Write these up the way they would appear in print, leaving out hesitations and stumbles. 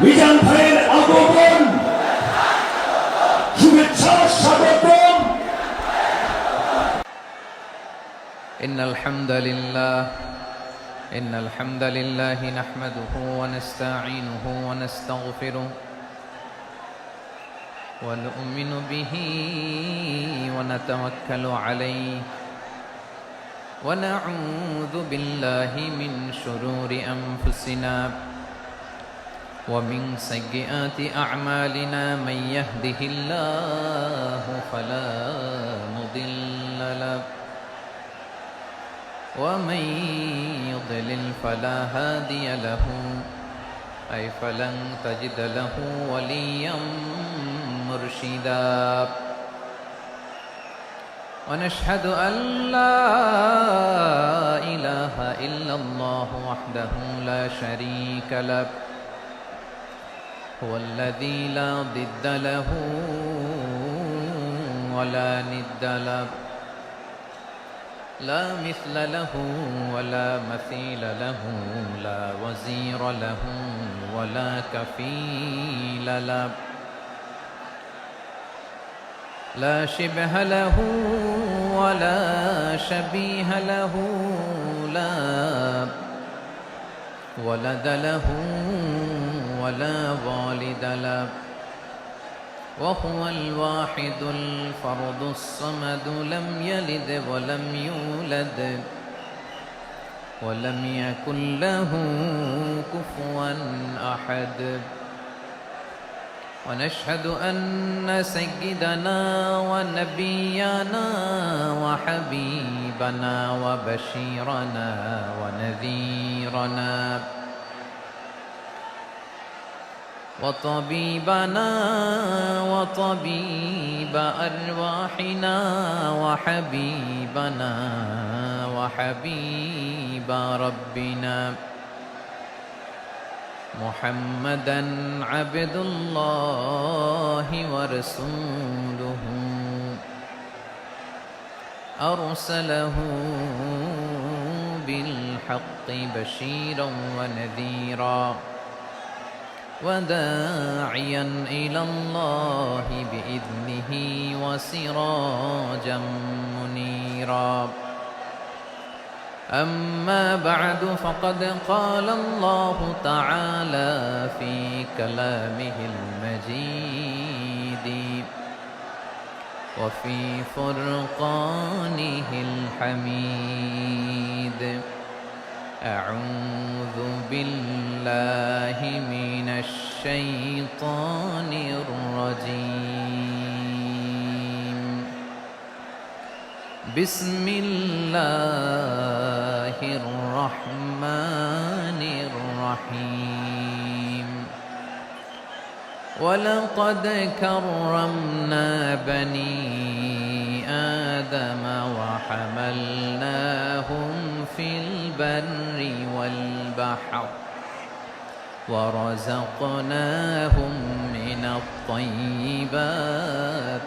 মিজান ভাইয়ের আগমন শুভেচ্ছা স্বাগতম। إن الحمد لله نحمده ونستعينه ونستغفره ونؤمن به ونتوكل عليه ونعوذ بالله من شرور أنفسنا ومن سيئات أعمالنا من يهده الله فلا مضل له ومن يضلل فلا هادي له أي فلن تجد له وليا مرشدا ونشهد أن لا إله إلا الله وحده لا شريك له هو الذي لا ضد له ولا ند له لا مثل له ولا مثيل له لا وزير له ولا كفيل له لا شبه له ولا شبيه له لا ولد له ولا والد له وهو الواحد الفرد الصمد لم يلد ولم يولد ولم يكن له كفوا أحد ونشهد أن سيدنا ونبينا وحبيبنا وبشيرنا ونذيرنا وطبيبنا وطبيب أرواحنا وحبيبنا وحبيب ربنا محمدا عبد الله ورسوله أرسله بالحق بشيرا ونذيرا وداعيا إلى الله بإذنه وسراجا منيرا أما بعد فقد قال الله تعالى في كلامه المجيد وفي فرقانه الحميد أعوذ بالله من الشيطان الرجيم بسم الله الرحمن الرحيم ولقد كرمنا بني آدم وحملناهم في البر والبحر ورزقناهم من الطيبات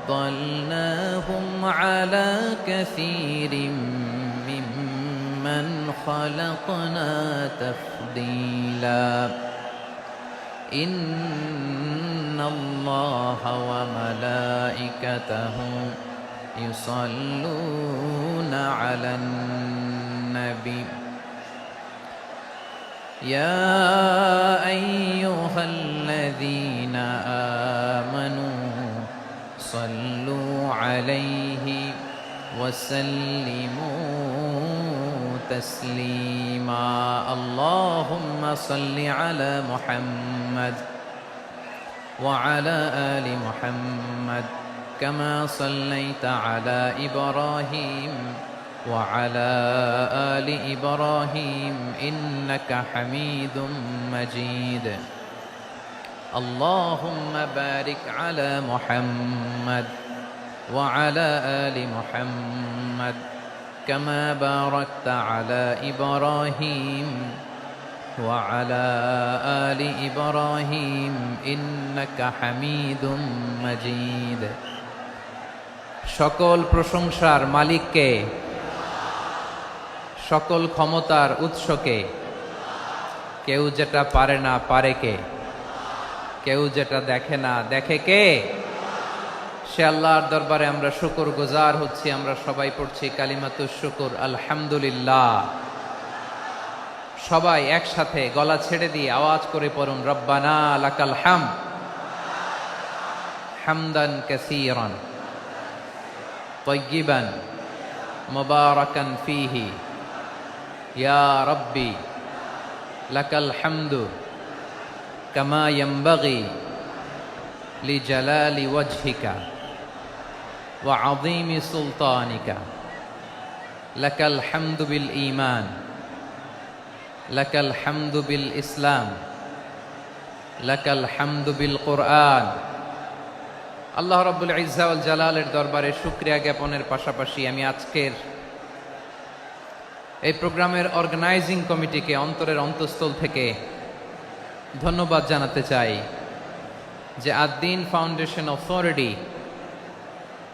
وفضلناهم على كثير ممن خلقنا تفضيلا إن الله وملائكته يصلون على النبي يا أيها الذين آمنوا صلوا عليه وسلموا تسليما اللهم صل على محمد وعلى آل محمد كما صليت على إبراهيم وعلى آل إبراهيم إنك حميد مجيد اللهم بارك على محمد وعلى آل محمد كما باركت على إبراهيم وعلى آل إبراهيم إنك حميد مجيد সকল প্রশংসার মালিককে, সকল ক্ষমতার উৎসকে, কেউ যেটা পারে না পারে কে? কেউ যেটা দেখে না দেখে কে? সে আল্লাহর দরবারে আমরা শুকর গুজার হচ্ছি। আমরা সবাই পড়ছি কালিমাতুশ শুকর, আলহামদুলিল্লাহ। সবাই একসাথে গলা ছেড়ে দিয়ে আওয়াজ করে পড়ুন, রব্বানা লাকাল হামদ হামদান কাসীরান তাইয়িবান মুবারাকান ফীহি ইয়া রাব্বি লাকাল হামদু কামা ইয়ানবাগি লিজালালি ওয়াজহিকা ওয়া আযীমি সুলতানিকা লাকাল হামদু বিল ঈমান লাকাল হামদু বিল ইসলাম লাকাল হামদু বিল কুরআন। আল্লাহ রাব্বুল ইজ্জা ওয়াল জালালের দরবারে শুকরিয়া জ্ঞাপনের পাশাপাশি আমি আজকের এই প্রোগ্রামের অর্গানাইজিং কমিটিকে অন্তরের অন্তঃস্থল থেকে ধন্যবাদ জানাতে চাই যে আদ-দ্বীন ফাউন্ডেশন অথরিটি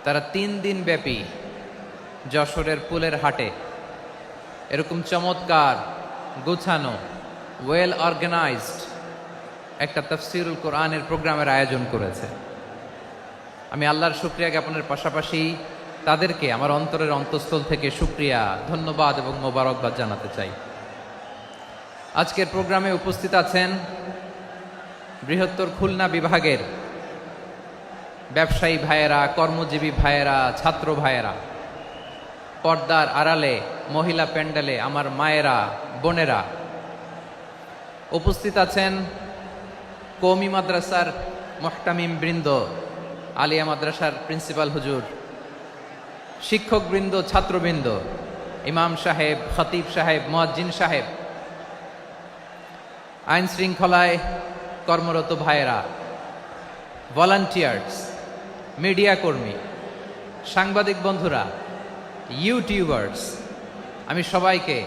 তারা 3 দিন ব্যাপী যশোরের পুলের হাটে এরকম চমৎকার গোছানো ওয়েল অর্গানাইজড একটা তাফসীরুল কোরআনের প্রোগ্রামের আয়োজন করেছে। আমি আল্লাহর শুকরিয়া জ্ঞাপনের পাশাপাশি তাদেরকে আমার অন্তরের অন্তঃস্থল থেকে শুকরিয়া, ধন্যবাদ এবং মোবারকবাদ জানাতে চাই। আজকের প্রোগ্রামে উপস্থিত আছেন বৃহত্তর খুলনা বিভাগের ব্যবসায়ী ভাইয়েরা, কর্মজীবী ভাইয়েরা, ছাত্র ভাইয়েরা, পর্দার আড়ালে মহিলা প্যান্ডেলে আমার মায়েরা, বোনেরা। উপস্থিত আছেন কওমি মাদ্রাসার মুহতামিম বৃন্দ, আলিয়া মাদ্রাসার প্রিন্সিপাল হুজুর, শিক্ষকবৃন্দ, ছাত্রবৃন্দ, ইমাম সাহেব, খতিব সাহেব, মুয়াজ্জিন সাহেব, আইন শৃঙ্খলায় কর্মরত ভাইয়েরা, ভলান্টিয়ার্স, মিডিয়া কর্মী, সাংবাদিক বন্ধুরা, ইউটিউবার্স, আমি সবাইকে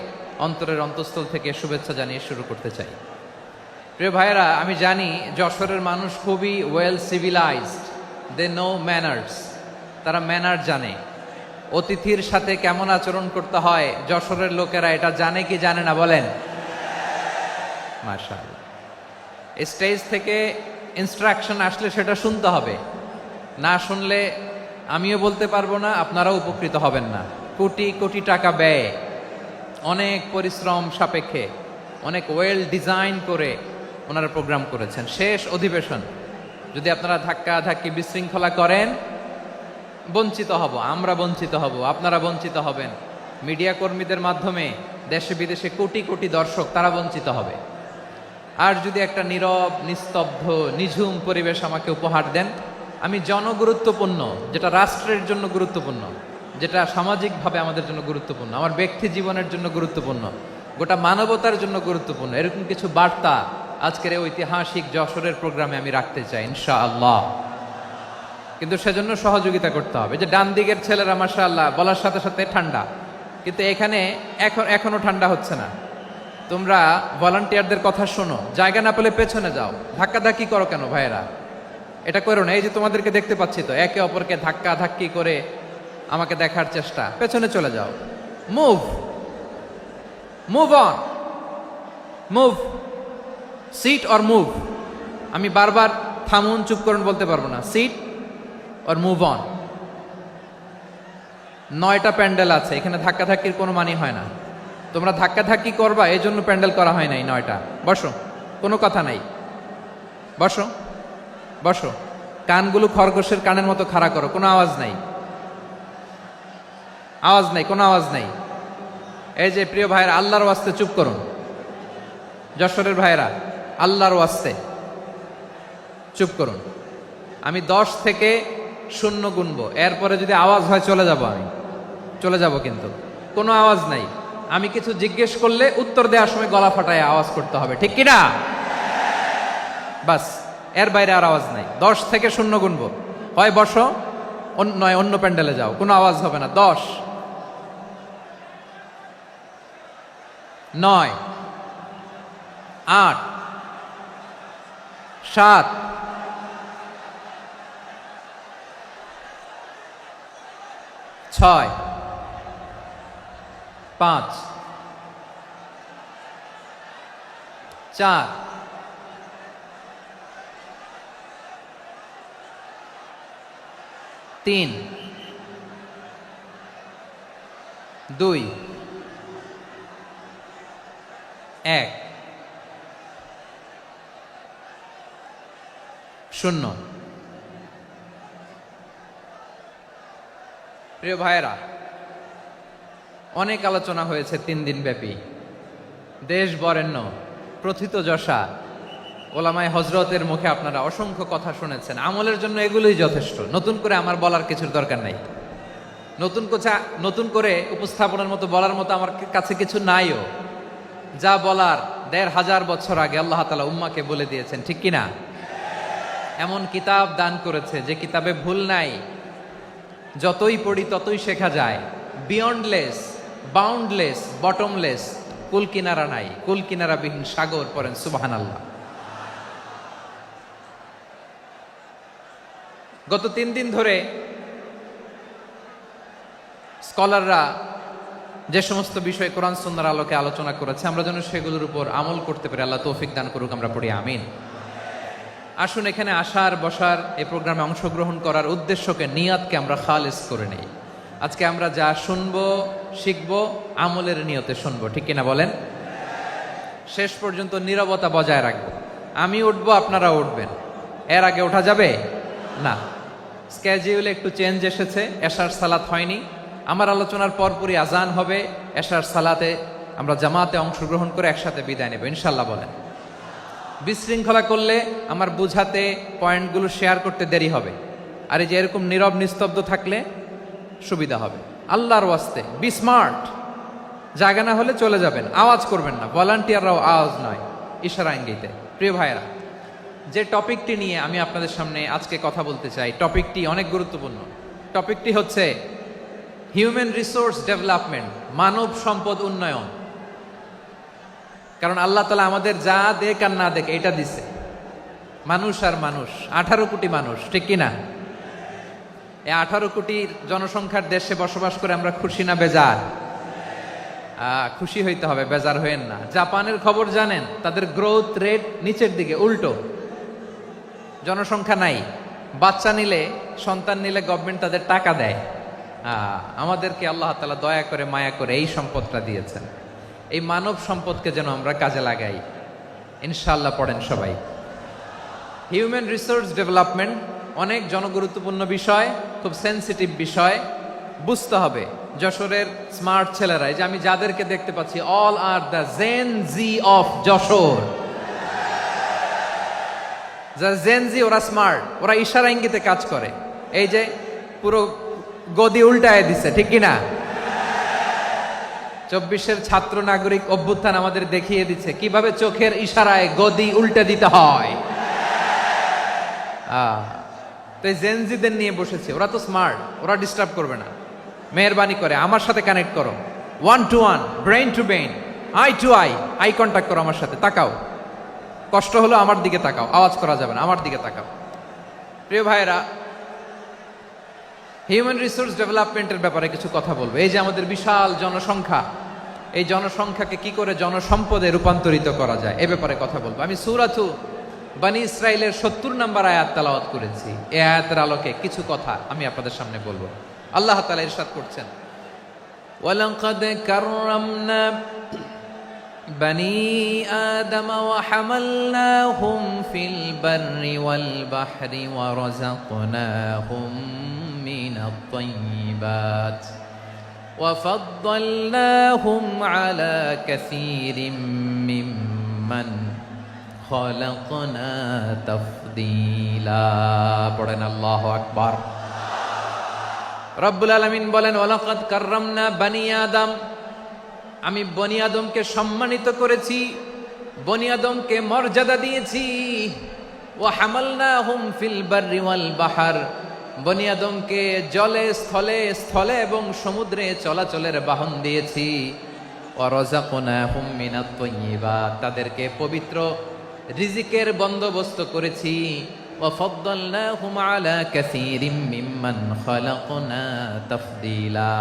অন্তরের অন্তঃস্থল থেকে শুভেচ্ছা জানিয়ে শুরু করতে চাই। প্রিয় ভাইয়েরা, আমি জানি যশোরের মানুষ খুবই well civilised, they know manners, তারা ম্যানার জানে। অতিথির সাথে কেমন আচরণ করতে হয় যশোরের লোকেরা এটা জানে কি জানে না বলেন? মাশাআল্লাহ। স্টেজ থেকে ইনস্ট্রাকশন আসলে সেটা শুনতে হবে, না শুনলে আমিও বলতে পারবো না, আপনারাও উপকৃত হবেন না। কোটি কোটি টাকা ব্যয়, অনেক পরিশ্রম সাপেক্ষে, অনেক ওয়েল ডিজাইন করে ওনারা প্রোগ্রাম করেছেন। শেষ অধিবেশন যদি আপনারা ধাক্কা ধাক্কি বিশৃঙ্খলা করেন, বঞ্চিত হব, আমরা বঞ্চিত হব, আপনারা বঞ্চিত হবেন। মিডিয়া কর্মীদের মাধ্যমে দেশে বিদেশে কোটি কোটি দর্শক তারা বঞ্চিত হবে। আর যদি একটা নীরব, নিস্তব্ধ, নিঝুম পরিবেশ আমাকে উপহার দেন, আমি জনগুরুত্বপূর্ণ, যেটা রাষ্ট্রের জন্য গুরুত্বপূর্ণ, যেটা সামাজিকভাবে আমাদের জন্য গুরুত্বপূর্ণ, আমার ব্যক্তি জীবনের জন্য গুরুত্বপূর্ণ, গোটা মানবতার জন্য গুরুত্বপূর্ণ, এরকম কিছু বার্তা আজকের এই ঐতিহাসিক যশোরের প্রোগ্রামে আমি রাখতে চাই ইনশাআল্লাহ। কিন্তু সেজন্য সহযোগিতা করতে হবে। যে ডান দিকের ছেলেরা মাশাআল্লাহ বলার সাথে সাথে ঠান্ডা, কিন্তু এখানে এখনো ঠান্ডা হচ্ছে না। তোমরা ভলান্টিয়ারদের কথা শোনো, জায়গা না পেলে পেছনে যাও। ধাক্কাধাক্কি করো কেন ভাইয়েরা? এটা করো না। এই যে তোমাদেরকে দেখতে পাচ্ছি তো, একে অপরকে ধাক্কা ধাক্কি করে আমাকে দেখার চেষ্টা, পেছনে চলে যাও। Move move on, move, sit or move. আমি বারবার থামুন, চুপ করুন বলতে পারবো না। Sit or move on. 9টা প্যান্ডেল আছে, এখানে ধাক্কাধাক্কির কোনো মানি হয় না। তোমরা ধাক্কাধাক্কি করবা, এই জন্য প্যান্ডেল করা হয় নাই 9টা। বসো, কোনো কথা নাই, বসো বসো। কানগুলো খরগোশের কানের মতো খাড়া করো, কোনো আওয়াজ নাই, আওয়াজ নাই, কোনো আওয়াজ নাই। এই যে প্রিয় ভাইয়েরা, আল্লাহর ওয়াস্তে চুপ করুন। যশোরের ভাইয়েরা, আল্লাহর ওয়াস্তে চুপ করুন। আমি 10 থেকে 0 গুনবো, এরপরে যদি আওয়াজ হয় চলে যাব, আমি চলে যাব, কিন্তু কোনো আওয়াজ নাই। আমি কিছু জিজ্ঞেস করলে উত্তর দেওয়ার সময় গলা ফাটায় আওয়াজ করতে হবে, ঠিক কিনা? বাস, এর বাইরে আর আওয়াজ নাই। 10 থেকে 0 গুনবো, হয় বসো, নয় অন্য প্যান্ডেলে যাও, কোনো আওয়াজ হবে না। 10, 9, 8, 7, 6, 5, 4, 3, 2, 1, 0। প্রিয় ভাইয়েরা, অনেক আলোচনা হয়েছে 3 দিন ব্যাপী। দেশ বরেণ্য প্রথিতযশা ওলামায়ে হযরতের মুখে আপনারা অসংখ্য কথা শুনেছেন। আমলের জন্য এগুলোই যথেষ্ট, নতুন করে আমার বলার কিছুর দরকার নাই। নতুন করে উপস্থাপনের মতো বলার মতো আমার কাছে কিছু নাইও। যা বলার 1500 বছর আগে আল্লাহ তাআলা উম্মাকে বলে দিয়েছেন, ঠিক কিনা? এমন কিতাব দান করেছে যে কিতাবে ভুল নাই, যতই পড়ি ততই শেখা যায়। বিয়ন্ডলেস, বাউন্ডলেস, বটমলেস, কুল কিনারা নাই, কুল কিনারা বিহীন সাগর। পড়েন সুবহানাল্লাহ। গত 3 দিন ধরে স্কলাররা যে সমস্ত বিষয় কোরআন সুন্নাহর আলোকে আলোচনা করেছে, আমরা যেন সেগুলোর উপর আমল করতে পারি। আল্লাহ তৌফিক দান করুক, আমরা পড়ি আমিন। আসুন এখানে আসার বসার, এই প্রোগ্রামে অংশগ্রহণ করার উদ্দেশ্যকে, নিয়াতকে আমরা খালেস করে নেই। আজকে আমরা যা শুনবো শিখবো আমলের নিয়তে শুনবো, ঠিক কিনা বলেন? শেষ পর্যন্ত নীরবতা বজায় রাখবো। আমি উঠবো, আপনারা উঠবেন। এর আগে ওঠা যাবে না। স্কেডিউলে একটু চেঞ্জ এসেছে, এশার সালাত হয়নি। আমার আলোচনার পরপরই আজান হবে। এশার সালাতে আমরা জামাতে অংশগ্রহণ করে একসাথে বিদায় নেব ইনশাল্লাহ। বলেন। বিশৃঙ্খলা করলে আমার বুঝাতে, পয়েন্টগুলো শেয়ার করতে দেরি হবে। আর এই যে এরকম নীরব নিস্তব্ধ থাকলে সুবিধা হবে। আল্লাহর ওয়াস্তে বি স্মার্ট। জায়গা না হলে চলে যাবেন, আওয়াজ করবেন না। ভলান্টিয়াররাও আওয়াজ নয়, ইশারা ইঙ্গিতে। প্রিয় ভাইয়েরা, যে টপিকটি নিয়ে আমি আপনাদের সামনে আজকে কথা বলতে চাই, টপিকটি অনেক গুরুত্বপূর্ণ। টপিকটি হচ্ছে হিউম্যান রিসোর্স ডেভেলপমেন্ট, মানব সম্পদ উন্নয়ন। কারণ আল্লাহ তাআলা আমাদের যা দেখ আর না দেখ এটা দিছে। মানুষ আর মানুষ, 18 কোটি মানুষ, ঠিক কিনা? এই 18 কোটি জনসংখ্যার দেশে বসবাস করে আমরা খুশি না বেজার? খুশি হইতে হবে, বেজার হইেন না। জাপানের খবর জানেন? তাদের গ্রোথ রেট নিচের দিকে, উল্টো। জনসংখ্যা নাই, বাচ্চা নিলে, সন্তান নিলে গভর্নমেন্ট তাদের টাকা দেয়। আমাদেরকে আল্লাহ তাআলা দয়া করে, মায়া করে এই সম্পদটা দিয়েছেন। এই মানব সম্পদকে যেন আমরা কাজে লাগাই ইনশাআল্লাহ। পড়েন সবাই। হিউম্যান রিসোর্স ডেভেলপমেন্ট অনেক জনগুরুত্বপূর্ণ বিষয়, খুব সেন্সিটিভ বিষয়। বুঝতে হবে যশোরের স্মার্ট ছেলেরা, এই যে আমি যাদেরকে দেখতে পাচ্ছি, all are the Gen Z of Jessore. Gen Z, ওরা স্মার্ট, ওরা ইশারা ইঙ্গিতে কাজ করে। এই যে পুরো গদি উল্টায় দিছে, ঠিক কিনা? 24-এর ছাত্র নাগরিক অভ্যুত্থান আমাদের দেখিয়ে দিচ্ছে কিভাবে চোখের ইশারায় গদি উল্টে দিতে হয়। তো এই জেনজিদের নিয়ে বসেছে, ওরা তো স্মার্ট, ওরা ডিস্টার্ব করবে না। মেহরবানি করে আমার সাথে কানেক্ট করো, 1 to 1, brain to brain, eye to eye contact করো আমার সাথে। তাকাও, কষ্ট হলো আমার দিকে তাকাও, আওয়াজ করা যাবে না, আমার দিকে তাকাও। প্রিয় ভাইয়েরা, হিউম্যান রিসোর্স ডেভেলপমেন্টের ব্যাপারে কিছু কথা বলবো। এই যে আমাদের বিশাল জনসংখ্যা, এই জনসংখ্যাকে কি করে জনসম্পদে রূপান্তরিত করা যায় এ ব্যাপারে কথা বলবো। আমি সূরাতু বনী ইসরাইলের 70 নম্বর আয়াত তেলাওয়াত করেছি। এই আয়াতের আলোকে কিছু কথা আমি আপনাদের সামনে বলবো। আল্লাহ তাআলা ইরশাদ করছেন, ওয়ালাকাদ কাররামনা বনী আদম ওয়া হামালনাহুম ফিল বাররি ওয়াল বাহরি ওয়া রাযাকনাহুম মিনাত তাইয়্যিবাত ওয়া ফাদ্দালনাহুম আলা কাসীরিম মিম্মান খালাকনা তাফদীলা। পড়েন আল্লাহু আকবার। রব্বুল আলামিন বলেন, ওয়ালাকাদ কাররামনা বনী আদম, আমি বনী আদমকে সম্মানিত করেছি, বনী আদমকে মর্যাদা দিয়েছি। ওয়া হামালনাহুম ফিল বাররি ওয়াল বাহর, বনী আদমকে জলে স্থলে, স্থলে এবং সমুদ্রে চলাচলের বাহন দিয়েছি। ওয়া রাযাকনাহুম মিনাত তাইয়্যিবাত, তাদেরকে পবিত্র রিজিকের বন্দোবস্ত করেছি। ওয়া ফাদ্দালনাহুম আলা কাসীরিম মিম্মান খালাকনা তাফদীলা,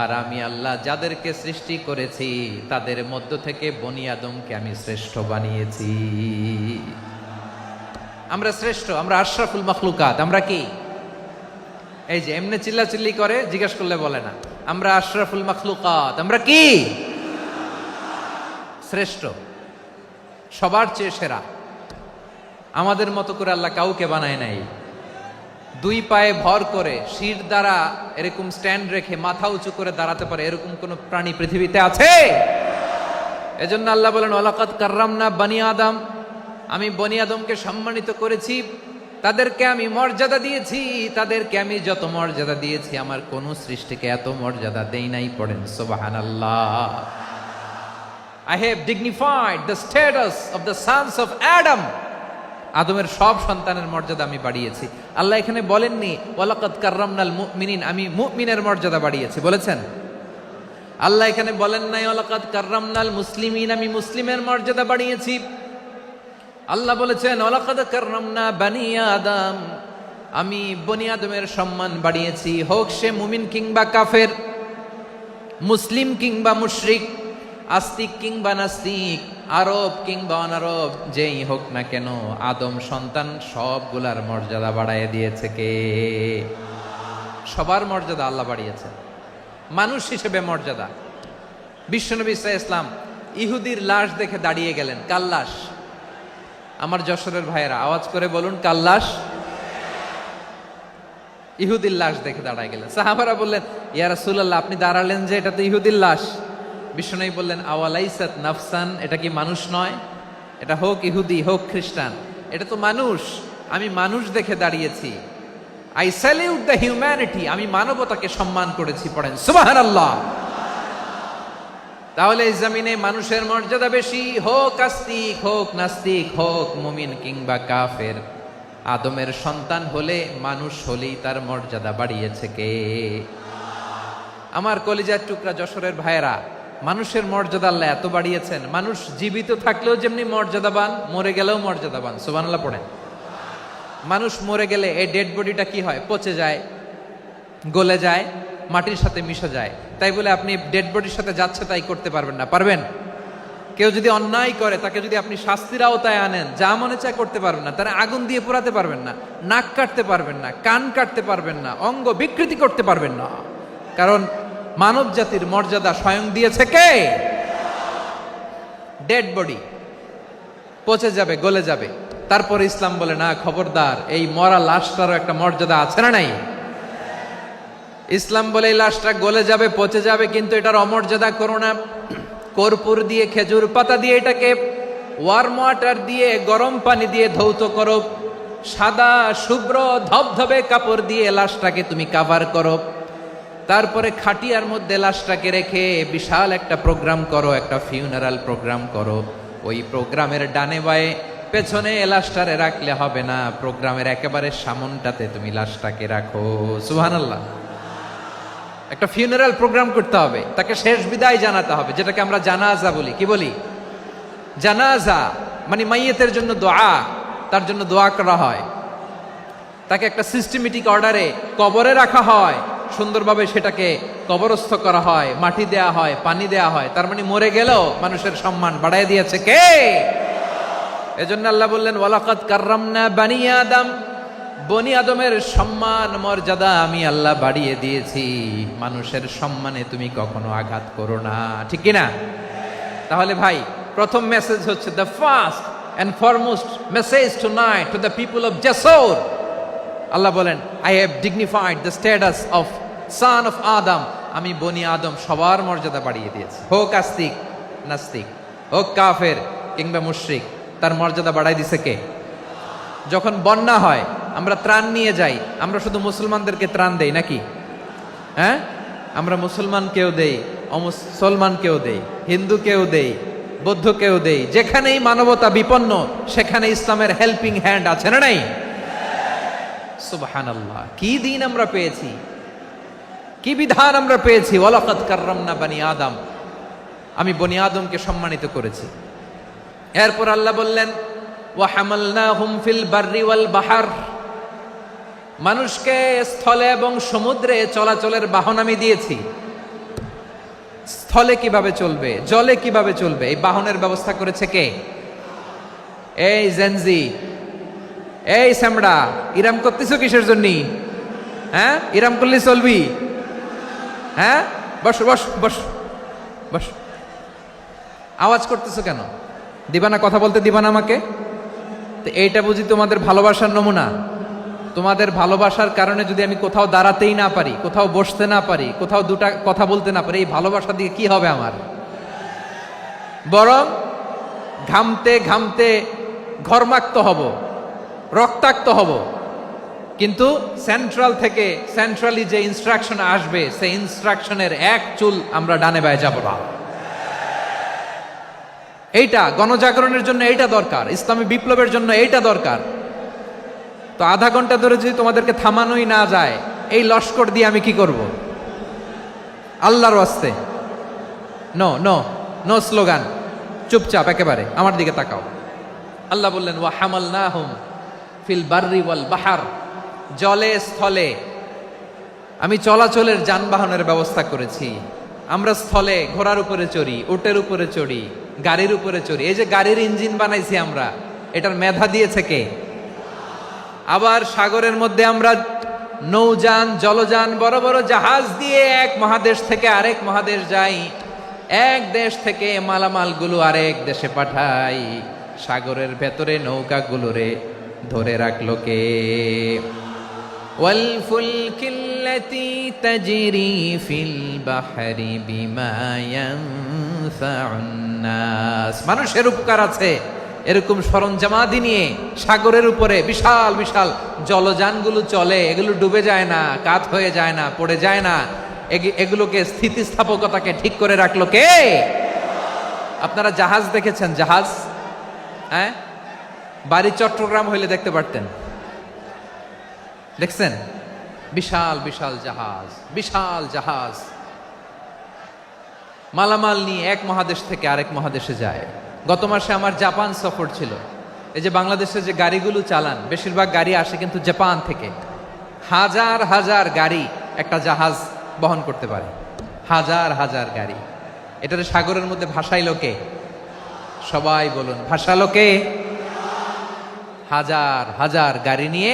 আর আমি আল্লাহ যাদেরকে সৃষ্টি করেছি তাদের মধ্য থেকে বনি আদমকে আমি শ্রেষ্ঠ বানিয়েছি। আমরা শ্রেষ্ঠ, আমরা আশরাফুল মাখলুকাত। আমরা কি এই যে এমনি চিল্লাচিল্লি করে জিজ্ঞেস করলে বলে না, আমরা আশরাফুল মাখলুকাত। আমরা কি শ্রেষ্ঠ, সবার চেয়ে সেরা। আমাদের মতো করে আল্লাহ কাউকে বানায় নাই। দুই পায়ে ভর করে শির দ্বারা এরকম স্ট্যান্ড রেখে মাথা উঁচু করে দাঁড়াতে পারে এরকম কোন প্রাণী পৃথিবীতে আছে? এজন্য আল্লাহ বলেন ওয়ালাকাদ কাররামনা বানি আদম, আমি বনি আদমকে সম্মানিত করেছি, তাদেরকে আমি মর্যাদা দিয়েছি। তাদেরকে আমি যত মর্যাদা দিয়েছি আমার কোন সৃষ্টিকে এত মর্যাদা দেই নাই। পড়েন সুবহানাল্লাহ। I have dignified the status of the sons of Adam. আদমের সব সন্তানের মর্যাদা আমি বাড়িয়েছি। আল্লাহ এখানে বলেননি ওয়ালাকাদ কাররামনাল মুমিনিন, আমি মুমিনের মর্যাদা বাড়িয়েছি, বলেছেন? আল্লাহ এখানে বলেন নাই ওয়ালাকাদ কাররামনাল মুসলিমিন, আমি মুসলিমের মর্যাদা বাড়িয়েছি। আল্লাহ বলেছেন ওয়ালাকাদ কাররামনা বানি আদম, আমি বনি আদমের সম্মান বাড়িয়েছি। হোক সে মুমিন কিংবা কাফের, মুসলিম কিংবা মুশরিক, আস্তিক কিংবা নাস্তিক, আরব কিংবা অনারব, যেই হোক না কেন আদম সন্তান সবগুলার মর্যাদা বাড়ায় দিয়েছে কে? সবার মর্যাদা আল্লাহ বাড়িয়েছে। মানুষ হিসেবে মর্যাদা। বিশ্বনবী সাল্লাল্লাহু আলাইহি ওয়াসাল্লাম ইহুদির লাশ দেখে দাঁড়িয়ে গেলেন। কার লাশ? আমার যশোরের ভাইয়েরা আওয়াজ করে বলুন, কার লাশ? ইহুদির লাশ দেখে দাঁড়ায় গেলেন। সাহাবারা বললেন ইয়া রাসূলুল্লাহ, আপনি দাঁড়ালেন যে, এটা তো ইহুদির লাশ। বিশ্বনবী বললেন আওয়ালাইসাত নাফসান, এটা কি মানুষ নয়? এটা হোক ইহুদি হোক খ্রিস্টান, এটা তো মানুষ। আমি মানুষ দেখে দাঁড়িয়েছি। আই স্যালিউট দ্য হিউম্যানিটি, আমি মানবতাকে সম্মান করেছি। পড়েন সুবহানাল্লাহ। তাহলে এই জমিনে মানুষের মর্যাদা বেশি, হোক আস্তিক হোক নাস্তিক, হোক মুমিন কিংবা কাফের। আদমের সন্তান হলে, মানুষ হলেই তার মর্যাদা বাড়িয়েছে কে? আমার কলিজার টুকরা যশোরের ভাইয়েরা, মানুষের মর্যাদা আল্লাহ এত বাড়িয়েছেন, মানুষ জীবিত থাকলেও যেমনি মর্যাদাবান, মরে গেলেও মর্যাদাবান। সুবহানাল্লাহ পড়েন। মানুষ মরে গেলে এই ডেড বডিটা কি হয়? পচে যায়, গলে যায়, মাটির সাথে মিশে যায়। তাই বলে আপনি ডেড বডির সাথে যাচ্ছে তাই করতে পারবেন না। পারবেন? কেউ যদি অন্যায় করে তাকে যদি আপনি শাস্তির আওতায় আনেন, যা মনে চায় করতে পারবেন না। তারা আগুন দিয়ে পোড়াতে পারবেন না, নাক কাটতে পারবেন না, কান কাটতে পারবেন না, অঙ্গ বিকৃতি করতে পারবেন না। কারণ মানব জাতির মর্যাদা স্বয়ং দিয়েছে কে? ডেড বডি পচে যাবে, গলে যাবে। তারপরে ইসলাম বলে না, খবরদার, এই মরা লাশটারও একটা মর্যাদা আছে না নাই? ইসলাম বলে এই লাশটা গলে যাবে, পচে যাবে, কিন্তু এটার অমর্যাদা করো না। কর্পূর দিয়ে, খেজুর পাতা দিয়ে এটাকে ওয়ার্ম ওয়াটার দিয়ে, গরম পানি দিয়ে ধৌত করো। সাদা শুভ্র ধবধবে কাপড় দিয়ে লাশটাকে তুমি কাভার করো। তারপরে খাটিয়ার মধ্যে লাশটাকে রেখে বিশাল একটা প্রোগ্রাম করো, একটা ফিউনারাল প্রোগ্রাম করো। ওই প্রোগ্রামের ডানে বায়ে পেছনে লাশটারে রাখলে হবে না, প্রোগ্রামের একেবারে সামনটাতে তুমি লাশটাকে রাখো। সুবহানাল্লাহ। একটা ফিউনারাল প্রোগ্রাম করতে হবে, তাকে শেষ বিদায় জানাতে হবে, যেটাকে আমরা জানাজা বলি। কি বলি? জানাজা মানে মাইয়েতের জন্য দোয়া, তার জন্য দোয়া করা হয়। তাকে একটা সিস্টেমেটিক অর্ডারে কবরে রাখা হয়, সুন্দরভাবে সেটাকে কবরস্থ করা হয়, মাটি দেয়া হয়, পানি দেয়া হয়। তার মানে মরে গেলেও মানুষের সম্মান বাড়ায় দিয়েছে কে? এজন্য আল্লাহ বললেন ওয়ালাকাদ কাররামনা বানি আদম, বনি আদমের সম্মান মর্যাদা আমি আল্লাহ বাড়িয়ে দিয়েছি। মানুষের সম্মানে তুমি কখনো আঘাত করো না, ঠিক কিনা? তাহলে ভাই, প্রথম মেসেজ হচ্ছে, the first and foremost message tonight to the people of Jessore. Allah বলেন I have dignified the status of son of Adam, আমি বনি আদম সবার মর্যাদা বাড়িয়ে দিয়েছি। হোক আস্তিক নাস্তিক, হোক কাফের কিংবা মুশরিক, তার মর্যাদা বাড়াই দিছে কে? যখন বন্যা হয় আমরা ত্রাণ নিয়ে যাই, আমরা শুধু মুসলমানদেরকে ত্রাণ দেই নাকি? হ্যাঁ, আমরা মুসলমানকেও দেই, অমুসলমানকেও দেই, হিন্দুকেও দেই, বৌদ্ধকেও দেই। যেখানেই মানবতা বিপন্ন সেখানে ইসলামের হেল্পিং হ্যান্ড আছে না নাই? সুবহানাল্লাহ। কি দিন আমরা পেয়েছি, কি বিধান আমরা পেয়েছি। ওয়ালাকাদ কাররামনা বানি আদম, আমি বনি আদমকে সম্মানিত করেছি। এরপর আল্লাহ বললেন ওয়া হামালনাহুম ফিল বাররি ওয়াল বাহর, মানুষকে স্থলে এবং সমুদ্রে চলাচলের বাহন আমি দিয়েছি। স্থলে কিভাবে চলবে, জলে কিভাবে চলবে, এই বাহনের ব্যবস্থা করেছে কে? এই জেনজি, এই স্যামড়া, ইরাম করতেছো কিসের জন্য? হ্যাঁ, ইরাম করলে চলবি? হ্যাঁ, বস বস বস বস। আওয়াজ করতেছো কেন? দিবা না, কথা বলতে দিবা না আমাকে? তো এইটা বুঝি তোমাদের ভালোবাসার নমুনা? তোমাদের ভালোবাসার কারণে যদি আমি কোথাও দাঁড়াতেই না পারি, কোথাও বসতে না পারি, কোথাও দুটা কথা বলতে না পারি, এই ভালোবাসা দিয়ে কি হবে আমার? বরং ঘামতে ঘামতে ঘর্মাক্ত হব, রক্তাক্ত হব। কিন্তু সেন্ট্রাল থেকে, সেন্ট্রালি যে ইনস্ট্রাকশন আসবে, সেই ইনস্ট্রাকশনের এক চুল আমরা ডানে বায়ে যাব না। এইটা গণজাগরণের জন্য এইটা দরকার, ইসলামী বিপ্লবের জন্য এইটা দরকার। তো আধা ঘন্টা ধরে যদি তোমাদেরকে থামানোই না যায়, এই লস্কর দিয়ে আমি কি করব? আল্লাহর ওয়াস্তে নো নো নো স্লোগান, চুপচাপ একেবারে আমার দিকে তাকাও। আল্লাহ বললেন ওয়া হামালনাহুম ফিল বাররি ওয়াল বাহার, জলে স্থলে আমি চলাচলের যানবাহনের ব্যবস্থা করেছি। আমরা স্থলে ঘোড়ার উপরে চড়ি, উটের উপরে চড়ি, গাড়ির উপরে চড়ি। এই যে গাড়ির ইঞ্জিন বানাইছি আমরা, এটার মেধা দিয়েছে কে? আবার সাগরের মধ্যে আমরা নৌযান, জলযান, বড় বড় জাহাজ দিয়ে এক মহাদেশ থেকে আরেক মহাদেশ যাই, এক দেশ থেকে মালামালগুলো আরেক দেশে পাঠাই। সাগরের ভেতরে নৌকাগুলোরে ধরে রাখলো কে? ওয়াল ফুলকিল্লাতী তাজরি ফিল বাহরি বিমা ইয়ানফাউন নাস। মানুষের উপকার আছে এরকম সরঞ্জামাদি নিয়ে সাগরের উপরে বিশাল বিশাল জলযানগুলো চলে। এগুলো ডুবে যায় না, কাত হয়ে যায় না, পড়ে যায় না। এগুলোকে স্থিতিস্থাপকতাকে ঠিক করে রাখলো কে? আপনারা জাহাজ দেখেছেন? জাহাজ, হ্যাঁ, বাড়ি চট্টগ্রাম হইলে দেখতে পারতেন। দেখছেন? বিশাল বিশাল জাহাজ, বিশাল জাহাজ মালামাল নিয়ে এক মহাদেশ থেকে আরেক মহাদেশে যায়। গত মাসে আমার জাপান সফর ছিল। এই যে বাংলাদেশে যে গাড়িগুলো চালান, বেশিরভাগ গাড়ি আসে কিন্তু জাপান থেকে। হাজার হাজার গাড়ি একটা জাহাজ বহন করতে পারে, হাজার হাজার গাড়ি। এটাতে সাগরের মধ্যে ভাসাইলো কে? সবাই বলুন, ভাসালো কে? হাজার হাজার গাড়ি নিয়ে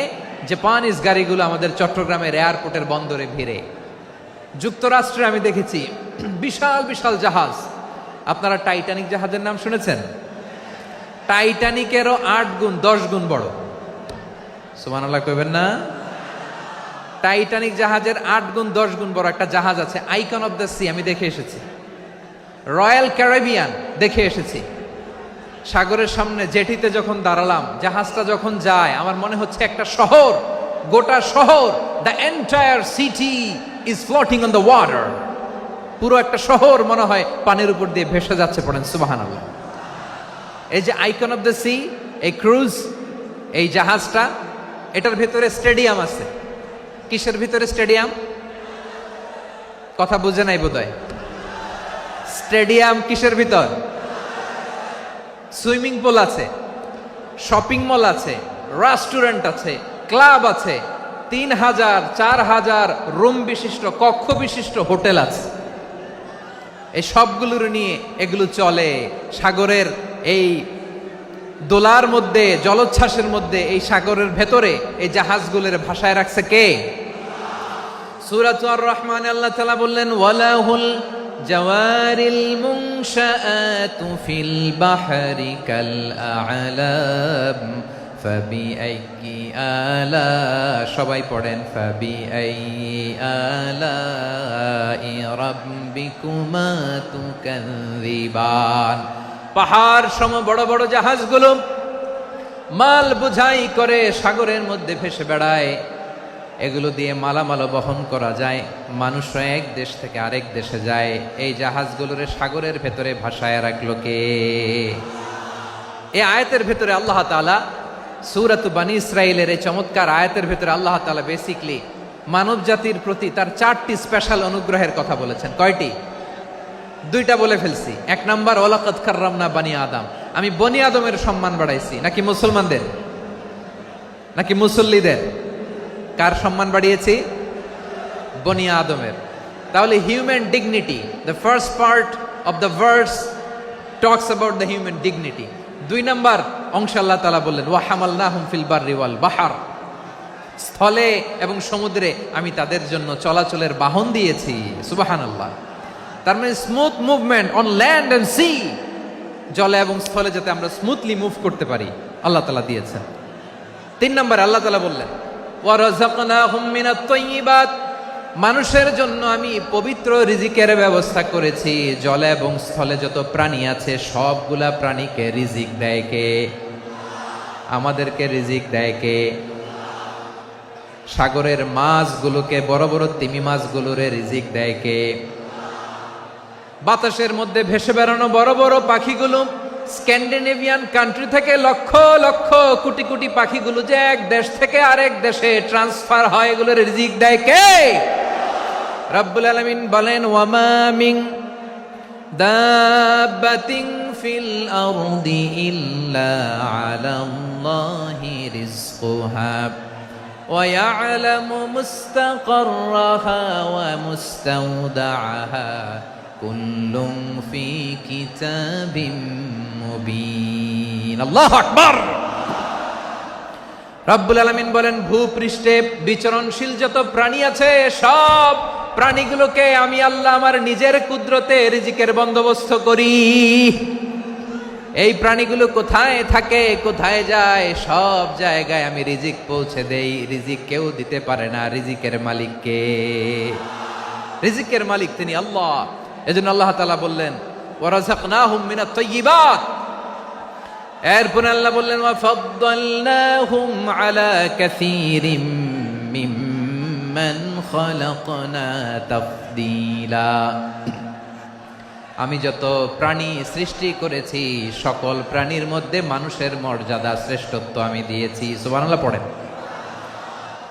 জাপানিজ গাড়িগুলো আমাদের চট্টগ্রামের এয়ারপোর্টের বন্দরে ভিড়ে। যুক্তরাষ্ট্রে আমি দেখেছি বিশাল বিশাল জাহাজ। আপনারা টাইটানিক জাহাজের নাম শুনেছেন? টাইটানিকেরও 8 গুণ 10 গুণ বড়। সুবহানাল্লাহ কইবেন না? টাইটানিক জাহাজের 8 গুণ 10 গুণ বড় একটা জাহাজ আছে, আইকন অফ দ্য সি। আমি দেখে এসেছি। রয়্যাল ক্যারিবিয়ান দেখে এসেছি। সাগরের সামনে জেটিতে যখন দাঁড়ালাম, জাহাজটা যখন যায়, আমার মনে হচ্ছে একটা শহর, গোটা শহর, the entire city is floating on the water. পুরো একটা শহর মনে হয় পানির উপর দিয়ে ভেসে যাচ্ছে। পড়েন সুবহানাল্লাহ। এই যে আইকন অফ দ্য সি, এই ক্রুজ, এই জাহাজটা, এটার ভিতরে স্টেডিয়াম আছে। কিসের ভিতরে স্টেডিয়াম? কথা বুঝে নাই বোধহয়। স্টেডিয়াম কিসের ভিতর? সুইমিং পুল আছে, শপিং মল আছে, রেস্টুরেন্ট আছে, ক্লাব আছে, 3000 4000 রুম বিশিষ্ট, কক্ষ বিশিষ্ট হোটেল আছে। এই সবগুলোর নিয়ে এগুলো চলে সাগরের এই দোলার মধ্যে, জলোচ্ছ্বাসের মধ্যে। এই সাগরের ভেতরে এই জাহাজগুলোর ভাষায় রাখছে কে? সূরাতুর আর রহমানে আল্লাহ তাআলা বললেন ওয়ালাহুল জাওয়ারিল মুনশাআতু ফিল বাহরি কাল আ'লাম ফাবিআইয়ি আলা, সবাই পড়েন, ফাবিআইয়ি আলাই রাব্বিকুমা তুকাযযিবান। পাহাড় সম বড় বড় জাহাজগুলো মাল বোঝাই করে সাগরের মধ্যে ভেসে বেড়ায়। এগুলো দিয়ে মালামাল বহন করা যায়। মানুষরা এক দেশ থেকে আরেক দেশে যায়। এই জাহাজগুলোর সাগরের ভেতরে ভাসায় রাখলো কে? এই আয়াতের ভেতরে আল্লাহ তাআলা সূরাত বানী ইসরাঈলের এই চমৎকার আয়াতের ভেতরে আল্লাহ তাআলা বেসিকলি মানব জাতির প্রতি তার 4টি স্পেশাল অনুগ্রহের কথা বলেছেন। কয়টি? 2টা বলে ফেলছি। 1 নাম্বার, ওয়ালাকাদ কাররামনা বানি আদম, আমি বনি আদমের সম্মান বাড়াইছি। নাকি মুসলমানদের? নাকি মুসল্লিদের? কার সম্মান বাড়িয়েছি? বনি আদমের। তাহলে human dignity, the first part of the verse talks about the human dignity. 2 নম্বর অংশে আল্লাহ তাআলা বললেন ওয়া হামালনাহুম ফিল বাররি ওয়াল বাহর, স্থলে এবং সমুদ্রে আমি তাদের জন্য চলাচলের বাহন দিয়েছি। সুবহানাল্লাহ। তার মানে smooth movement on land and sea, জলে এবং স্থলে যাতে আমরা স্মুথলি মুভ করতে পারি আল্লাহ তাআলা দিয়েছেন। 3 নম্বরে আল্লাহ তাআলা বললেন ওয়া রাযাকনাহুম মিনাত তাইয়্যিবাত, মানুষের জন্য আমি পবিত্র রিজিকের ব্যবস্থা করেছি। জলে এবং স্থলে যত প্রাণী আছে সবগুলা প্রাণীকে রিজিক দেয় কে? আমাদেরকে রিজিক দেয় কে? সাগরের মাছগুলোকে, বড় বড় তিমি মাছগুলোরে রিজিক দেয় কে? বাতাসের মধ্যে ভেসে বেড়ানো বড় বড় পাখিগুলো, স্ক্যান্ডিনেভিয়ান কান্ট্রি থেকে লক্ষ লক্ষ কোটি কোটি পাখিগুলো যে এক দেশ থেকে আরেক দেশে ট্রান্সফার হয়, এগুলোর রিজিক দেয় কে? রব্বুল আলামিন বলেন ওয়ামা মিন দাব্বাতিন ফিল আরদি ইল্লা আলাল্লাহি রিজকুহা ওয়া ইয়ালামু মুস্তাকাররাহা ওয়া মুস্তাওদাআহা কুল্লুম ফি কিতাবিম মুবিন। আল্লাহু আকবার। রব্বুল আলামিন বলেন ভূপৃষ্ঠে বিচরণশীল যত প্রাণী আছে সব প্রাণীগুলোকে আমি আল্লাহ আমার নিজের কুদরতে রিজিকের বন্দোবস্ত করি। এই প্রাণীগুলো কোথায় থাকে, কোথায় যায়, সব জায়গায় আমি রিজিক পৌঁছে দেই। রিজিক কেউ দিতে পারে না, রিজিকের মালিক কে? রিজিকের মালিক তিনি আল্লাহ। এজন্য আল্লাহ তাআলা বললেন ওয়া রাযাকনাহুম মিনাত তাইয়্যিবাত। এরপর আল্লাহ বললেন ওয়া ফাদ্দালনাহুম আলা কাসীরিম মিম্মান খালাকনা তাফদীলা। আমি যত প্রাণী সৃষ্টি করেছি সকল প্রাণীর মধ্যে মানুষের মর্যাদা শ্রেষ্ঠত্ব আমি দিয়েছি। সুবহানাল্লাহ পড়েন।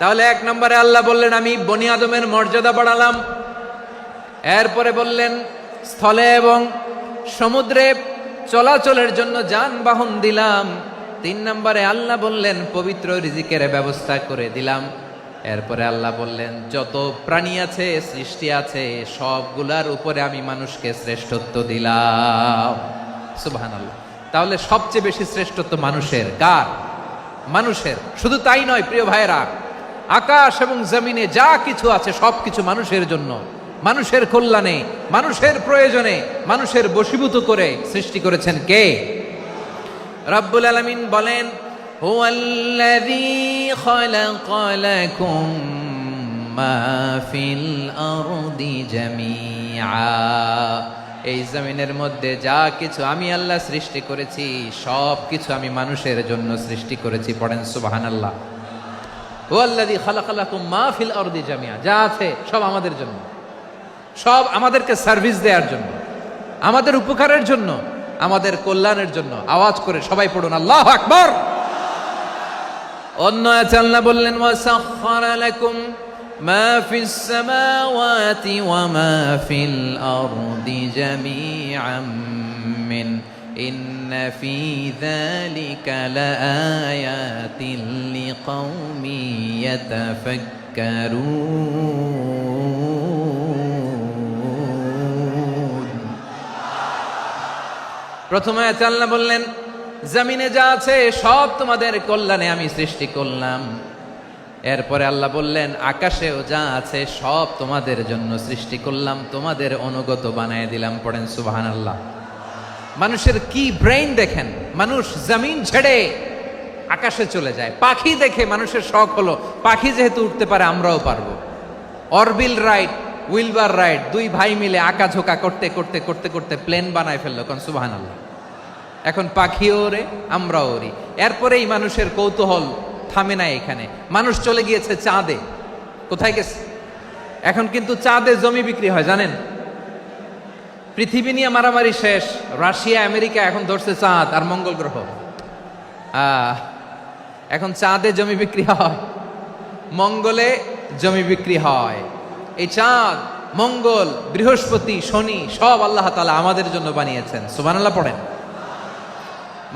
তাহলে 1 নম্বরে আল্লাহ বললেন আমি বনি আদমের মর্যাদা বাড়ালাম। এরপরে বললেন স্থলে এবং সমুদ্রে চলাচলের জন্য যানবাহন দিলাম। 3 নম্বরে আল্লাহ বললেন পবিত্র রিজিকের ব্যবস্থা করে দিলাম। এরপরে আল্লাহ বললেন যত প্রাণী আছে, সৃষ্টি আছে, সবগুলার উপরে আমি মানুষকে শ্রেষ্ঠত্ব দিলাম। সুবহানাল্লাহ। তাহলে সবচেয়ে বেশি শ্রেষ্ঠত্ব মানুষের। কার? মানুষের। শুধু তাই নয় প্রিয় ভাইরা, আকাশ এবং জমিনে যা কিছু আছে সবকিছু মানুষের জন্য, মানুষের কল্যাণে, মানুষের প্রয়োজনে, মানুষের বশীভূত করে সৃষ্টি করেছেন কে? রব্বুল আলামিন বলেন হুয়াল্লাযী খালাকা লাকুম মা ফিল আরদি জামিআ। এই জমিনের মধ্যে যা কিছু আমি আল্লাহ সৃষ্টি করেছি সব কিছু আমি মানুষের জন্য সৃষ্টি করেছি। পড়েন সুবহানাল্লাহ। হুয়াল্লাযী খালাকা লাকুম মা ফিল আরদি জামিআ, যা আছে সব আমাদের জন্য, সব আমাদেরকে সার্ভিস দেওয়ার জন্য, আমাদের উপকারের জন্য, আমাদের কল্যাণের জন্য। আওয়াজ করে সবাই পড়ুন আল্লাহু আকবার। অন্য আয়াতে আল্লাহ বললেন ওয়াসাখখারা লাকুম মা ফিস সামাওয়াতি ওয়া মা ফিল আরদি জামিআম মিন ইন্না ফি যালিকা লাআয়াতিন লিকাউমি ইয়াতাফাক্কারুন। প্রথমে আয়াতে আল্লাহ বললেন জমিনে যা আছে সব তোমাদের কল্যাণে আমি সৃষ্টি করলাম। এরপরে আল্লাহ বললেন আকাশেও যা আছে সব তোমাদের জন্য সৃষ্টি করলাম, তোমাদের অনুগত বানায় দিলাম। পড়েন সুবহানাল্লাহ। মানুষের কি ব্রেইন দেখেন, মানুষ জমিন ছেড়ে আকাশে চলে যায়। পাখি দেখে মানুষের শখ হলো পাখি যেহেতু উঠতে পারে আমরাও পারবো। অরবিল রাইট, উইলবার রাইট, 2 ভাই মিলে আঁকাঝোঁকা করতে করতে করতে করতে প্লেন বানায় ফেললো। কোন সুবহানাল্লাহ। এখন পাখিও ওরে, আমরাও ওরি। এরপরেই মানুষের কৌতূহল থামে না এখানে। মানুষ চলে গিয়েছে চাঁদে। কোথায় গেছে? এখন কিন্তু চাঁদে জমি বিক্রি হয় জানেন। পৃথিবী নিয়ে মারামারি শেষ। রাশিয়া আমেরিকা এখন ধরছে চাঁদ আর মঙ্গল গ্রহ। এখন চাঁদে জমি বিক্রি হয়, মঙ্গলে জমি বিক্রি হয়। এই চাঁদ, মঙ্গল, বৃহস্পতি, শনি সব আল্লাহ তাআলা আমাদের জন্য বানিয়েছেন। সুবহানাল্লাহ পড়েন।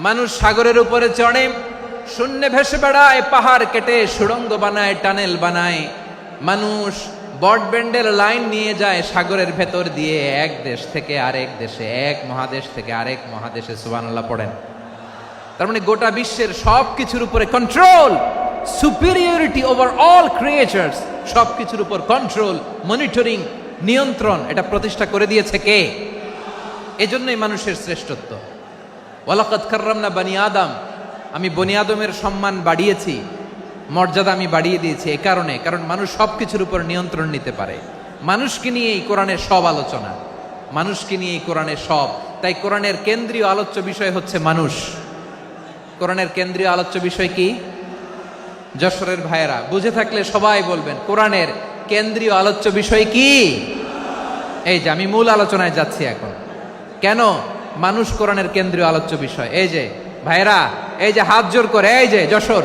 মানুষ সাগরের উপরে চড়ে, শূন্যে ভেসে বেড়ায়, পাহাড় কেটে সুড়ঙ্গ বানায়, টানেল বানায়। মানুষ ব্রডব্যান্ডের লাইন নিয়ে যায় সাগরের ভেতর দিয়ে এক দেশ থেকে আরেক দেশে, এক মহাদেশ থেকে আরেক মহাদেশে। সুবহানাল্লাহ পড়েন। তার মানে গোটা বিশ্বের সব কিছুর উপরে control, superiority over all creatures, সব কিছুর উপর কন্ট্রোল, মনিটরিং, নিয়ন্ত্রণ, এটা প্রতিষ্ঠা করে দিয়েছে কে? এজন্যই মানুষের শ্রেষ্ঠত্ব। ওয়ালাকাদ কাররামনা বানি আদম, আমি বনি আদমের সম্মান বাড়িয়েছি, মর্যাদা আমি বাড়িয়ে দিয়েছি এই কারণে, কারণ মানুষ সব কিছুর উপর নিয়ন্ত্রণ নিতে পারে। মানুষকে নিয়ে এই কোরআনের সব আলোচনা, মানুষকে নিয়ে এই কোরআনের সব। তাই কোরআনের কেন্দ্রীয় আলোচ্য বিষয় হচ্ছে মানুষ। কোরআনের কেন্দ্রীয় আলোচ্য বিষয় কি? যশোরের ভাইয়েরা বুঝে থাকলে সবাই বলবেন কোরআনের কেন্দ্রীয় আলোচ্য বিষয় কি? এই যে আমি মূল আলোচনায় যাচ্ছি এখন। কেন মানুষ কোরআনের কেন্দ্রীয় আলোচ্য বিষয়? এই যে ভাইয়েরা, এই যে হাত জোর করে, এই যে Jessore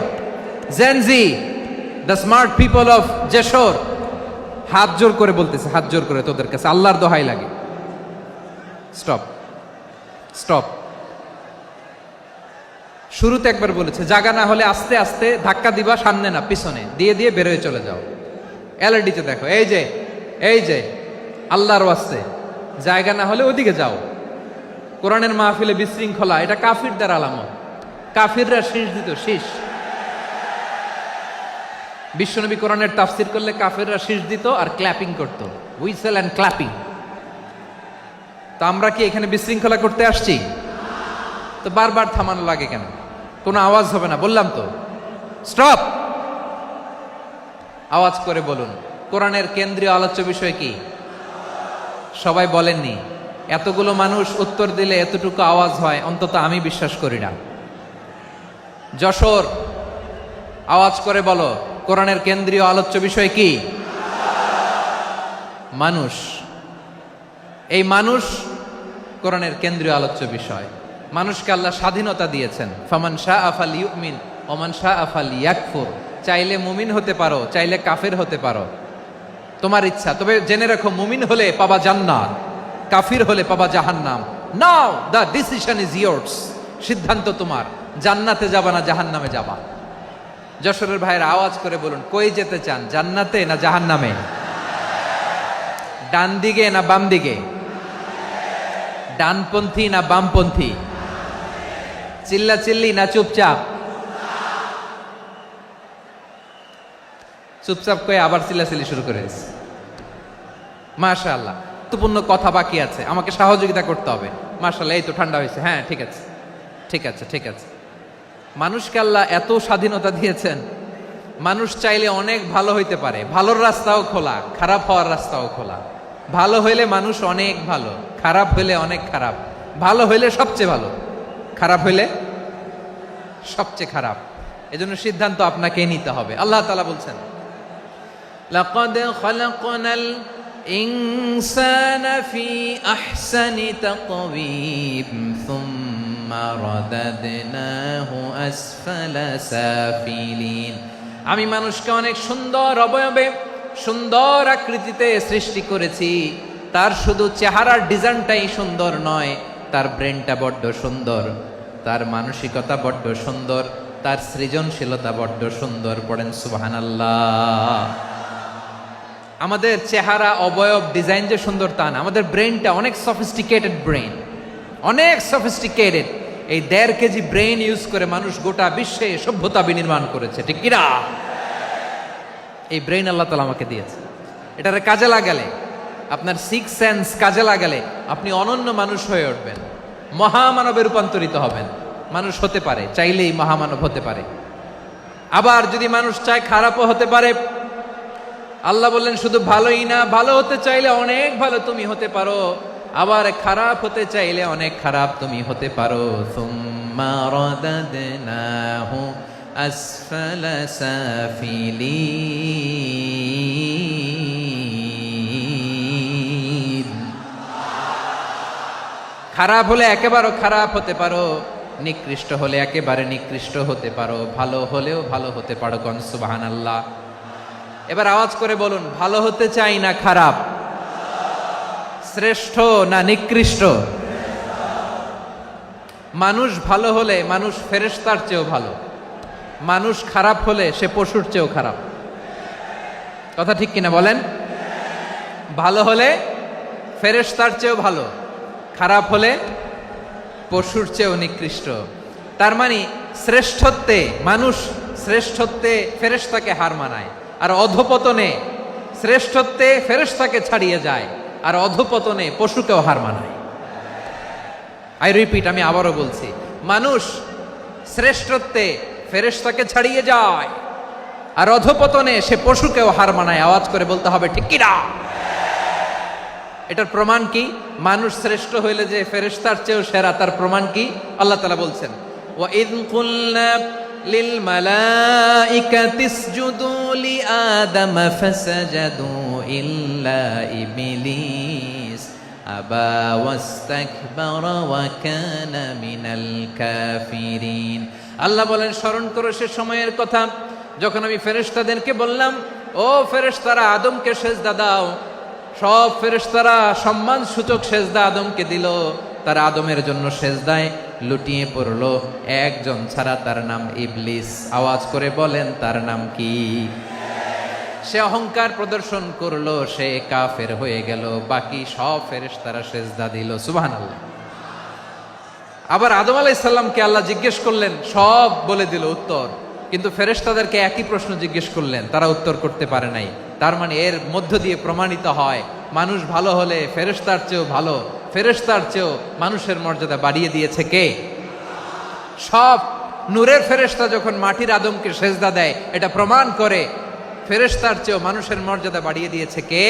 Gen Z, the smart people of Jessore, হাত জোর করে বলতেছে, হাত জোর করে তোদের কাছে আল্লাহর দোহাই লাগে, স্টপ স্টপ। শুরুতে একবার বলেছে জায়গা না হলে আস্তে আস্তে ধাক্কা দিবা, সামনে না পিছনে দিয়ে দিয়ে বেরোয় চলে যাও। এলইডিতে দেখো, এই যে আল্লাহর ওয়াস্তে জায়গা না হলে ওদিকে যাও। কোরআনের মাহফিলে বিশৃঙ্খলা, এটা কাফিরদের আলামত। কাফিররা শীষ দিত, শীষ। বিশ্বনবী কোরআনের তাফসির করলে কাফিররা শীষ দিত আর ক্ল্যাপিং করত, হুইসেল অ্যান্ড ক্ল্যাপিং। তো আমরা কি এখানে বিশৃঙ্খলা করতে আসছি? তো বারবার থামানো লাগে কেন? কোনো আওয়াজ হবে না, বললাম তো স্টপ। আওয়াজ করে বলুন কোরআনের কেন্দ্রীয় আলোচ্য বিষয় কি? সবাই বলেননি। এতগুলো মানুষ উত্তর দিলে এতটুকু আওয়াজ হয়, অন্তত আমি বিশ্বাস করি না। যশোর আওয়াজ করে বলো কোরআনের কেন্দ্রীয় আলোচ্য বিষয় কি? মানুষ। এই মানুষ কোরআনের কেন্দ্রীয় আলোচ্য বিষয়। মানুষকে আল্লাহ স্বাধীনতা দিয়েছেন। ফামান শাআ ফালইউমিন ওয়া মান শাআ ফালইয়াকফুর। চাইলে মুমিন হতে পারো, চাইলে কাফের হতে পারো, তোমার ইচ্ছা। তবে জেনে রাখো, মুমিন হলে পাবা জান্নাত, কাফির হলে পাবা জাহান্নাম। নাও দ্য ডিসিশন ইজ ইয়ার্স। সিদ্ধান্ত তোমার, জান্নাতে যাবা না জাহান্নামে যাবা। যশোরের ভাইয়ের আওয়াজ করে বলুন কই যেতে চান, জান্নাতে না জাহান্নামে? ডান দিকে না বাম দিকে? ডানপন্থী না বামপন্থী? চিল্লা চিল্লি না চুপচাপ? চুপচাপ কয়ে আবার চিল্লাচিল্লি শুরু করেছে। মাশাআল্লাহ, গুরুত্বপূর্ণ কথা বাকি আছে, আমাকে সহযোগিতা করতে হবে। মাশাআল্লাহ, এই তো ঠান্ডা হয়েছে। হ্যাঁ ঠিক আছে ঠিক আছে ঠিক আছে। মানুষকে আল্লাহ এত স্বাধীনতা দিয়েছেন, মানুষ চাইলে অনেক ভালো হইতে পারে। ভালোর রাস্তাও খোলা, খারাপ হওয়ার রাস্তাও খোলা। ভালো হইলে মানুষ অনেক ভালো, খারাপ হইলে অনেক খারাপ। ভালো হইলে সবচেয়ে ভালো, খারাপ হইলে সবচেয়ে খারাপ। এজন্য সিদ্ধান্ত আপনাকে নিতে হবে। আল্লাহ তাআলা বলছেন লাকাদ খালাকনাল ইনসানা ফি আহসানি তাকওয়িম সুম্মা রাদাদনাহু আসফালা সাফিলিন। আমি মানুষকে অনেক সুন্দর অবয়বে, সুন্দর আকৃতিতে সৃষ্টি করেছি। তার শুধু চেহারার ডিজাইনটাই সুন্দর নয়, তার ব্রেনটা বড্ড সুন্দর, তার মানসিকতা বড্ড সুন্দর, তার সৃজনশীলতা বড্ড সুন্দর। পড়েন সুবহানাল্লাহ। আমাদের চেহারা, অবয়ব, ডিজাইন যে সুন্দর তা না, আমাদের ব্রেনটা অনেক সফিস্টিকেটেড ব্রেন, অনেক সফিস্টিকেটেড। এই 1.5 কেজি ব্রেন ইউজ করে মানুষ গোটা বিশ্বে সভ্যতা বিনির্মাণ করেছে, ঠিক কিনা? এই ব্রেন আল্লাহ তাআলা আমাকে দিয়েছে। এটারে কাজে লাগালে, আপনার 6 সেন্স কাজে লাগালে আপনি অনন্য মানুষ হয়ে উঠবেন, মহামানবে রূপান্তরিত হবেন। মানুষ হতে পারে, চাইলেই মহামানব হতে পারে। আবার যদি মানুষ চায় খারাপও হতে পারে। আল্লাহ বললেন শুধু ভালোই না, ভালো হতে চাইলে অনেক ভালো তুমি হতে পারো, আবার খারাপ হতে চাইলে অনেক খারাপ তুমি হতে পারো। সুম্মা রাদাদনাহু আসফালা সাফিলিন। খারাপ হলে একেবারে খারাপ হতে পারো, নিকৃষ্ট হলে একেবারে নিকৃষ্ট হতে পারো, ভালো হলেও ভালো হতে পারো। কোন সুবহানাল্লাহ। এবার আওয়াজ করে বলুন ভালো হতে চাই না খারাপ, শ্রেষ্ঠ না নিকৃষ্ট? মানুষ ভালো হলে মানুষ ফেরেশতার চেয়েও ভালো, মানুষ খারাপ হলে সে পশুর চেয়েও খারাপ। কথা ঠিক কিনা বলেন? ভালো হলে ফেরেশতার চেয়েও ভালো, খারাপ হলে পশুর চেয়েও নিকৃষ্ট। তার মানে শ্রেষ্ঠত্বে মানুষ, শ্রেষ্ঠত্বে ফেরেশতাকে হার মানায়, আর অধপতনে শ্রেষ্ঠত্বে ফেরেশতাকে ছাড়িয়ে যায়, আর অধপতনে পশুকেও হার মানায়। আই রিপিট, আমি আবারও বলছি, মানুষ শ্রেষ্ঠত্বে ফেরেশতাকে ছাড়িয়ে যায়, আর অধপতনে সে পশুকেও হার মানায়। আওয়াজ করে বলতে হবে ঠিক কি না? এটার প্রমাণ কি? মানুষ শ্রেষ্ঠ হইলে যে ফেরেশতার চেয়েও সেরা, তার প্রমাণ কি? আল্লাহ তাআলা বলছেন, ওয়া ইয কুলনা লিল মালাইকাতি ইসজুদু লি আদম ফাসাজাদু ইল্লা ইবলিস আবা ওয়াস্তাকবারা ওয়া কানা মিনাল কাফিরিন। আল্লাহ বলেন, স্মরণ করো সে সময়ের কথা যখন আমি ফেরেশতাদেরকে বললাম, ও ফেরেশতারা আদমকে সেজদা দাও। সব ফেরেশতারা সম্মান সূচক সেজদা আদমকে দিল, তারা আদমের জন্য সেজদায় লুটিয়ে পড়লো, একজন ছাড়া, তার নাম ইবলিস। আওয়াজ করে বলেন তার নাম কি? সে অহংকার প্রদর্শন করলো, সে কাফের হয়ে গেল, বাকি সব ফেরেশতারা সেজদা দিল। সুবহানাল্লাহ। আবার আদম আলাইহিস সালামকে আল্লাহ জিজ্ঞেস করলেন, সব বলে দিল উত্তর, কিন্তু ফেরেশতাদেরকে একই প্রশ্ন জিজ্ঞেস করলেন, তারা উত্তর করতে পারে নাই। তার মানে এর মধ্য দিয়ে প্রমাণিত হয়, মানুষ ভালো হলে ফেরেশতার চেয়েও ভালো, ফেরেশতার চেয়েও মানুষের মর্যাদা বাড়িয়ে দিয়েছে কে? সব নূরের ফেরেশতা যখন মাটির আদমকে সেজদা দেয়, এটা প্রমাণ করে ফেরেশতার চেয়েও মানুষের মর্যাদা বাড়িয়ে দিয়েছে কে?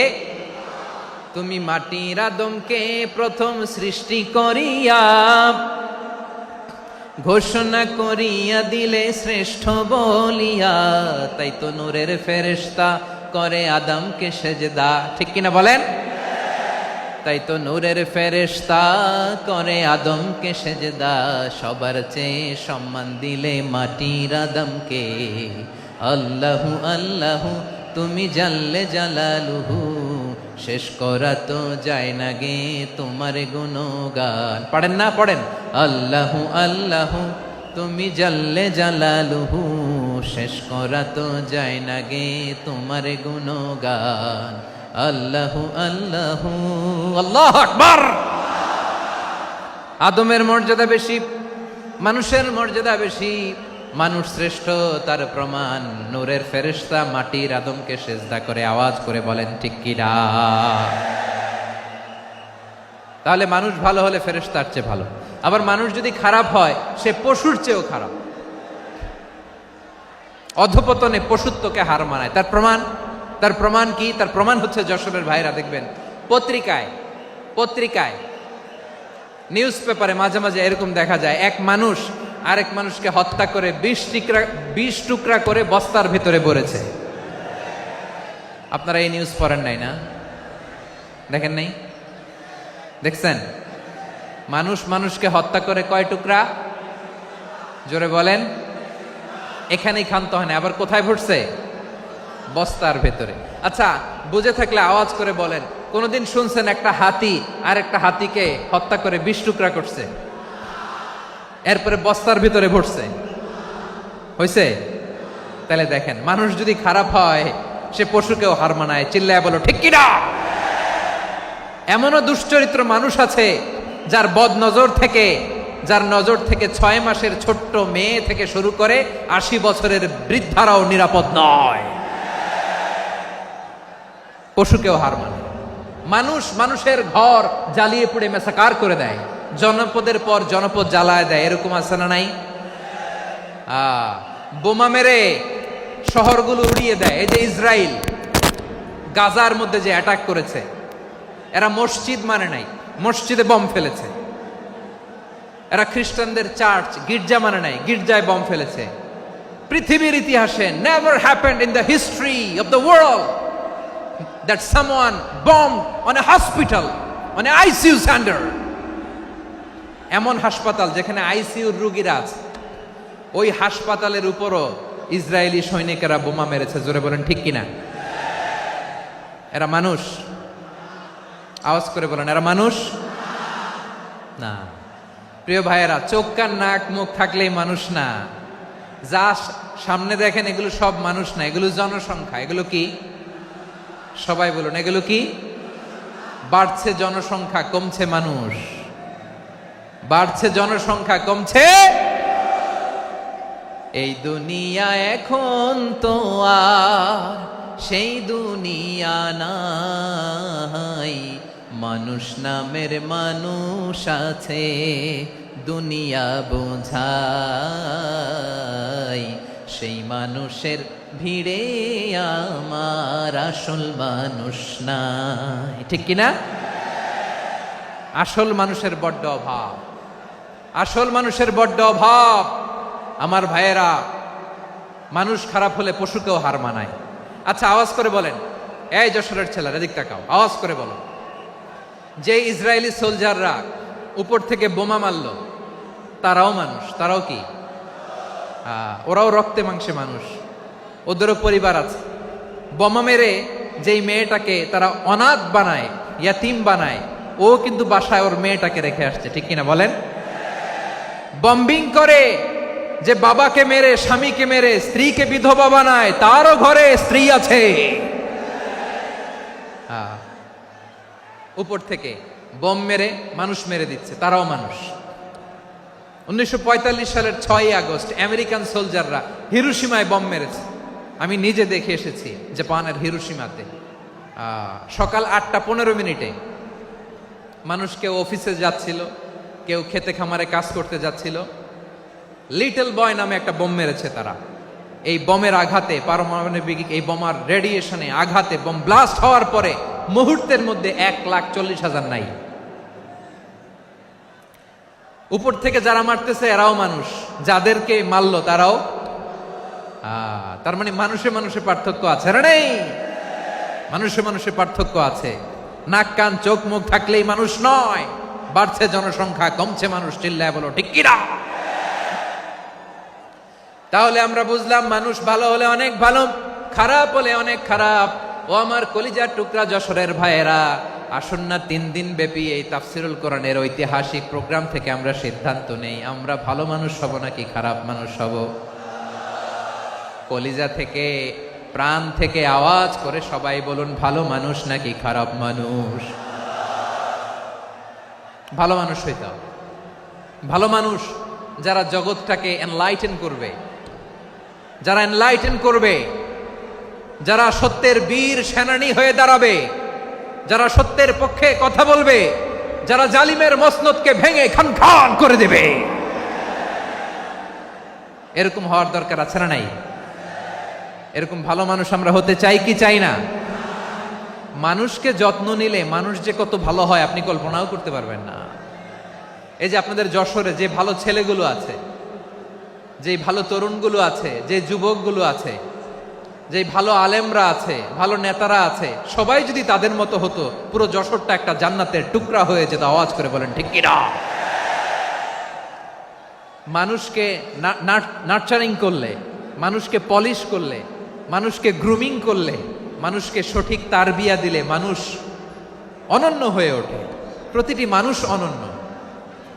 তুমি মাটির আদমকে প্রথম সৃষ্টি করিয়া ঘোষণা করিয়া দিলে শ্রেষ্ঠ বলিয়া, তাই তো নূরের ফেরেশতা করে আদমকে সেজদা। ঠিক কিনা বলেন? তাই তো নূরের ফেরেশতা করে আদমকে সেজদা, সবার চেয়ে সম্মান দিলে মাটির আদমকে। আল্লাহু আল্লাহু তুমি জাল্লে জালালুহু, শেষ করা তো যায় না গে তোমার গুণগান। পড়েন না? পড়েন। আল্লাহু আল্লাহু তুমি জাল্লে জালালুহু, শেষ করা তো যায় না গে তোমার গুণগান। আল্লাহু আল্লাহু, আল্লাহু আকবার। আদমের মর্যাদা বেশি, মানুষের মর্যাদা বেশি, মানুষ শ্রেষ্ঠ, তার প্রমাণ নূরের ফেরেশতা মাটির আদমকে সেজদা করে। আওয়াজ করে বলেন ঠিক কি না? তাহলে মানুষ ভালো হলে ফেরেশতার চেয়ে ভালো, আবার মানুষ যদি খারাপ হয় সে পশুর চেয়েও খারাপ, অধপতনে পশুত্বকে হার মানায়। তার প্রমাণ, তার প্রমাণ কি? তার প্রমাণ হচ্ছে যশোরের ভাইরা দেখবেন পত্রিকায় নিউজ পেপারে মাঝে মাঝে এরকম দেখা যায়, এক মানুষ আরেক মানুষকে হত্যা করে 20 টুকরা করে বস্তার ভিতরে ভরেছে। আপনারা এই নিউজ পড়েন নাই না? দেখেন নাই? দেখছেন? মানুষ মানুষকে হত্যা করে কয় টুকরা? জোরে বলেন। এখানেই ক্ষান্ত হয় না, আবার কোথায় ভরছে? বস্তার ভেতরে। আচ্ছা, বুঝে থাকলে আওয়াজ করে বলেন, কোনদিন শুনছেন একটা হাতি আর একটা হাতিকে হত্যা করে 20 টুকরা করছে, এরপরে বস্তার ভিতরে ভরছে? হইছে? তাহলে দেখেন, মানুষ যদি খারাপ হয় সে পশুকেও হার মানায়। চিল্লায় বলো ঠিক কি না? এমনও দুশ্চরিত্র মানুষ আছে যার যার নজর থেকে 6 মাসের ছোট্ট মেয়ে থেকে শুরু করে 80 বছরের বৃদ্ধারাও নিরাপদ নয়। পশুকেও হার মানে। মানুষের ঘর জ্বালিয়ে পুড়ে মেসাকার করে দেয়, জনপদের পর জনপদ জ্বালায় দেয়, এরকম আছে না নাই? বোমা মেরে শহরগুলো উড়িয়ে দেয়। এই যে ইসরায়েল গাজার মধ্যে যে অ্যাটাক করেছে, এরা মসজিদ মানে নাই, মসজিদে বম ফেলেছে। এরা খ্রিস্টানদের চার্চ গির্জা মানে নাই, গির্জায় বম ফেলেছে। পৃথিবীর ইতিহাসে never happened in the history of the world that someone bombed on a hospital, on an ICU center. এমন হাসপাতাল যেখানে আইসিইউর রোগীরা আছে, ওই হাসপাতালের উপরও ইসরায়েলি সৈনিকেরা বোমা মেরেছে। জোরে বলেন ঠিক কিনা? এরা মানুষ? আওয়াজ করে বলেন, এরা মানুষ না। প্রিয় ভাইয়েরা, চোখ কান নাক মুখ থাকলেই মানুষ না। যা সামনে দেখেন এগুলো সব মানুষ না, এগুলো জনসংখ্যা। এগুলো কি? সবাই বলুন, এগুলো কি? বাড়ছে জনসংখ্যা, কমছে মানুষ। বাড়ছে জনসংখ্যা, কমছে। এই দুনিয়া এখন তো আর সেই দুনিয়া নাই, মানুষ নামের মানুষ আছে দুনিয়া বোঝাই, সেই মানুষের ভিড়ে আমার আসল মানুষ নাই। ঠিক কিনা? আসল মানুষের বড্ড অভাব, আসল মানুষের বড্ড অভাব। আমার ভাইয়েরা, মানুষ খারাপ হলে পশুকেও হার মানায়। আচ্ছা, আওয়াজ করে বলেন, এই যশোরের ছেলেরা এদিক তাকাও, আওয়াজ করে বলো, যে ইসরায়েলি সোলজাররা উপর থেকে বোমা মারল, তারাও মানুষ? তারাও কি? ওরাও রক্তে মাংসে মানুষ, ওদেরও পরিবার আছে। বোমা মেরে যেই মেয়েটাকে তারা অনাথ বানায়, ইয়াতিম বানায়, ও কিন্তু বাসায় ওর মেয়েটাকে রেখে আসছে। ঠিক কিনা বলেন? বম্বিং করে যে বাবাকে মেরে, স্বামীকে মেরে স্ত্রীকে বিধবা বানায়, তারও ঘরে স্ত্রী আছে। উপর থেকে বোম মেরে মানুষ মেরে দিচ্ছে, তারাও মানুষ। 1945 সালের 6ই আগস্ট আমেরিকান সোলজাররা হিরোশিমায় বোম মেরেছে। আমি নিজে দেখে এসেছি জাপানের হিরোশিমাতে। সকাল 8:15 মানুষ কেউ অফিসে যাচ্ছিল, কেউ খেতে খামারে কাজ করতে যাচ্ছিল। লিটল বয় নামে একটা বোম মেরেছে তারা। এই বোমের আঘাতে, পারমাণবিক এই বোমার রেডিয়েশনে আঘাতে বোম ব্লাস্ট হওয়ার পরে মুহূর্তের মধ্যে 1,40,000 নাই। উপর থেকে যারা মারতেছে এরাও মানুষ, যাদেরকে মারলো তারাও। তার মানে মানুষে মানুষে পার্থক্য আছে না? নেই? মানুষে মানুষে পার্থক্য আছে। নাক কান চোখ মুখ থাকলেই মানুষ নয়। বাড়ছে জনসংখ্যা, কমছে মানুষ। চিল্লায় বলো ঠিক কিনা? তাহলে আমরা বুঝলাম মানুষ ভালো হলে অনেক ভালো, খারাপ হলে অনেক খারাপ। ও আমার কলিজার টুকরা যশোরের ভাইয়েরা, আসুন না 3 দিন ব্যাপী এই তাফসিরুল কোরআনের ঐতিহাসিক প্রোগ্রাম থেকে আমরা সিদ্ধান্ত নেই, আমরা ভালো মানুষ হব নাকি খারাপ মানুষ হব। কলিজা থেকে, প্রাণ থেকে আওয়াজ করে সবাই বলুন, ভালো মানুষ নাকি খারাপ মানুষ? ভালো মানুষ হইতে হবে। ভালো মানুষ যারা জগৎটাকে এনলাইটেন করবে, যারা এনলাইটেন করবে, যারা সত্যের বীর সেনানী হয়ে দাঁড়াবে, যারা সত্যের পক্ষে কথা বলবে, যারা জালিমের মসনদকে ভেঙে খান খান করে দেবে, এরকম হওয়ার দরকার আছে না নাই? এরকম ভালো মানুষ আমরা হতে চাই কি চাই না? মানুষকে যত্ন নিলে মানুষ যে কত ভালো হয় আপনি কল্পনাও করতে পারবেন না। এই যে আপনাদের যশোরে যে ভালো ছেলেগুলো আছে, যে ভালো তরুণগুলো আছে, যে যুবকগুলো আছে, যে ভালো আলেমরা আছে, ভালো নেতারা আছে, সবাই যদি তাদের মতো হতো, পুরো যশোরটা একটা জান্নাতের টুকরা হয়ে যেত। আওয়াজ করে বলেন ঠিক কিনা? মানুষকে নার্চারিং করলে, মানুষকে পলিশ করলে, মানুষকে গ্রুমিং করলে, মানুষকে সঠিক তারবিয়া দিলে মানুষ অনন্য হয়ে ওঠে। প্রতিটি মানুষ অনন্য।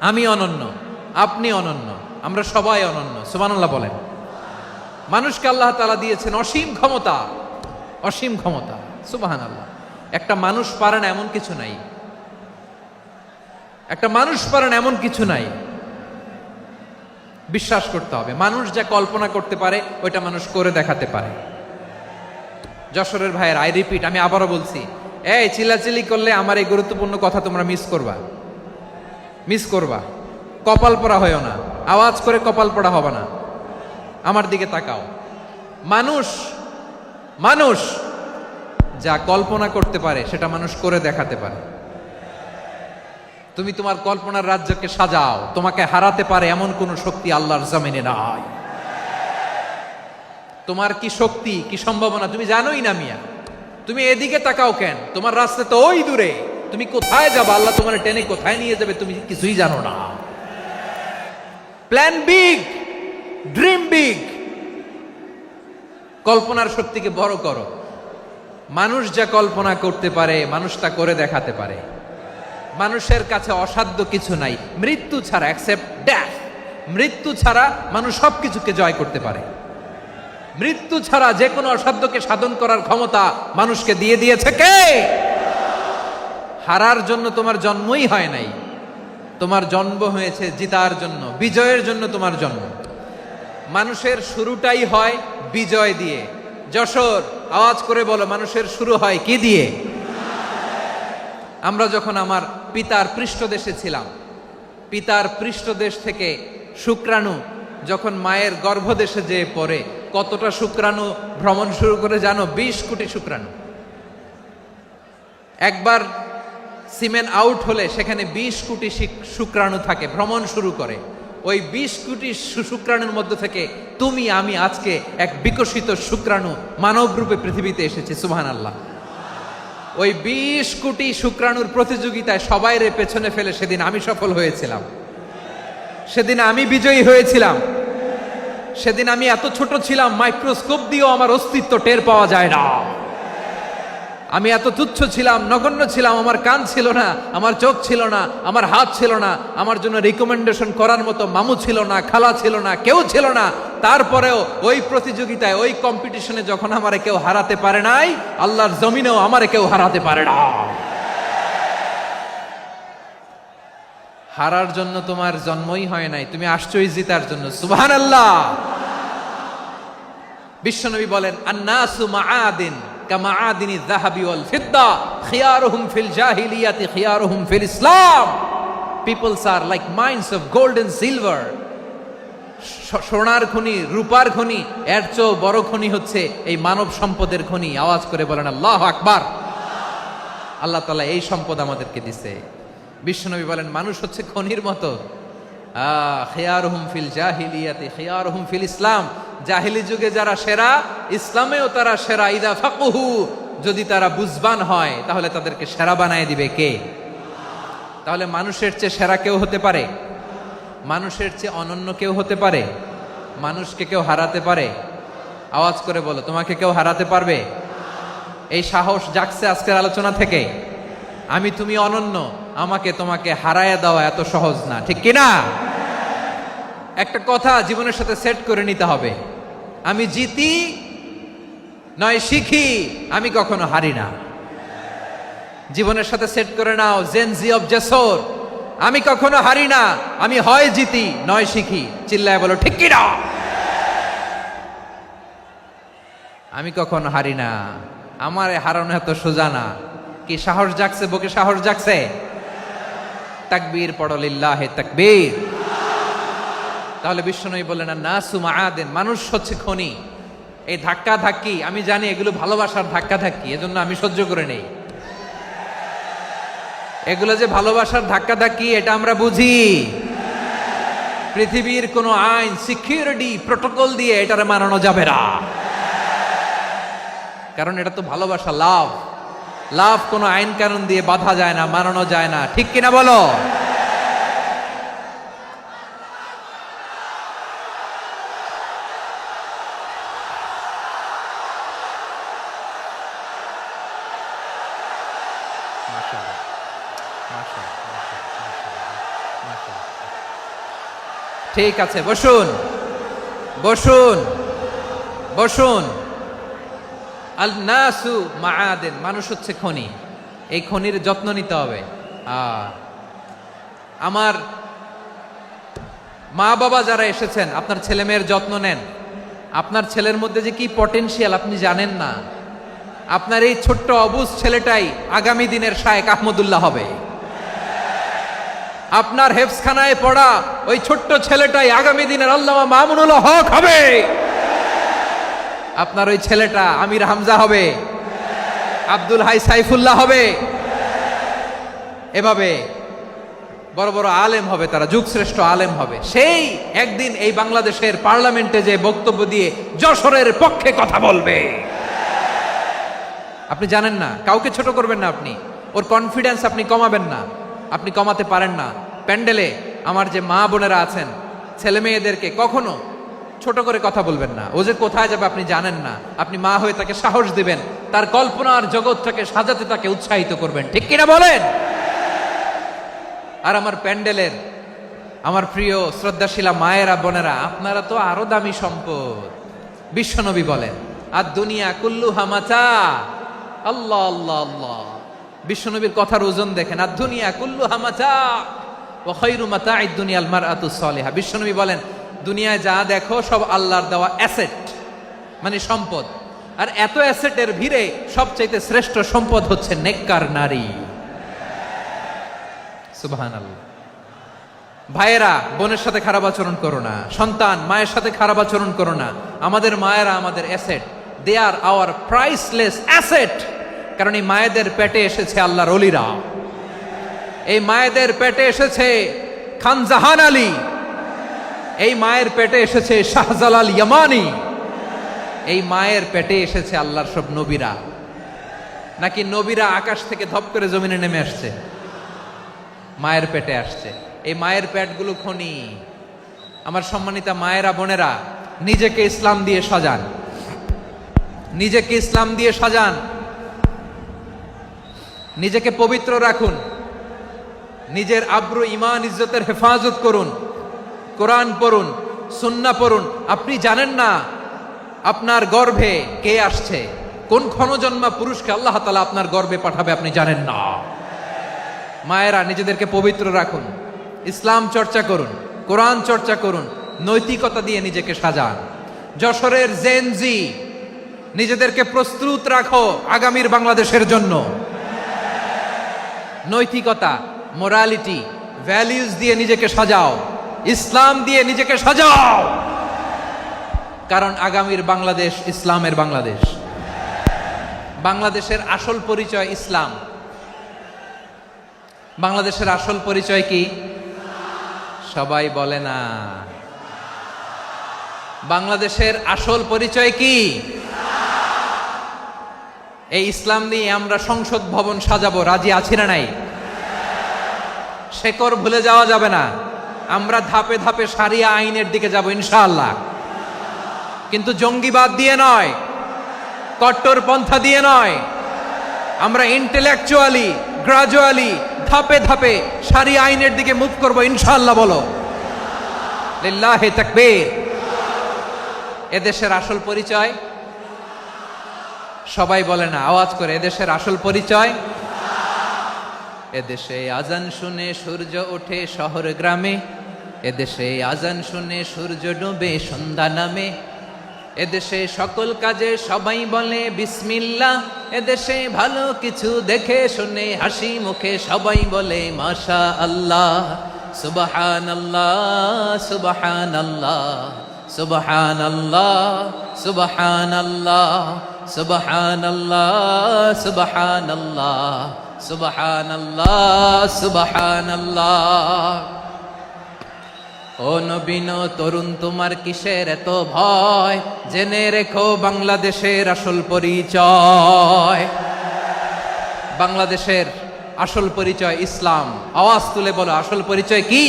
আমি অনন্য, আপনি অনন্য, আমরা সবাই অনন্য। সুবহানাল্লাহ বলেন। মানুষকে আল্লাহ তাআলা দিয়েছেন অসীম ক্ষমতা, অসীম ক্ষমতা। সুবহানাল্লাহ। একটা মানুষ পারে না এমন কিছু নাই, একটা মানুষ পারে না এমন কিছু নাই। বিশ্বাস করতে হবে, মানুষ যা কল্পনা করতে পারে ওইটা মানুষ করে দেখাতে পারে। যশোরের ভাইয়ের, আই রিপিট, আমি আবারও বলছি, এই চিল্লাচিল্লি করলে আমার এই গুরুত্বপূর্ণ কথা তোমরা মিস করবা, মিস করবা। কপাল পড়া হয়েও না, আওয়াজ করে কপাল পড়া হবে না। আমার দিকে তাকাও। মানুষ, মানুষ যা কল্পনা করতে পারে সেটা মানুষ করে দেখাতে পারে। তুমি তোমার কল্পনার রাজ্যকে সাজাও, তোমাকে হারাতে পারে এমন কোন শক্তি আল্লাহর জমিনে নাই। তোমার কি শক্তি, কি সম্ভাবনা তুমি জানোই না মিয়া। তুমি এদিকে তাকাও কেন? তোমার রাস্তা তো ওই দূরে। তুমি কোথায় যাবে, আল্লাহ তোমার টেনে কোথায় নিয়ে যাবে তুমি কিছুই জানো না। Plan big, dream big. কল্পনার শক্তিকে বড় করো। মানুষ যা কল্পনা করতে পারে মানুষ তা করে দেখাতে পারে। মানুষের কাছে অসাধ্য কিছু নাই মৃত্যু ছাড়া, এক্সেপ্ট ডেথ। মৃত্যু ছাড়া মানুষ সবকিছুকে জয় করতে পারে। মৃত্যু ছাড়া যে কোনো অসাধ্যকে সাধন করার ক্ষমতা মানুষকে দিয়ে দিয়েছে কে? হারার জন্য তোমার জন্মই হয় নাই, তোমার জন্ম হয়েছে জিতার জন্য, বিজয়ের জন্য তোমার জন্ম। মানুষের শুরুটাই হয় বিজয় দিয়ে। যশোর, আওয়াজ করে বলো, মানুষের শুরু হয় কি দিয়ে? আমরা যখন আমার পিতার পৃষ্ঠদেশে ছিলাম, পিতার পৃষ্ঠদেশ থেকে শুক্রাণু যখন মায়ের গর্ভদেশে যেয়ে পড়ে, কতটা শুক্রাণু ভ্রমণ শুরু করে জানো? 20 কোটি শুক্রাণু। একবার সিমেন আউট হলে সেখানে 20 কোটি শুক্রাণু থাকে, ভ্রমণ শুরু করে। ওই 20 কোটি শুক্রাণুর মধ্যে থেকে তুমি আমি আজকে এক বিকশিত শুক্রাণু মানব রূপে পৃথিবীতে এসেছি। সুবহানাল্লাহ। ওই 20 কোটি শুক্রাণুর প্রতিযোগিতায় সবাইরে পেছনে ফেলে সেদিন আমি সফল হয়েছিলাম, সেদিন আমি বিজয়ী হয়েছিলাম। সেদিন আমি এত ছোট ছিলাম, মাইক্রোস্কোপ দিয়েও আমার অস্তিত্ব টের পাওয়া যায় না। আমি এত তুচ্ছ ছিলাম, নগণ্য ছিলাম, আমার কান ছিল না, আমার চোখ ছিল না, আমার হাত ছিল না, আমার জন্য রিকমেন্ডেশন করার মতো মামু ছিল না, খালা ছিল না, কেউ ছিল না। তারপরেও ওই প্রতিযোগিতায়, ওই কম্পিটিশনে যখন আমারে কেউ হারাতে পারে নাই, আল্লাহর জমিনেও আমারে কেউ হারাতে পারে না। হারার জন্য তোমার জন্মই হয় নাই, তুমি আসছোই জিতার জন্য। সুবহানাল্লাহ। বিশ্বনবী বলেন, আন্নাসু মাআদিন কামাআদিনি যাহাবি ওয়াল ফিদ্দা খিয়ারুহুম ফিল জাহিলিয়াতি খিয়ারুহুম ফিল ইসলাম। Peoples are like mines of gold and silver. সোনার খনি, রূপার খনি, এর চেয়েও বড় খনি হচ্ছে এই মানব সম্পদের খনি। আওয়াজ করে বলেন আল্লাহু আকবার। আল্লাহ তাআলা এই সম্পদ আমাদেরকে দিয়েছে। বিশ্বনবী বলেন, মানুষ হচ্ছে খনির মতো। খিয়ারুহুম ফিল জাহিলিয়াতি খিয়ারুহুম ফিল ইসলাম। জাহিলি যুগে যারা সেরা, ইসলামেও তারা সেরা। ইদা ফাকুহু, যদি তারা বুঝবান হয় তাহলে তাদেরকে সেরা বানায় দিবে কে? তাহলে মানুষের চেয়ে সেরা কেউ হতে পারে? মানুষের চেয়ে অনন্য কেউ হতে পারে? মানুষকে কেউ হারাতে পারে? আওয়াজ করে বলো, তোমাকে কেউ হারাতে পারবে? এই সাহস জাগছে আজকের আলোচনা থেকে। আমি তুমি অনন্য, আমাকে তোমাকে হারায় দেওয়া এত সহজ না, ঠিক কিনা? একটা কথা জীবনের সাথে সেট করে নিতে হবে, আমি জিতি নয় শিখি, আমি কখনো হারি না। জীবনের সাথে সেট করে নাও, জেনজি অফ যশোর, আমি কখনো হারি না, আমি হয় জিতি নয় শিখি। চিল্লায় বলো ঠিক কিনা? আমি কখনো হারি না, আমার হারানো এত সোজা না। কি সাহস জাগছে? বুকে সাহস জাগছে? তাকবীর পড়ো, লিল্লাহে তাকবীর। তাহলে বিশ্বনবী বললেন, নাসু মাআদিন, মানুষ হচ্ছে খনি। এই ধাক্কা ধাক্কি, আমি জানি এগুলো ভালোবাসার ধাক্কা ধাক্কি, এজন্য আমি সহ্য করে নেই। এগুলো যে ভালোবাসার ধাক্কা ধাক্কি, এটা আমরা বুঝি। পৃথিবীর কোনো আইন, সিকিউরিটি প্রটোকল দিয়ে এটারে মানানো যাবে না, কারণ এটা তো ভালোবাসা, লাভ। লাভ কোনো আইন কানুন দিয়ে বাধা যায় না, মানানো যায় না, ঠিক কিনা বলো? ঠিক আছে, বসুন বসুন বসুন। আল নাসু মাআদিন, মানুষ হচ্ছে খনি। এই খনির যত্ন নিতে হবে। আমার মা বাবা যারা এসেছেন, আপনার ছেলে মেয়ের যত্ন নেন। আপনার ছেলের মধ্যে যে কি পটেনশিয়াল আপনি জানেন না। আপনার এই ছোট্ট অবুজ ছেলেটাই আগামী দিনের শায়েখ আহমদুল্লাহ হবে। আপনার হেফজখানায় পড়া ওই ছোট্ট ছেলেটাই আগামী দিনের আল্লামা মামুনুল হক হবে। আপনার ওই ছেলেটা আমির হামজা হবে, আব্দুল হাই সাইফুল্লাহ হবে। এভাবে বড় বড় আলেম হবে, তারা যুগশ্রেষ্ঠ আলেম হবে। সেই একদিন এই বাংলাদেশের পার্লামেন্টে যে বক্তব্য দিয়ে যশোরের পক্ষে কথা বলবে। আপনি জানেন না, কাউকে ছোট করবেন না আপনি। ওর কনফিডেন্স আপনি কমাবেন না, আপনি কমাতে পারেন না। প্যান্ডেলে আমার যে মা বোনেরা আছেন, ছেলে মেয়েদেরকে কখনো ছোট করে কথা বলবেন না। ও যে কোথায় যাবে আপনি জানেন না। আপনি মা হয়ে তাকে সাহস দিবেন, তার কল্পনার জগৎটাকে সাজাতে তাকে উৎসাহিত করবেন, ঠিক কিনা বলেন? আর আমার প্যান্ডেলের আমার প্রিয় শ্রদ্ধাশীলা মায়েরা বোনেরা, আপনারা তো আরো দামি সম্পদ। বিশ্বনবী বলেন, আর দুনিয়া কুল্লুহা মাতা। আল্লাহ আল্লাহ আল্লাহ। বিশ্বনবীর কথার ওজন দেখেন, আর দুনিয়া কুল্লুহা মাতা ওয়া খায়রু মাতা'আদ দুনিয়াল মারআতুস সালিহা। বিশ্বনবী বলেন, দুনিয়ায় যা দেখো সব আল্লাহর দেওয়া অ্যাসেট, মানে সম্পদ। আর এত অ্যাসেটের ভিড়ে সবচাইতে শ্রেষ্ঠ সম্পদ হচ্ছে নেককার নারী। সুবহানাল্লাহ। ভাইয়েরা, বোনের সাথে খারাপ আচরণ করো না। সন্তান, মায়ের সাথে খারাপ আচরণ করো না। আমাদের মায়েরা আমাদের asset, they are our priceless asset. কারণ এই মায়েদের পেটে এসেছে আল্লাহর ওলিরা, এই মায়েদের পেটে এসেছে খান জাহান আলী, এই মায়ের পেটে এসেছে শাহজালাল ইয়ামানি, এই মায়ের পেটে এসেছে আল্লাহর সব নবীরা। নাকি নবীরা আকাশ থেকে ধপ করে জমিনে নেমে আসছে? মায়ের পেটে আসছে। এই মায়ের পেটগুলো খনি। আমার সম্মানিতা মায়েরা, বোনেরা, নিজেকে ইসলাম দিয়ে সাজান, নিজেকে ইসলাম দিয়ে সাজান, নিজেকে পবিত্র রাখুন, নিজের আব্রু ইমান ইজ্জতের হেফাজত করুন, কোরআন পড়ুন, সুন্নাহ পড়ুন। আপনি জানেন না আপনার গর্ভে কে আসছে, কোন ক্ষণজন্মা পুরুষকে আল্লাহ তাআলা আপনার গর্ভে পাঠাবে আপনি জানেন না। মায়েরা, নিজেদেরকে পবিত্র রাখুন, ইসলাম চর্চা করুন, কোরআন চর্চা করুন, নৈতিকতা দিয়ে নিজেকে সাজান। যশোরের জেনজি, নিজেদেরকে প্রস্তুত রাখো আগামীর বাংলাদেশের জন্য। নৈতিকতা, মোরালিটি, ভ্যালিউজ দিয়ে নিজেকে সাজাও, ইসলাম দিয়ে নিজেকে সাজাও। কারণ আগামীর বাংলাদেশ ইসলামের বাংলাদেশ। বাংলাদেশের আসল পরিচয় ইসলাম। বাংলাদেশের আসল পরিচয় কি? সবাই বলে না। বাংলাদেশের আসল পরিচয় কি? এই ইসলাম নিয়ে আমরা সংসদ ভবন সাজাবো, রাজি আছি না নাই? শেকড় ভুলে যাওয়া যাবে না। আমরা ধাপে ধাপে শারিয়া আইনের দিকে যাব ইনশাআল্লাহ, কিন্তু জঙ্গিবাদ দিয়ে নয়, কট্টর পন্থা দিয়ে নয়। আমরা ইন্টেলেকচুয়ালি, গ্রাজুয়ালি, ধাপে ধাপে শারিয়া আইনের দিকে মুভ করব ইনশাআল্লাহ। বলো লিল্লাহি তাকবীর। এদেশের আসল পরিচয় সবাই বলে না, আওয়াজ করে, এদেশের আসল পরিচয়। এদেশে আজান শুনে সূর্য ওঠে শহর গ্রামে, এদেশে আজান শুনে সূর্য ডুবে সন্ধ্যা নামে, এদেশে সকল কাজে সবাই বলে বিসমিল্লাহ, এদেশে ভালো কিছু দেখে শুনে হাসি মুখে সবাই বলে মাশা আল্লাহ। সুবহানাল্লাহ, সুবহানাল্লাহ, সুবহানাল্লাহ, সুবহানাল্লাহ, সুবহানাল্লাহ, সুবহানাল্লাহ, সুবহানাল্লাহ, সুবহানাল্লাহ। ও নবীন তরুণ, তোমার কিসের এত ভয়? জেনে রেখো বাংলাদেশের আসল পরিচয়। বাংলাদেশের আসল পরিচয় ইসলাম। আওয়াজ তুলে বলো, আসল পরিচয় কি?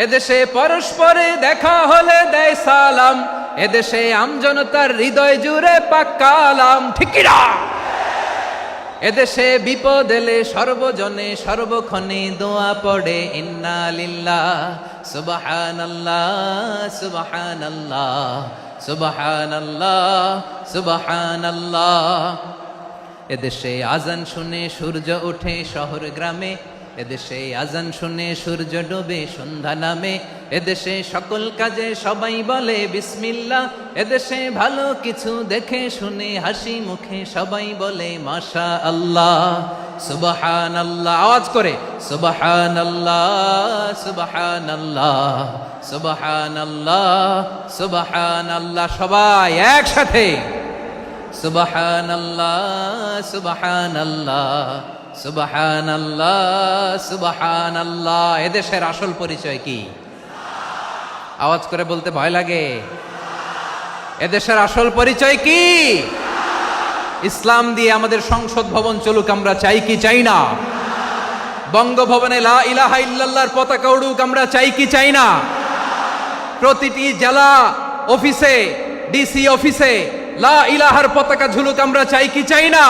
এদেশে পরস্পরে দেখা হলে দেয় সালাম, এদেশে আমজনতার হৃদয় জুড়ে পাক্কালাম। ঠিক কি না? এদেশে বিপদ এলে সর্বজনে সর্বক্ষণে দোয়া পড়ে ইন্না লিল্লাহ, সুবহানাল্লাহ, সুবহানাল্লাহ, সুবহানাল্লাহ, সুবহানাল্লাহ। এদেশে আজান শুনে সূর্য ওঠে শহর গ্রামে, এদেশে আজান শুনে সূর্য ডুবে সন্ধ্যা নামে, এদেশে সকল কাজে সবাই বলে বিসমিল্লাহ, এদেশে ভালো কিছু দেখে শুনে হাসি মুখে সবাই বলে মাশা আল্লাহ। সুবহানাল্লাহ, আওয়াজ করে, সুবহানাল্লাহ, সুবহানাল্লাহ, সুবহানাল্লাহ, সুবহানাল্লাহ। সবাই একসাথে সুবহানাল্লাহ, সুবহানাল্লাহ, সুবহানাল্লাহ, সুবহানাল্লাহ। এদেশের আসল পরিচয় কি? আওয়াজ করে বলতে ভয় লাগে। এদেশের আসল পরিচয় কি? ইসলাম দিয়ে আমাদের সংসদ ভবন চলুক, আমরা চাই কি চাই না? বঙ্গভবনে লা ইলাহা ইল্লাল্লাহর পতাকা উড়ুক, আমরা চাই কি চাই না? প্রতিটি জেলা অফিসে, ডিসি অফিসে লা ইলাহার পতাকা ঝুলুক, আমরা চাই কি চাই না?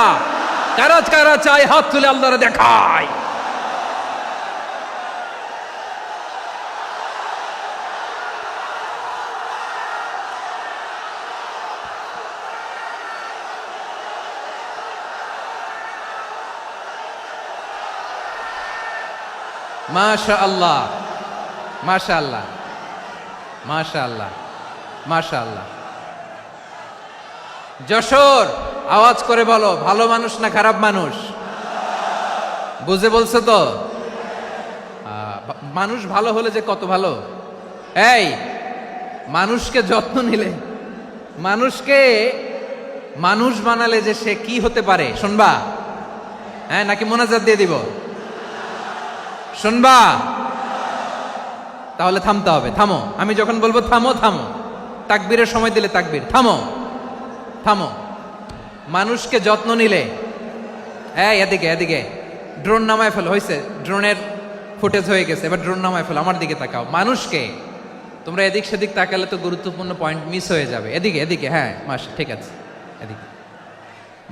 কারা কারা চাই হাত তুলে আল্লাহরে দেখায়। মাশা আল্লাহ, মাশা আল্লাহ, মাশা আল্লাহ, মাশা আল্লাহ। যশোর, আওয়াজ করে বলো, ভালো মানুষ না খারাপ মানুষ? বুঝে বলছো তো? মানুষ ভালো হলে যে কত ভালো। এই মানুষকে যত্ন নিলে, মানুষকে মানুষ বানালে যে সে কি হতে পারে শুনবা? হ্যাঁ, নাকি মোনাজাত দিয়ে দিব? শুনবা? তাহলে থামতে হবে। থামো, আমি যখন বলবো থামো থামো, তাকবীরের সময় দিলে তাকবীর, থামো থামো। মানুষকে যত্ন নিলে, এই এদিকে এদিকে, ড্রোন নামায় ফেলো। হয়েছে, ড্রোনের ফুটেজ হয়ে গেছে, এবার ড্রোন নামায় ফেলো। আমার দিকে তাকাও। মানুষকে, তোমরা এদিক সেদিক তাকালে তো গুরুত্বপূর্ণ পয়েন্ট মিস হয়ে যাবে। এদিকে এদিকে, হ্যাঁ মাস ঠিক আছে, এদিকে।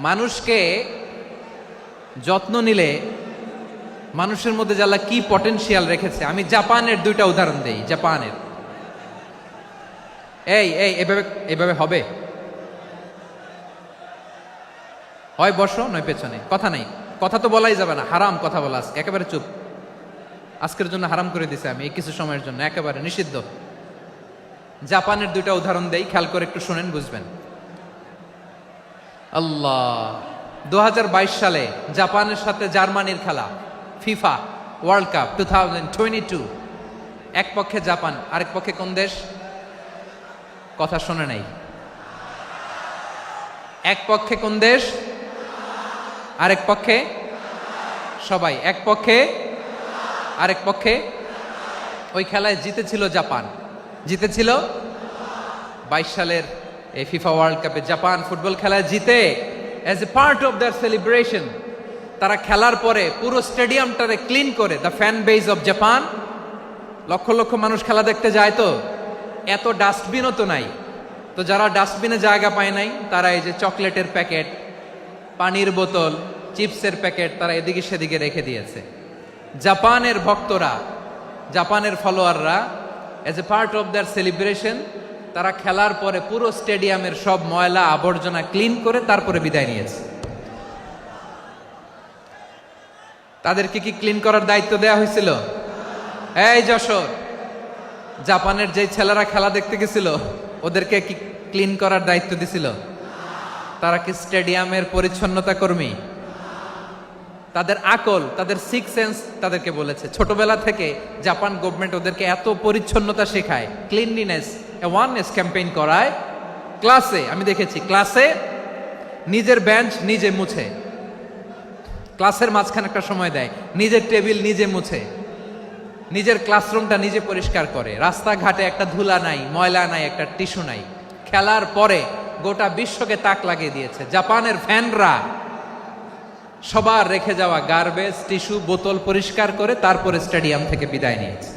মানুষকে যত্ন নিলে মানুষের মধ্যে যারা কি পটেনশিয়াল রেখেছে। আমি জাপানের দুইটা উদাহরণ দেই। জাপানের, এই এই এভাবে এভাবে হবে, হয় বসো নয় পেছনে, কথা নাই, কথা তো বলাই যাবে না, হারাম কথা বলা। আজকে একেবারে চুপ, আজকের জন্য হারাম করে দিছে আমি, এই কিছু সময়ের জন্য একেবারে নিষিদ্ধ। জাপানের দুইটা উদাহরণ দেই, খেয়াল করে একটু শুনেন, বুঝবেন। আল্লাহ, 2022 সালে জাপানের সাথে জার্মানির খেলা, ফিফা ওয়ার্ল্ড কাপ 2022। এক পক্ষে জাপান, আরেক পক্ষে কোন দেশ? কথা শোনে নাই। এক পক্ষে কোন দেশ, আরেক পক্ষে? সবাই এক পক্ষে, আরেক পক্ষে। ওই খেলায় জিতেছিল জাপান, জিতেছিল 22 সালের এই ফিফা ওয়ার্ল্ড কাপে। জাপান ফুটবল খেলায় জিতে, as a part of their celebration, তারা খেলার পরে পুরো স্টেডিয়ামটারে ক্লিন করে, the fan base of Japan. লক্ষ লক্ষ মানুষ খেলা দেখতে যায়, তো এত ডাস্টবিনও তো নাই। তো যারা ডাস্টবিনে জায়গা পায় নাই, তারা এই যে চকলেটের প্যাকেট, পানির বোতল, চিপসের প্যাকেট তারা এদিকে সেদিকে রেখে দিয়েছে। জাপানের ভক্তরা, জাপানের ফলোয়াররা, as a part of their celebration, তারা খেলার পরে পুরো স্টেডিয়ামের সব ময়লা আবর্জনা ক্লিন করে তারপরে বিদায় নিয়েছে। তাদেরকে কি ক্লিন করার দায়িত্ব দেয়া হয়েছিল? এই যশোর, জাপানের যে ছেলেরা খেলা দেখতে গেছিল, ওদেরকে কি ক্লিন করার দায়িত্ব দিছিল? তারা কি স্টেডিয়ামের পরিচ্ছন্নতা কর্মী? তাদের আকল, তাদের সিক্স সেন্স তাদেরকে বলেছে। ছোটবেলা থেকে জাপান গভর্নমেন্ট ওদেরকে এত পরিচ্ছন্নতা শেখায়, ক্লিনলিনেস অ্যাওয়ারনেস ক্যাম্পেইন করায়। ক্লাসে আমি দেখেছি, ক্লাসে নিজের বেঞ্চ নিজে মুছে, ক্লাসের মাঝখানে একটা সময় দেয়, নিজের টেবিল নিজে মুছে, নিজের ক্লাসরুমটা নিজে পরিষ্কার করে। রাস্তাঘাটে একটা ধুলা নাই, ময়লা নাই, একটা টিস্যু নাই। খেলার পরে গোটা বিশ্বকে তাক লাগিয়ে দিয়েছে। জাপানের ফ্যানরা সবার রেখে যাওয়া গার্বেজ, টিস্যু, বোতল পরিষ্কার করে তারপরে স্টেডিয়াম থেকে বিদায় নিয়েছে।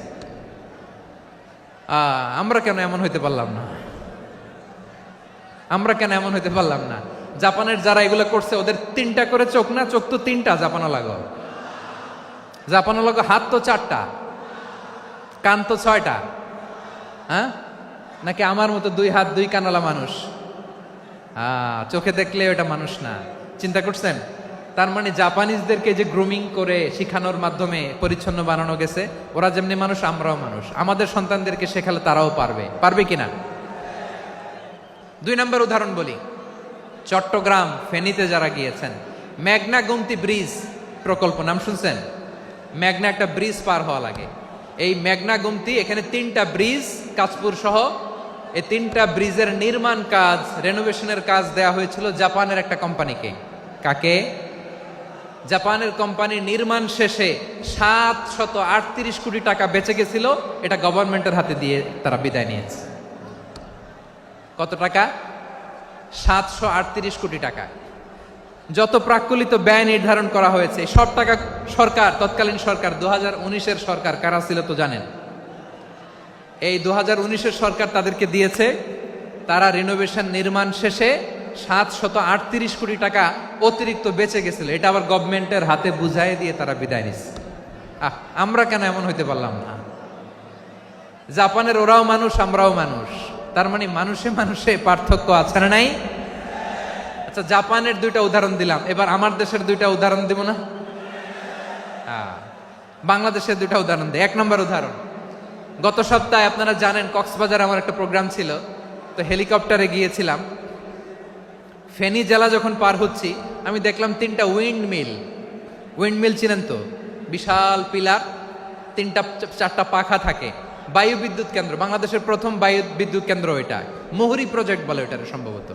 আমরা কেন এমন হইতে পারলাম না? আমরা কেন এমন হইতে পারলাম না? জাপানের যারা এগুলো করছে, ওদের 3টা করে চোখ না? চোখ তো 3টা, জাপানো লাগো, জাপানো লাগো। হাত তো 4টা, কান তো 6টা। হ্যাঁ, নাকি আমার মতো 2 হাত 2 কানওয়ালা মানুষ? চোখে দেখলে ওটা মানুষ না। চিন্তা করছেন? তার মানে জাপানিজদেরকে যে গ্রুমিং করে শিখানোর মাধ্যমে পরিচ্ছন্ন বানানো গেছে। ওরা যেমনি মানুষ, আমরাও মানুষ। আমাদের সন্তানদেরকে শেখালে তারাও পারবে, পারবে কিনা? 2 নম্বর উদাহরণ বলি। চট্টগ্রাম ফেনীতে যারা গিয়েছেন, মেঘনা গোমতী ব্রিজ প্রকল্প নাম শুনছেন? মেঘনা একটা ব্রিজ পার হওয়া লাগে। এই মেঘনা গোমতী, এখানে 3টা ব্রিজ, কাঁচপুর সহ এই 3টা ব্রিজের নির্মাণ কাজ, রেনোভেশনের কাজ দেয়া হয়েছিল জাপানের একটা কোম্পানিকে। কাকে? জাপানের কোম্পানি। নির্মাণ শেষে 738 কোটি টাকা বেঁচে গেছিল, এটা গভর্নমেন্টের হাতে দিয়ে তারা বিদায় নিয়েছে। কত টাকা? 738 কোটি টাকা। যত প্রাক্কলিত ব্যয় নির্ধারণ করা হয়েছে, সব টাকা সরকার, তৎকালীন সরকার, 2019-এর সরকার, কারা ছিল তো জানেন? এই 2019-এর সরকার তাদেরকে দিয়েছে। তারা রিনোভেশন নির্মাণ শেষে 738 কোটি টাকা অতিরিক্ত বেঁচে গেছিল, এটা আবার গভর্নমেন্টের হাতে বুঝাই দিয়ে তারা বিদায় নিচ্ছে। আমরা কেন এমন হইতে পারলাম না? জাপানের ওরাও মানুষ, আমরাও মানুষ। তার মানে মানুষে মানুষে পার্থক্য আছে না নাই? আচ্ছা, জাপানের 2টা উদাহরণ দিলাম, এবার আমার দেশের 2টা উদাহরণ দিব না? বাংলাদেশের দুটা উদাহরণ দেয়। 1 নম্বর উদাহরণ, গত সপ্তাহে আপনারা জানেন কক্সবাজার আমার একটা প্রোগ্রাম ছিল, তো হেলিকপ্টারে গিয়েছিলাম। ফেনী জেলা যখন পার হচ্ছি আমি দেখলাম 3টা উইন্ডমিল চিনেন তো, বিশাল পিলার, 3টা-4টা পাখা থাকে, বায়ু বিদ্যুৎ কেন্দ্র, বাংলাদেশের প্রথম বায়ু বিদ্যুৎ কেন্দ্র এটা, মুহুরী প্রজেক্ট বলে এটার সম্ভবত,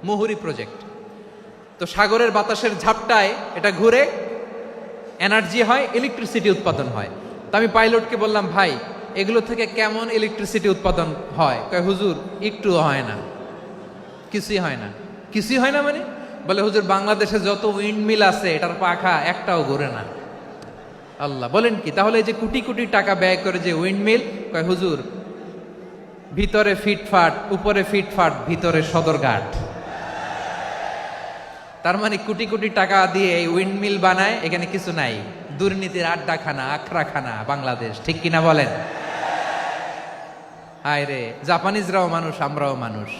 মুহুরী প্রজেক্ট। তো সাগরের বাতাসের ঝাপটায় এটা ঘুরে এনার্জি হয়, ইলেকট্রিসিটি উৎপাদন হয়। তো আমি পাইলটকে বললাম, ভাই এগুলো থেকে কেমন ইলেকট্রিসিটি উৎপাদন হয়? কয় হুজুর একটুও হয় না, কিছুই হয় না। কিছুই হয় না মানে? বলে হুজুর বাংলাদেশে যত উইন্ডমিল আছে এটার পাখা একটাও ঘুরে না। আল্লাহ, বলেন কি? তাহলে এই যে কোটি কোটি টাকা ব্যয় করে যে উইন্ডমিল, কয় হুজুর ভিতরে ফিটফাট, উপরে ফিটফাট, ভিতরে সদরঘাট। তার মানে কোটি কোটি টাকা দিয়ে এই উইন্ডমিল বানায়, এখানে কিছু নাই। দুর্নীতির আড্ডাখানা, আখড়াখানা বাংলাদেশ, ঠিক কিনা বলেন? হায় রে, জাপানিজরাও মানুষ, আমরাও মানুষ।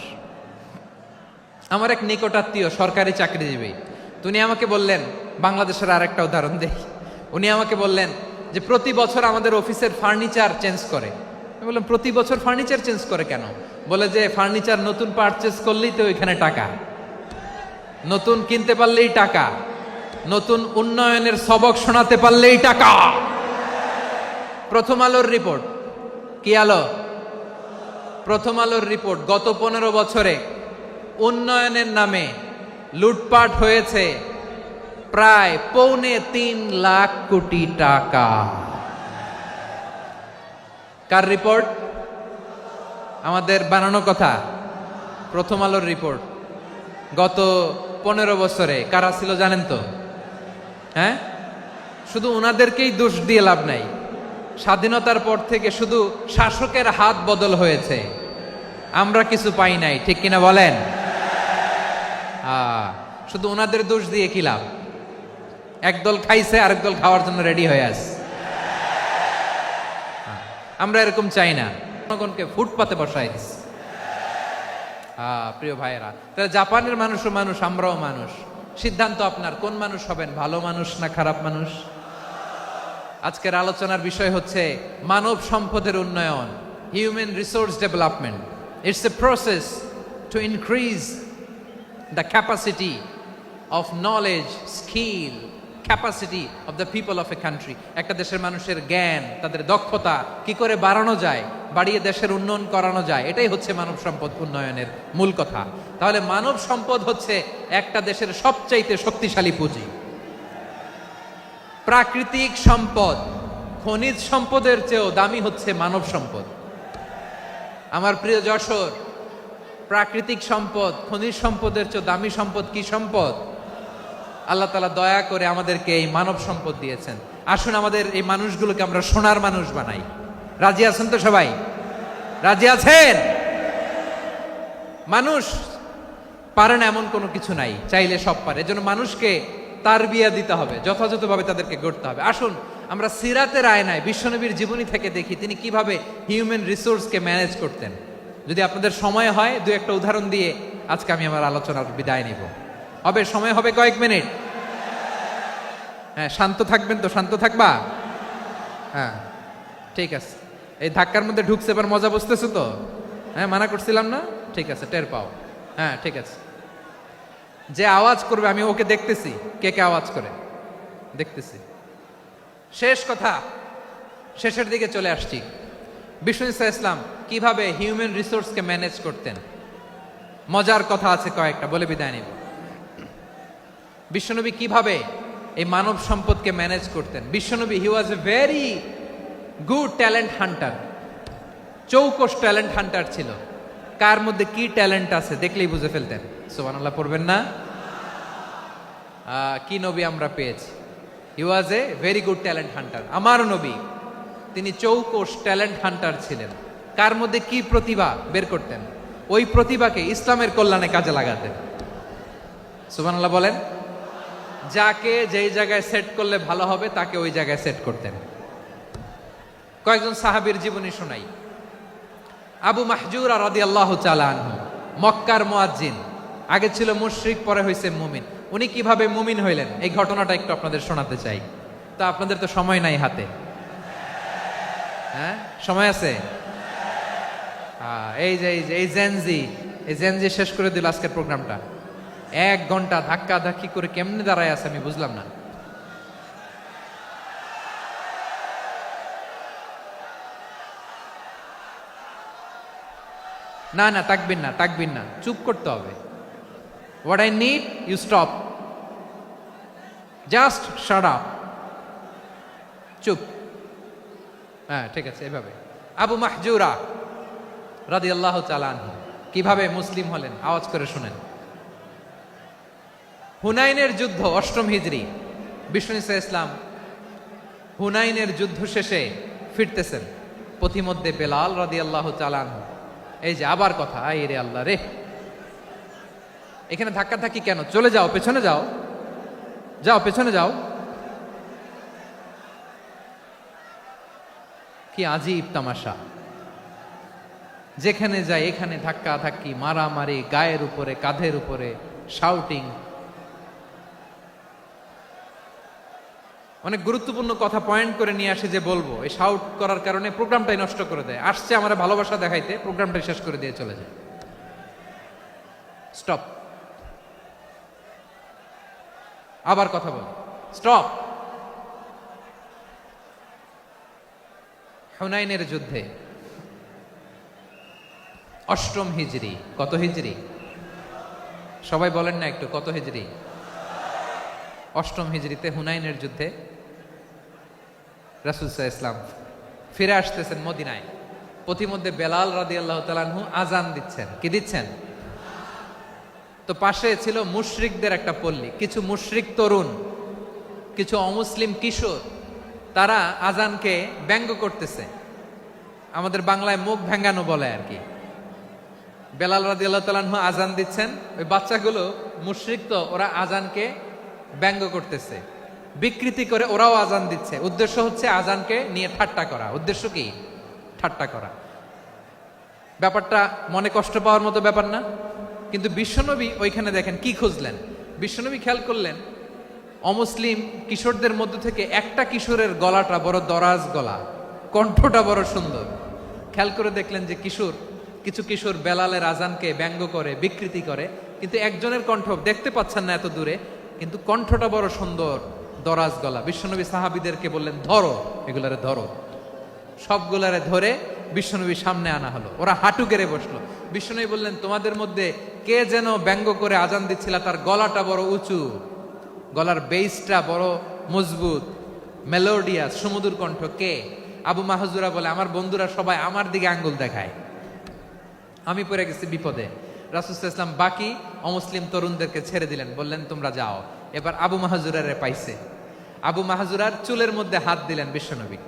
আমার এক নিকটাত্মীয় সরকারি চাকরিজীবী, উনি আমাকে বললেন, বাংলাদেশের আরেকটা উদাহরণ দেই। উনি আমাকে বললেন যে প্রতি বছর আমাদের অফিসের ফার্নিচার চেঞ্জ করে। আমি বললাম প্রতি বছর ফার্নিচার চেঞ্জ করে কেন? বলে যে ফার্নিচার নতুন পারচেজ করলেই তো ওইখানে টাকা, নতুন কিনতে পারলেই টাকা, নতুন উন্নয়নের সবক শোনাতে পারলেই টাকা। প্রথম আলোর রিপোর্ট, কি আলো? প্রথম আলোর রিপোর্ট, গত 15 বছরে উন্নয়নের নামে লুটপাট হয়েছে প্রায় 3.25 লাখ কোটি টাকা। কার রিপোর্ট? আমাদের বানানো কথা। প্রথম আলোর রিপোর্ট। গত 15 বছরে কারা ছিল জানেন তো? হ্যাঁ, শুধু ওনাদেরকেই দোষ দিয়ে লাভ নাই। স্বাধীনতার পর থেকে শুধু শাসকের হাত বদল হয়েছে, আমরা কিছু পাই নাই, ঠিক কিনা বলেন? শুধু ওনাদের দোষ দিয়ে কি লাভ? একদল খাইছে, আরেক দল খাওয়ার জন্য রেডি হয়ে আছে। আমরা এরকম চাই না, জনগণকে ফুটপাতে বসাই দিস। প্রিয় ভাইয়েরা, তাহলে জাপানের মানুষও মানুষ, আমরাও মানুষ। সিদ্ধান্ত আপনার, কোন মানুষ হবেন, ভালো মানুষ না খারাপ মানুষ? আজকের আলোচনার বিষয় হচ্ছে মানব সম্পদের উন্নয়ন, human resource development. It's a process to increase the capacity of knowledge, skill, capacity of the people of a country. একটা দেশের মানুষের জ্ঞান, তাদের দক্ষতা কি করে বাড়ানো যায়, বাড়িয়ে দেশের উন্নয়ন করানো যায়, এটাই হচ্ছে মানব সম্পদ উন্নয়নের মূল কথা। তাহলে মানব সম্পদ হচ্ছে একটা দেশের সবচাইতে শক্তিশালী পুঁজি। প্রাকৃতিক সম্পদ, খনিজ সম্পদের চেয়েও দামি হচ্ছে মানব সম্পদ। আমার প্রিয় যশোর, প্রাকৃতিক সম্পদ, খনিজ সম্পদের চেয়েও দামি সম্পদ কি সম্পদ? আল্লাহ তাআলা দয়া করে আমাদেরকে এই মানব সম্পদ দিয়েছেন। আসুন আমাদের এই মানুষগুলোকে আমরা সোনার মানুষ বানাই। রাজি আছেন তো সবাই? রাজি আছেন? মানুষ পারে না এমন কোনো কিছু নাই, চাইলে সব পারে। এজন্য মানুষকে তারবিয়া দিতে হবে, যথাযথভাবে তাদেরকে গড়তে হবে। আসুন আমরা সিরাতের আয়নায় বিশ্বনবীর জীবনী থেকে দেখি তিনি কিভাবে হিউম্যান রিসোর্সকে ম্যানেজ করতেন। যদি আপনাদের সময় হয়, দু একটা উদাহরণ দিয়ে আজকে আমি আমার আলোচনার বিদায় নিব। হবে সময় হবে কয়েক মিনিট? হ্যাঁ, শান্ত থাকবেন তো? শান্ত থাকবা? হ্যাঁ, ঠিক আছে। এই ধাক্কার মধ্যে ঢুকছে, এবার মজা বুঝতেছো তো? হ্যাঁ, মানা করছিলাম না? ঠিক আছে, টের পাও। হ্যাঁ, ঠিক আছে। যে আওয়াজ করবে আমি ওকে দেখতেছি, কে কে আওয়াজ করে দেখতেছি। শেষ কথা, শেষের দিকে চলে আসছি। বিষ্ণু ইসলাম কিভাবে হিউম্যান রিসোর্সকে ম্যানেজ করতেন, মজার কথা আছে কয়েকটা, বলে বিদায় নিব। বিশ্বনবী কিভাবে এই মানব সম্পদকে ম্যানেজ করতেন। বিশ্বনবী, he was a very good talent hunter, চৌকস ট্যালেন্ট হান্টার ছিল। কার মধ্যে কি ট্যালেন্ট আছে দেখলেই বুঝে ফেলতেন। সুবহানাল্লাহ পড়বেন না? কি নবী আমরা পেয়েছি! He was a very good talent hunter. আমার নবী, তিনি চৌকস ট্যালেন্ট হান্টার ছিলেন। কার মধ্যে কি প্রতিভা বের করতেন, ওই প্রতিভাকে ইসলামের কল্যাণে কাজে লাগাতেন। সুবহানাল্লাহ বলেন। যাকে যেই জায়গায় সেট করলে ভালো হবে তাকে ওই জায়গায় সেট করতেন। কয়েকজন সাহাবীর জীবনী শোনাই। আবু মাহজুরা রাদিয়াল্লাহু তাআলা আনহু, মক্কার মুয়াজ্জিন, আগে ছিল মুশরিক, পরে হয়েছে মুমিন। উনি কিভাবে মুমিন হইলেন এই ঘটনাটা একটু আপনাদের শোনাতে চাই। তা আপনাদের তো সময় নাই হাতে। হ্যাঁ, সময় আছে। এই জেনজি শেষ করে দিল আজকের প্রোগ্রামটা। 1 ঘন্টা ধাক্কা ধাক্কি করে কেমনে দাঁড়ায় আছে আমি বুঝলাম না। না না, তাকবির না, চুপ করতে হবে। What I need you stop, just shut up, চুপ। হ্যাঁ ঠিক আছে, এভাবে। আবু মাহজুরা রাদিয়াল্লাহু তাআলা আনহু কিভাবে মুসলিম হলেন আওয়াজ করে শুনেন। হুনাইনের যুদ্ধ 8ম হিজরি, বিষ্ণু ইসলাম হুনাইনের যুদ্ধ শেষে ফিরতেছেন, পথিমধ্যে বেলাল রাদিয়াল্লাহু তাআলা আনহু। এই যে আবার কথা, আই রে আল্লাহ রে, এখানে ধাক্কা ধাক্কি কেন? চলে যাও, পেছনে যাও, পেছনে যাও। কি আজীব তামাশা, যেখানে যায় এখানে ধাক্কা ধাক্কি, মারামারি, গায়ের উপরে কাঁধের উপরে শাউটিং। অনেক গুরুত্বপূর্ণ কথা পয়েন্ট করে নিয়ে আসি যে বলবো, এই শাউট করার কারণে প্রোগ্রামটাই নষ্ট করে দেয়। আসছে আমরা ভালোবাসা দেখাইতে, প্রোগ্রামটাই শেষ করে দিয়ে চলে যায়। স্টপ, আবার কথা বল, স্টপ। হুনাইনের যুদ্ধে 8ম হিজরি, কত হিজরি সবাই বলেন না একটু, কত হিজরি? 8ম হিজরিতে হুনাইনের যুদ্ধে রাসূল সাল্লাল্লাহু আলাইহি ওয়াসাল্লাম ফিরে আসতেছেন মদিনায়। পথিমধ্যে বেলাল রাদিয়াল্লাহু তাআলা আনহু আজান দিচ্ছেন। কি দিচ্ছেন? তো পাশে ছিল মুশরিকদের একটা পল্লী, কিছু মুশরিক তরুণ, কিছু অমুসলিম কিশোর, তারা আজানকে ব্যঙ্গ করতেছে। আমাদের বাংলায় মুখ ভেঙ্গানো বলে আর কি। বেলাল রাদিয়াল্লাহু তাআলা আনহু আজান দিচ্ছেন, ওই বাচ্চাগুলো মুশরিক, তো ওরা আজানকে ব্যঙ্গ করতেছে, বিকৃতি করে ওরাও আজান দিচ্ছে। উদ্দেশ্য হচ্ছে আজানকে নিয়ে ঠাট্টা করা। উদ্দেশ্য কি? ঠাট্টা করা। ব্যাপারটা মনে কষ্ট পাওয়ার মতো ব্যাপার না? কিন্তু বিশ্বনবী ওইখানে দেখেন কি খুঁজলেন। বিশ্বনবী খেয়াল করলেন অমুসলিম কিশোরদের মধ্য থেকে একটা কিশোরের গলাটা বড় দরাজ গলা, কণ্ঠটা বড় সুন্দর। খেয়াল করে দেখলেন যে কিছু কিশোর বেলালের আজানকে ব্যঙ্গ করে, বিকৃতি করে, কিন্তু একজনের কণ্ঠ দেখতে পাচ্ছেন না এত দূরে, কিন্তু কণ্ঠটা বড় সুন্দর, দরাজ গলা। বিশ্বনবী সাহাবীদেরকে বললেন, ধরো এগুলারে, ধরো। সবগুলারে ধরে বিশ্বনবী সামনে আনা হলো। ওরা হাঁটু গেড়ে বসলো। বিশ্বনবী বললেন, তোমাদের মধ্যে কে যেন ব্যঙ্গ করে আজান দিচ্ছিল, তার গলাটা বড় উঁচু, গলার বেসটা বড় মজবুত, মেলোডিয়াস, সুমধুর কণ্ঠ। কে? আবু মাহজুরা বলে, আমার বন্ধুরা সবাই আমার দিকে আঙ্গুল দেখায়, আমি পড়ে গেছি বিপদে। রাসূল সাল্লাল্লাহু আলাইহি ওয়াসাল্লাম বাকি অমুসলিম তরুণদেরকে ছেড়ে দিলেন, বললেন তোমরা যাও। এবার আবু মাহজুরারে পাইছে। আবু মাহজুরার চুলের মধ্যে হাত দিলেন বিশ্বনবী,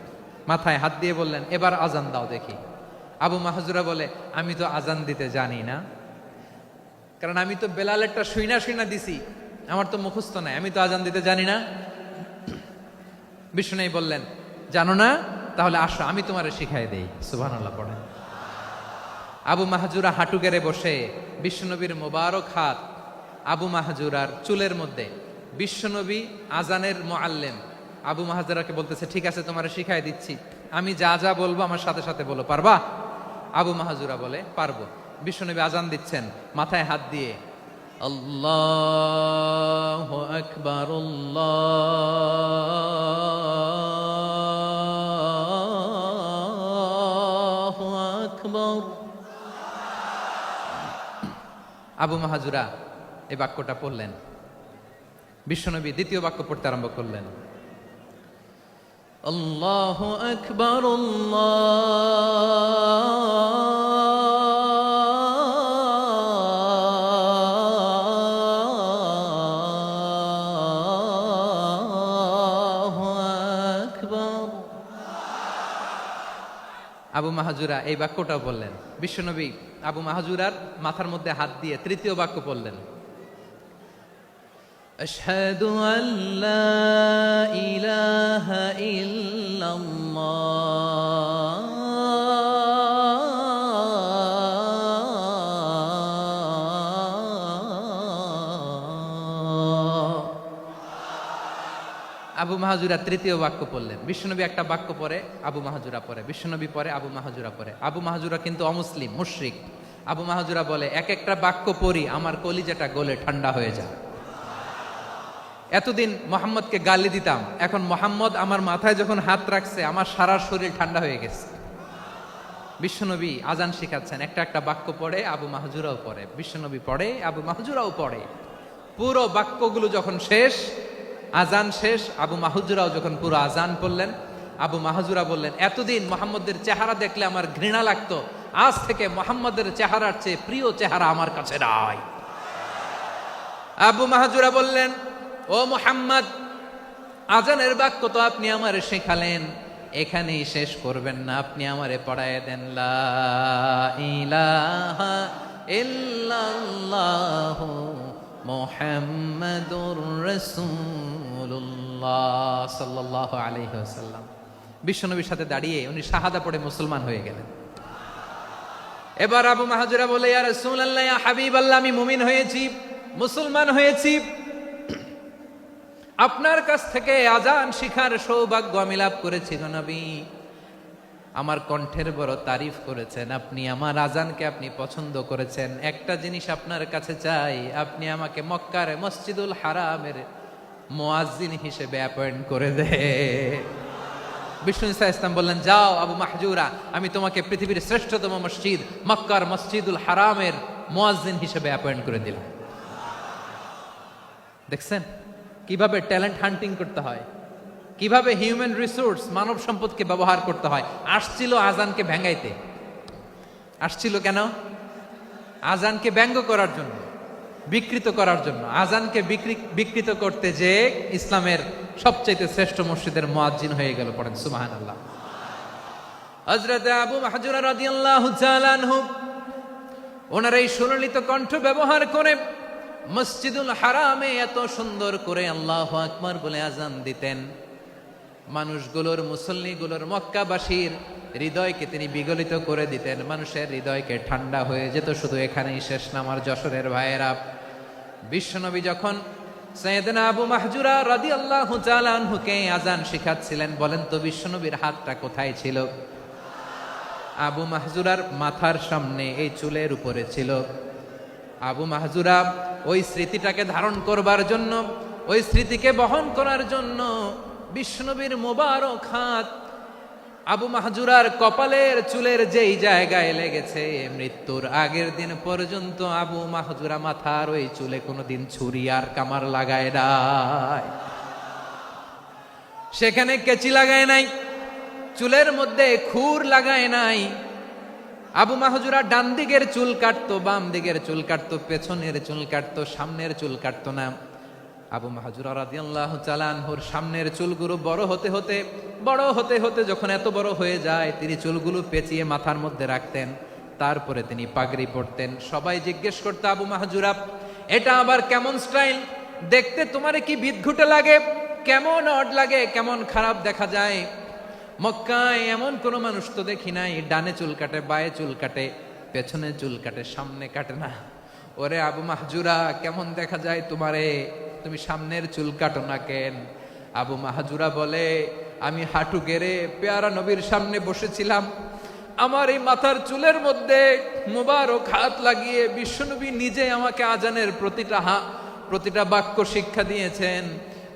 মাথায় হাত দিয়ে বললেন, এবার আজান দাও দেখি। আবু মাহজুরা বলে, আমি তো আজান দিতে জানি না, কারণ আমি তো বেলালেরটা শুইনা দিছি, আমার তো মুখস্থ নাই, আমি তো আজান দিতে জানি না। বিশ্বনবী বললেন, জানো না? তাহলে আসো, আমি তোমারে শিখাই দেই। সুবহানাল্লাহ পড়েন। আবু মাহজুরা হাঁটু গেড়ে বসে, বিশ্বনবীর মোবারক হাত আবু মাহজুরার চুলের মধ্যে। বিশ্বনবী আজানের মুআল্লিম আবু মাহজুরাকে বলতেছে, ঠিক আছে তোমারে শিখাই দিচ্ছি, আমি যা যা বলবো আমার সাথে সাথে বলো, পারবা? আবু মাহজুরা বলে, পারবো। বিশ্বনবী আজান দিচ্ছেন মাথায় হাত দিয়ে, আল্লাহু আকবার, আল্লাহু আকবার। আবু মাহজুরা এই বাক্যটা পড়লেন। বিশ্বনবী দ্বিতীয় বাক্য পড়তে আরম্ভ করলেন, আল্লাহু আকবার, আল্লাহু আকবার। আবু মাহজুরা এই বাক্যটাও বললেন। বিশ্বনবী আবু মাহজুরার মাথার মধ্যে হাত দিয়ে তৃতীয় বাক্য পড়লেন, আশহাদু আল্লা ইলাহা ইল্লাল্লাহ। আবু মাহাজুরা তৃতীয় বাক্য পড়লেন। বিশ্বনবী একটা বাক্য পরে আবু মাহাজুরা পরে, বিশ্বনবী পরে আবু মাহাজুরা পরে। আবু মাহাজুরা কিন্তু অমুসলিম, মুশরিক। আবু মাহাজুরা বলে, এক একটা বাক্য পড়ি আমার কলিজাটা গলে ঠান্ডা হয়ে যায়। এতদিন মোহাম্মদকে গালি দিতাম, এখন মোহাম্মদ আমার মাথায় যখন হাত রাখছে আমার সারা শরীর ঠান্ডা হয়ে গেছে। বিশ্বনবী আজান শিখাচ্ছেন, একটা একটা বাক্য পড়ে আবু মাহাজুরাও পড়ে, বিশ্বনবী পড়ে আবু মাহাজুরাও পড়ে। পুরো বাক্যগুলো যখন শেষ, আজান শেষ, আবু মাহাজুরাও যখন পুরো আজান পড়লেন, আবু মাহাজুরা বললেন, এতদিন মোহাম্মদের চেহারা দেখলে আমার ঘৃণা লাগতো, আজ থেকে মোহাম্মদের চেহারার চেয়ে প্রিয় চেহারা আমার কাছে নাই। আবু মাহাজুরা বললেন, ও মুহাম্মদ, আজানের বাক্য তো আপনি আমারে শেখালেন, এখানেই শেষ করবেন না, আপনি আমারে পড়ায় দেন, লা ইলাহা ইল্লাল্লাহু মুহাম্মাদুর রাসূলুল্লাহ সাল্লাল্লাহু আলাইহি ওয়াসাল্লাম। বিশ্বনবীর সাথে দাঁড়িয়ে উনি শাহাদা পড়ে মুসলমান হয়ে গেলেন। এবার আবু মাহাজুরা বলে, ইয়া রাসূলুল্লাহ, ইয়া হাবিবাল্লাহ, আমি মুমিন হয়েছি, মুসলমান হয়েছি, আপনার কাছ থেকে আজান শিখার সৌভাগ্য আমি লাভ করেছি গো নবী। আমার কণ্ঠের বড় তারিফ করেছেন, আপনি আমার আজানকে আপনি পছন্দ করেছেন। একটা জিনিস আপনার কাছে চাই, আপনি আমাকে মক্কার মসজিদুল হারামের মুয়াজ্জিন হিসেবে অ্যাপয়েন্ট করে দে। বিষ্ণু ইসা ইসলাম বললেন, যাও আবু মাহজুরা, আমি তোমাকে পৃথিবীর শ্রেষ্ঠতম মসজিদ মক্কার মসজিদুল হারামের মুয়াজ্জিন হিসেবে অ্যাপয়েন্ট করে দিলাম। দেখছেন কিভাবে ট্যালেন্ট হান্টিং করতে হয়, কিভাবে হিউম্যান রিসোর্স মানব সম্পদকে ব্যবহার করতে হয়। আসছিল আজানকে ভেঙ্গাইতে, আসছিল কেন? আজানকে ব্যঙ্গ করার জন্য, বিকৃত করার জন্য। আজানকে বিকৃত করতে যে ইসলামের সবচাইতে শ্রেষ্ঠ মসজিদের মুয়াজ্জিন হয়ে গেল। পড়েন সুবহানাল্লাহ। হযরত আবু মাহজুরা রাদিয়াল্লাহু তাআলা আনহু ওনার এই সুললিত কণ্ঠ ব্যবহার করে মসজিদুল হারামে এত সুন্দর করে আল্লাহু আকবার বলে আজান দিতেন, মানুষগুলোর, মুসল্লিগুলোর, মক্কাবাসীর হৃদয়কে তিনি বিগলিত করে দিতেন, মানুষের হৃদয়কে ঠান্ডা হয়ে যেত। শুধু এখানেই শেষ না আমার যশোরের ভাইয়েরা, বিশ্বনবী যখন সাইয়েদনা আবু মাহজুরা রাদিয়াল্লাহু তাআলা আনহুকে আজান শিখাচ্ছিলেন, বলেন তো বিশ্বনবীর হাতটা কোথায় ছিল? আবু মাহজুরার মাথার সামনে, এই চুলের উপরে ছিল। আবু মাহজুরা ওই স্মৃতিটাকে ধারণ করবার জন্য, ওই স্মৃতিকে বহন করার জন্য বিশ্বনবীর মোবারক হাত আবু মাহজুরার কপালের চুলের যেই জায়গায় লেগেছে, মৃত্যুর আগের দিন পর্যন্ত আবু মাহজুরা মাথার ওই চুলে কোনোদিন ছুরি আর কামার লাগায় নাই, সেখানে কেচি লাগায় নাই, চুলের মধ্যে খুর লাগায় নাই। আবু মাহজুরা ডান দিকের চুল কাটতো, বাম দিকের চুল কাটতো, পেছনের চুল কাটতো, সামনের চুল কাটতো না। আবু মাহজুরা রাদিয়াল্লাহু তাআলা আনহুর সামনের চুলগুলো বড় হতে হতে যখন এত বড় হয়ে যায়, তিনি চুলগুলো পেঁচিয়ে মাথার মধ্যে রাখতেন, তারপরে তিনি পাগড়ি পরতেন। সবাই জিজ্ঞেস করতো, আবু মাহজুরা, এটা আবার কেমন স্টাইল? দেখতে তোমারে কি বিদঘুটে লাগে? কেমন অড লাগে? কেমন খারাপ দেখা যায়? মক্কায় এমন কোনো মানুষ তো দেখি নাই, ডানে চুল কাটে, বায়ে চুল কাটে, পেছনে চুল কাটে, সামনে কাটে না। ওরে আবু মাহজুরা, কেমন দেখা যায় তোমারে? তুমি সামনের চুল কাটো না কেন? আবু মাহজুরা বলে, আমি হাঁটু গেড়ে পেয়ারা নবীর সামনে বসেছিলাম, আমার এই মাথার চুলের মধ্যে মুবারক হাত লাগিয়ে বিশ্বনবী নিজে আমাকে আজানের প্রতিটা বাক্য শিক্ষা দিয়েছেন।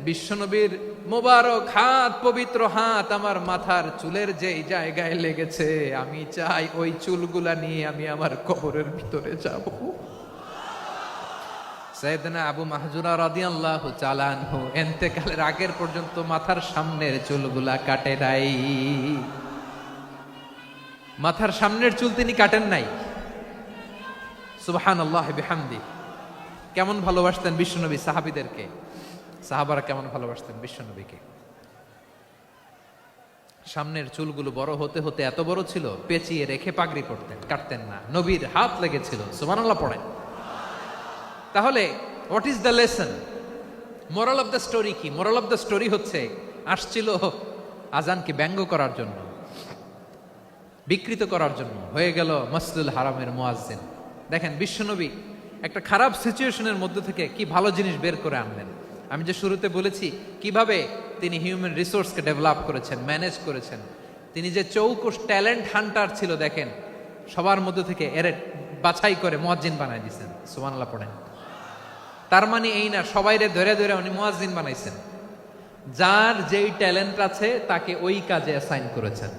বিশ্বনবীর মোবারক হাত, পবিত্র হাত আমার মাথার চুলের যেই জায়গায় লেগেছে, আমি চাই ওই চুলগুলা নিয়ে আমি আমার কবরের ভিতরে যাব। সাইয়েদনা আবু মাহজুরা রাদিয়াল্লাহু তাআলা আনহু ইন্তেকালের আগের পর্যন্ত মাথার সামনের চুলগুলা কাটে নাই। মাথার সামনের চুল তিনি কাটেন নাই। সুবহানাল্লাহ বিহামদি। কেমন ভালোবাসতেন বিশ্বনবী সাহাবীদেরকে, সাহাবারা কেমন ভালোবাসতেন বিশ্বনবীকে। সামনের চুলগুলো বড় হতে হতে এত বড় ছিল, পেঁচিয়ে রেখে পাগড়ি পরতেন, কাটতেন না। নবীর হাত লেগেছিল। সুবহানাল্লাহ পড়েন। তাহলে what is the lesson? Moral of the story কি? মোরাল অফ দ্য স্টোরি হচ্ছে, আসছিল আজানকে ব্যঙ্গ করার জন্য, বিকৃত করার জন্য, হয়ে গেল মসজিদুল হারামের মুয়াজ্জিন। দেখেন বিশ্বনবী একটা খারাপ সিচুয়েশনের মধ্যে থেকে কি ভালো জিনিস বের করে আনলেন। আমি যে শুরুতে বলেছি কিভাবে তিনি হিউম্যান রিসোর্সকে ডেভেলপ করেছেন, ম্যানেজ করেছেন। তিনি যে চৌকুশ ট্যালেন্ট হান্টার ছিল, দেখেন সবার মধ্যে থেকে এর বাছাই করে মুয়াজ্জিন বানাই দিয়েছেন। সুবহানাল্লাহ পড়েন। তার মানে এই না সবাইরে ধরে ধরে উনি মুয়াজ্জিন বানাইছেন। যার যেই ট্যালেন্ট আছে তাকে ওই কাজে অ্যাসাইন করেছেন।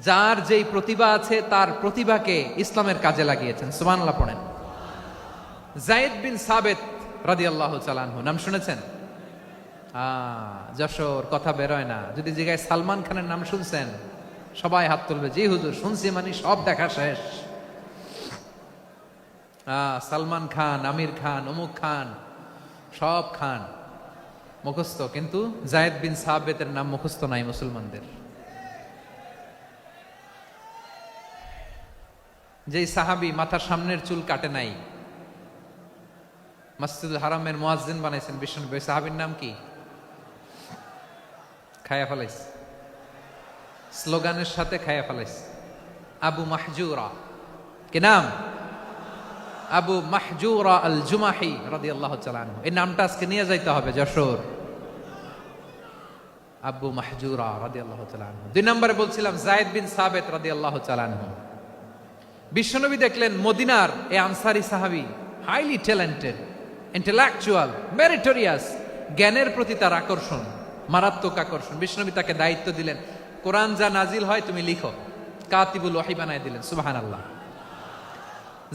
যার যেই প্রতিভা আছে তার প্রতিভাকে ইসলামের কাজে লাগিয়েছেন। সুবহানাল্লাহ পড়েন। যায়েদ বিন সাবেত রাদিয়াল্লাহু তাআলা আনহু নাম শুনেছেন? যশোর কথা বেরোয় না। যদি জিগায় সালমান খানের নাম শুনছেন, সবাই হাত তুলবে, জি হুজুর শুনছি, মানে সব দেখা শেষ। সালমান খান, আমির খান, অমুক খান, সব খান মুখস্থ, কিন্তু যায়েদ বিন সাবেতের নাম মুখস্থ নাই মুসলমানদের। যেই সাহাবী মাথার সামনের চুল কাটে নাই, মসজিদুল হারামের মুয়াজ্জিন বানাইছেন বিশ্বনবী, সাহাবীর নাম কি? খায়া ফেলাইস, স্লোগানের সাথে খায়া ফেলাইস। আবু মাহজুরা, কি নাম? আবু মাহজুরা আল জুমাহি রাদিয়াল্লাহু তাআলা আনহু। এই নামটা আজকে নিয়ে যাইতে হবে যশোর। আবু মাহজুরা রাদিয়াল্লাহু তাআলা আনহু। 2 নম্বরে বলছিলাম যায়েদ বিন সাবেত রাদিয়াল্লাহু তাআলা আনহু। বিশ্বনবী দেখলেন মদিনার এই আনসারী সাহাবী হাইলি ট্যালেন্টেড, ইন্টেলেকচুয়াল, মেরিটোরিয়াস, জ্ঞানের প্রতি তার আকর্ষণ, মারাত্মক আকর্ষণ। বিশ্বনবী তাকে দায়িত্ব দিলেন, কোরআন যা নাজিল হয় তুমি লিখো, কাতিবুল ওহী বানায় দিলেন। সুবহানাল্লাহ।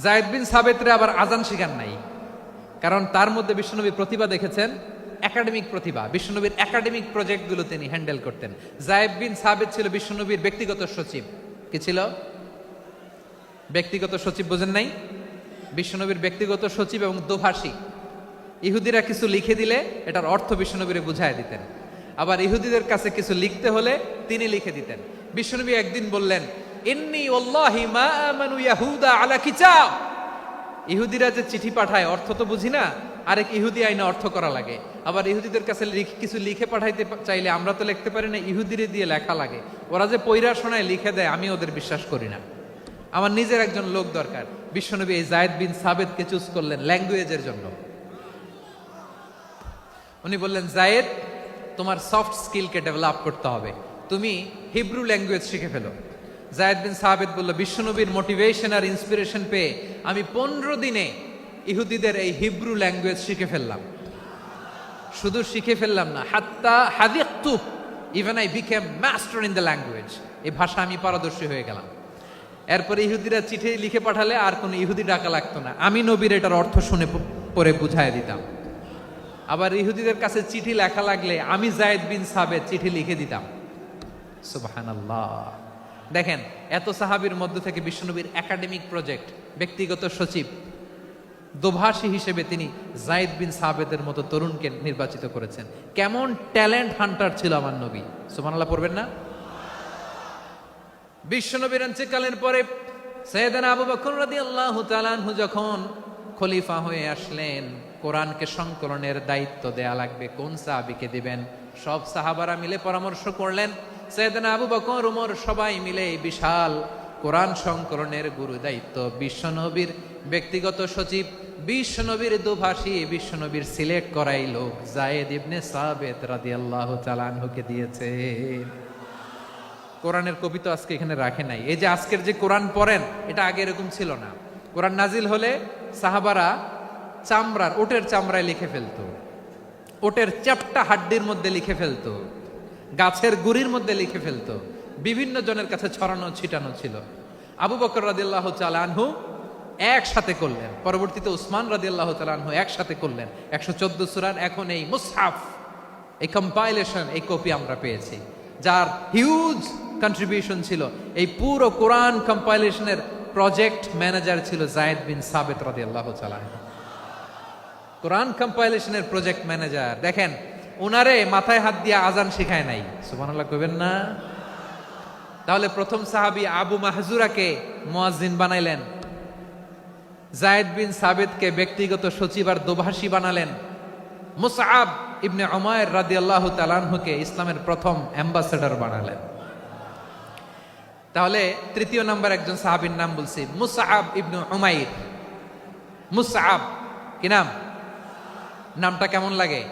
যায়েদ বিন সাবেতরে আবার আজান শিখান নাই, কারণ তার মধ্যে বিশ্বনবী প্রতিভা দেখেছেন, একাডেমিক প্রতিভা। বিশ্বনবীর একাডেমিক প্রজেক্টগুলো তিনি হ্যান্ডেল করতেন। যায়েদ বিন সাবেত ছিল বিশ্বনবীর ব্যক্তিগত সচিব। কি ছিল? ব্যক্তিগত সচিব। বোঝেন নাই? বিশ্বনবীর ব্যক্তিগত সচিব এবং দোভাষী। ইহুদিরা কিছু লিখে দিলে এটার অর্থ বিশ্বনবীরে বুঝায় দিতেন, আবার ইহুদিদের কাছে কিছু লিখতে হলে তিনি লিখে দিতেন। বিশ্বনবী একদিন বললেন, ইন্নী ওয়াল্লাহি মা আমানু ইয়াহুদা আলা কিতাব। ইহুদিরা যে চিঠি পাঠায় অর্থ তো বুঝি না, আরেক ইহুদি আইনা অর্থ করা লাগে। আবার ইহুদিদের কাছে কিছু লিখে পাঠাইতে চাইলে আমরা তো লিখতে পারি না, ইহুদিরে দিয়ে লেখা লাগে। ওরা যে পয়রা শোনায় লিখে দেয়, আমি ওদের বিশ্বাস করি না। আমার নিজের একজন লোক দরকার। বিশ্বনবী এই যায়েদ বিন সাবেতকে চুজ করলেন ল্যাঙ্গুয়েজের জন্য। উনি বললেন, যায়েদ তোমার সফট স্কিলকে ডেভেলপ করতে হবে, তুমি হিব্রু ল্যাঙ্গুয়েজ শিখে ফেলো। যায়েদ বিন সাবেত বলল, বিশ্বনবীর মোটিভেশন আর ইন্সপিরেশন পেয়ে আমি 15 দিনে ইহুদিদের এই হিব্রু ল্যাঙ্গুয়েজ শিখে ফেললাম। শুধু শিখে ফেললাম না, হাত্তা হাদিকতু, even I became master in the language. এই ভাষা আমি পারদর্শী হয়ে গেলাম। এরপরে ইহুদিরা চিঠি লিখে পাঠালে আর কোনো ইহুদি ডাকা লাগতো না, আমি নবীর এটার অর্থ শুনে পরে বুঝায় দিতাম। আবার ইহুদিদের কাছে চিঠি লেখা লাগলে আমি যায়েদ বিন সাবেত চিঠি লিখে দিতাম। সুবহানাল্লাহ। দেখেন, এত সাহাবীর মধ্য থেকে বিশ্বনবীর একাডেমিক প্রজেক্ট, ব্যক্তিগত সচিব, দোভাষী হিসেবে তিনি যায়েদ বিন সাবেতের মতো তরুণকে নির্বাচিত করেছেন। কেমন ট্যালেন্ট হান্টার ছিল আমার নবী। সুবহানাল্লাহ পড়বেন না? বিশ্বনবীর ইন্তেকালের পরে সাইয়েদনা আবু বকর রাদিয়াল্লাহু তাআলা আনহু যখন খলিফা হয়ে আসলেন, কোরআনকে সংকলনের দায়িত্ব দেয়া লাগবে, কোন সাহাবীকে দিবেন? সব সাহাবারা মিলে পরামর্শ করলেন। সাইয়েদনা আবু বকর, ওমর সবাই মিলে এই বিশাল কোরআন সংকলনের গুরু দায়িত্ব বিশ্বনবীর ব্যক্তিগত সচিব, বিশ্বনবীর দোভাষী, বিশ্বনবীর সিলেক্ট করাই লোক যায়েদ ইবনে সাবেত রাদিয়াল্লাহু তাআলা আনহুকে দিয়েছে। কোরআনের কবি তো আজকে এখানে রাখে নাই। এই যে আজকের যে কোরআন পড়েন, এটা আগে এরকম ছিল না। কোরআন নাজিল হলে সাহাবারা চামড়ার, ওটের চামড়ায় লিখে ফেলতো, ওটের চ্যাপ্টা হাড্ডির মধ্যে লিখে ফেলতো, গাছের গুড়ির মধ্যে লিখে ফেলতো। বিভিন্ন জনের কাছে ছড়ানো ছিটানো ছিল। আবু বকর রাদিয়াল্লাহু তাআলা আনহু একসাথে করলেন, পরবর্তীতে উসমান রাদিয়াল্লাহু তাআলা আনহু একসাথে করলেন। 114 সূরার এখন এই মুসহাফ, এই কম্পাইলেশন, এই কপি আমরা পেয়েছি, যার হিউজ কন্ট্রিবিউশন ছিল। এই পুরো কোরআন কম্পাইলেশনের প্রজেক্ট ম্যানেজার ছিল যায়েদ বিন সাবেত রাদিয়াল্লাহু তাআলা। কোরআন কম্পাইলেশনের প্রজেক্ট ম্যানেজার। দেখেন, উনারে মাথায় হাত দিয়ে আজান শিখায় নাই। সুবহানাল্লাহ কইবেন না? তাহলে প্রথম সাহাবী আবু মাহজুরাকে মুয়াজ্জিন বানাইলেন, যায়েদ বিন সাবেতকে ব্যক্তিগত সচিব আর দোভাষী বানালেন, মুসআব ইবনে উমাইর রাদিয়াল্লাহু তাআলা আনহুকে ইসলামের প্রথম অ্যাম্বাসেডর বানালেন। তাহলে তৃতীয় নাম্বার একজন সাহাবীর নাম বলছি, মুসআব ইবনে উমাইর। মুসআব কি নাম? নামটা কেমন লাগে?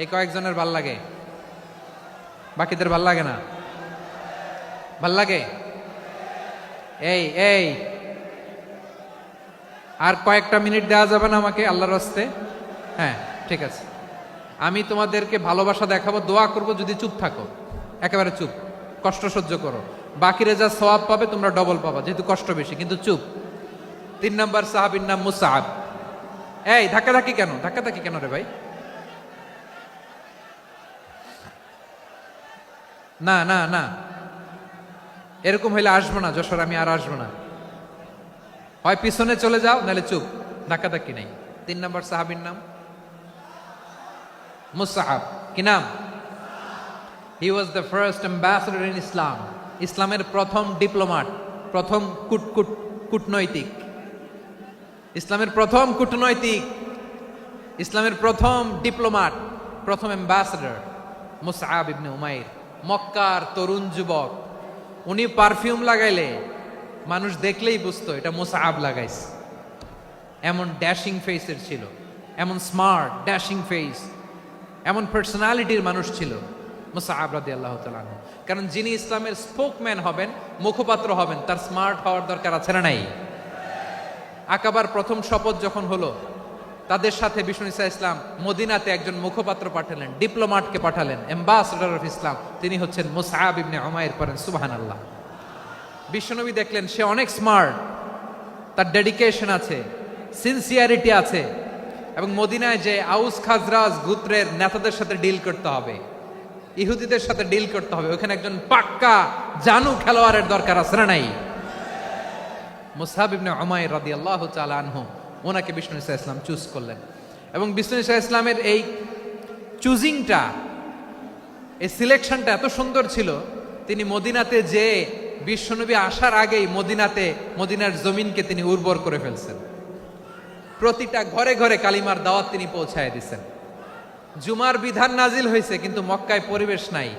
এই কয়েকজনের ভাল লাগে, বাকিদের ভাল লাগে না? ভাল লাগে? এই এই আর কয়েকটা মিনিট দেওয়া যাবে না আমাকে আল্লাহর রাস্তে? হ্যাঁ ঠিক আছে, আমি তোমাদেরকে ভালোবাসা দেখাবো, দোয়া করব যদি চুপ থাকো, একেবারে চুপ, কষ্ট সহ্য করো, বাকিরা যা সওয়াব পাবে তোমরা ডবল পাবা, যেহেতু কষ্ট বেশি, কিন্তু চুপ। 3 নম্বর সাহাবীর নাম মুসআব। এই ধাক্কাধাক্কি কেন, ধাক্কাধাক্কি কেন রে ভাই? না না না, এরকম হইলে আসবো না যশোর, আমি আর আসবো না। হয় পিছনে চলে যাও, নাহলে চুপ, ধাক্কাধাক্কি নেই। 3 নম্বর সাহাবীর নাম মুসআব। কি নাম? He was the first ambassador in Islam. ইসলামের প্রথম ডিপ্লোমাট, প্রথম কূটনৈতিক, ইসলামের প্রথম কূটনৈতিক, ইসলামের প্রথম ডিপ্লোমাট, প্রথম অ্যাম্বাসেডর মুসআব ইবনে উমাইর, মক্কার তরুণ যুবক। উনি পারফিউম লাগাইলে মানুষ দেখলেই বুঝতো এটা মুসআব লাগাইছে। এমন ড্যাশিং ফেসের ছিল, এমন স্মার্ট ড্যাশিং ফেস, এমন পার্সোনালিটির মানুষ ছিল মুসআব রাদিয়াল্লাহু তাআলা আনহু। কারণ যিনি ইসলামের স্পোকম্যান হবেন, মুখপাত্র হবেন, তার স্মার্ট হওয়ার দরকার আছে না নাই? আকাবার প্রথম শপথ যখন হলো, তাদের সাথে বিষ্ণু ঈসা ইসলাম মদিনাতে একজন মুখপাত্র পাঠালেন, ডিপ্লোমাটকে পাঠালেন, অ্যাম্বাসেডর অফ ইসলাম, তিনি হচ্ছেন মুসআব ইবনে উমাইর। পড়েন সুবহানাল্লাহ। বিশ্বনবী দেখলেন সে অনেক স্মার্ট, তার ডেডিকেশন আছে, সিনসিয়ারিটি আছে, এবং মদিনায় যে আউস খাজরাজ গোত্রের নেতাদের সাথে ডিল করতে হবে, ইহুদিদের সাথে ডিল করতে হবে, ওখানে একজন পাক্কা জানু খেলোয়াড়ের দরকার আছে না নাই? মুসআব ইবনে উমাইর রাদিয়াল্লাহু তাআলা আনহু, ওনাকে বিষ্ণু ঈসা ইসলাম চুজ করলেন। এবং বিষ্ণু ঈসা ইসলামের এই চুজিংটা, এই সিলেকশনটা এত সুন্দর ছিল, তিনি মদিনাতে যে বিশ্বনবী আসার আগেই মদিনার জমিনকে তিনি উর্বর করে ফেলছেন। প্রতিটা ঘরে ঘরে কালিমার দাওয়াত তিনি পৌঁছায় দিচ্ছেন। জুমার বিধান নাজিল হয়েছে, কিন্তু মক্কায় পরিবেশ নাই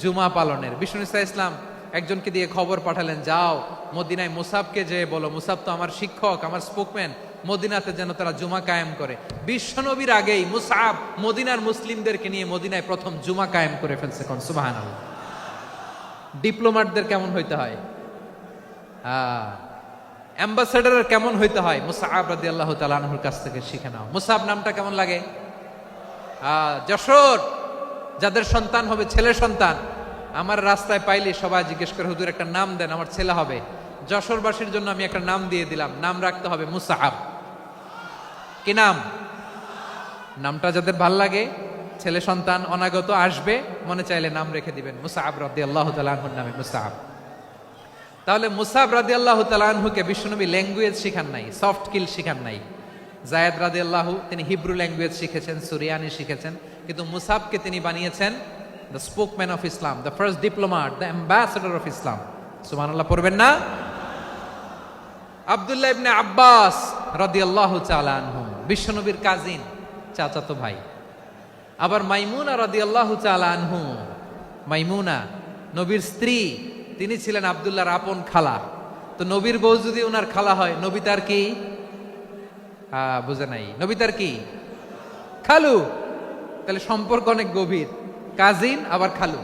জুমা পালনের। বিষ্ণু ঈসা ইসলাম একজনকে দিয়ে খবর পাঠালেন, যাও মদিনায় মুসাবকে যে বলো, মুসাব তো আমার শিক্ষক, আমার স্পোকম্যান, মদিনাতে যেন তারা জুমা কায়েম করে। বিশ্বনবীর আগেই মুসাব মদিনার মুসলিমদেরকে নিয়ে মদিনায় প্রথম জুমা কায়েম করে ফেলছে। কোন সুবহানাল্লাহ। ডিপ্লোমাটদের কেমন হইতে হয়, অ্যাম্বাসেডারের কেমন হইতে হয়, মুসআব রাদিয়াল্লাহু তাআলা আনহুর কাছ থেকে শিখে নাও। মুসআব নামটা কেমন লাগে? যশোর যাদের সন্তান হবে, ছেলে সন্তান, আমার রাস্তায় পাইলে সবাই জিজ্ঞেস করে, হুজুর একটা নাম দেন, আমার ছেলে হবে। যশোরবাসীর জন্য আমি একটা নাম দিয়ে দিলাম, নাম রাখতে হবে মুসআব। কি নাম? নামটা যাদের ভাল লাগে, ছেলে সন্তান অনাগত আসবে, মনে চাইলে নাম রেখে দিবেন মুসআব রাদিয়াল্লাহু তাআলা আনহুর নামে মুসআব। তাহলে মুসআব রাদিয়াল্লাহু তাআলা আনহুকে বিশ্বনবী ল্যাঙ্গুয়েজ শিখান নাই, সফট স্কিল শিখান নাই। যায়েদ রাদিয়াল্লাহু তিনি হিব্রু ল্যাঙ্গুয়েজ শিখেছেন, সুরিয়ানি শিখেছেন, কিন্তু মুসআবকে তিনি বানিয়েছেন the spokesman of Islam, the first diplomat, the ambassador of Islam. সুবহানাল্লাহ পড়বেন না? আব্দুল্লাহ ইবনে আব্বাস রাদিয়াল্লাহু তাআলা আনহু বিশ্বনবীর কাজিন, চাচাতো ভাই। আবার মাইমুনা রাদিয়াল্লাহু তাআলা আনহু, মাইমুনা নবীর স্ত্রী, তিনি ছিলেন আব্দুল্লাহর আপন খালা। তো নবীর বউ যদি ওনার খালা হয়, নবী তার কি? বুঝে নাই, নবী তার কি? খালু। তাহলে সম্পর্ক অনেক গভীর, কাজিন আবার খালু।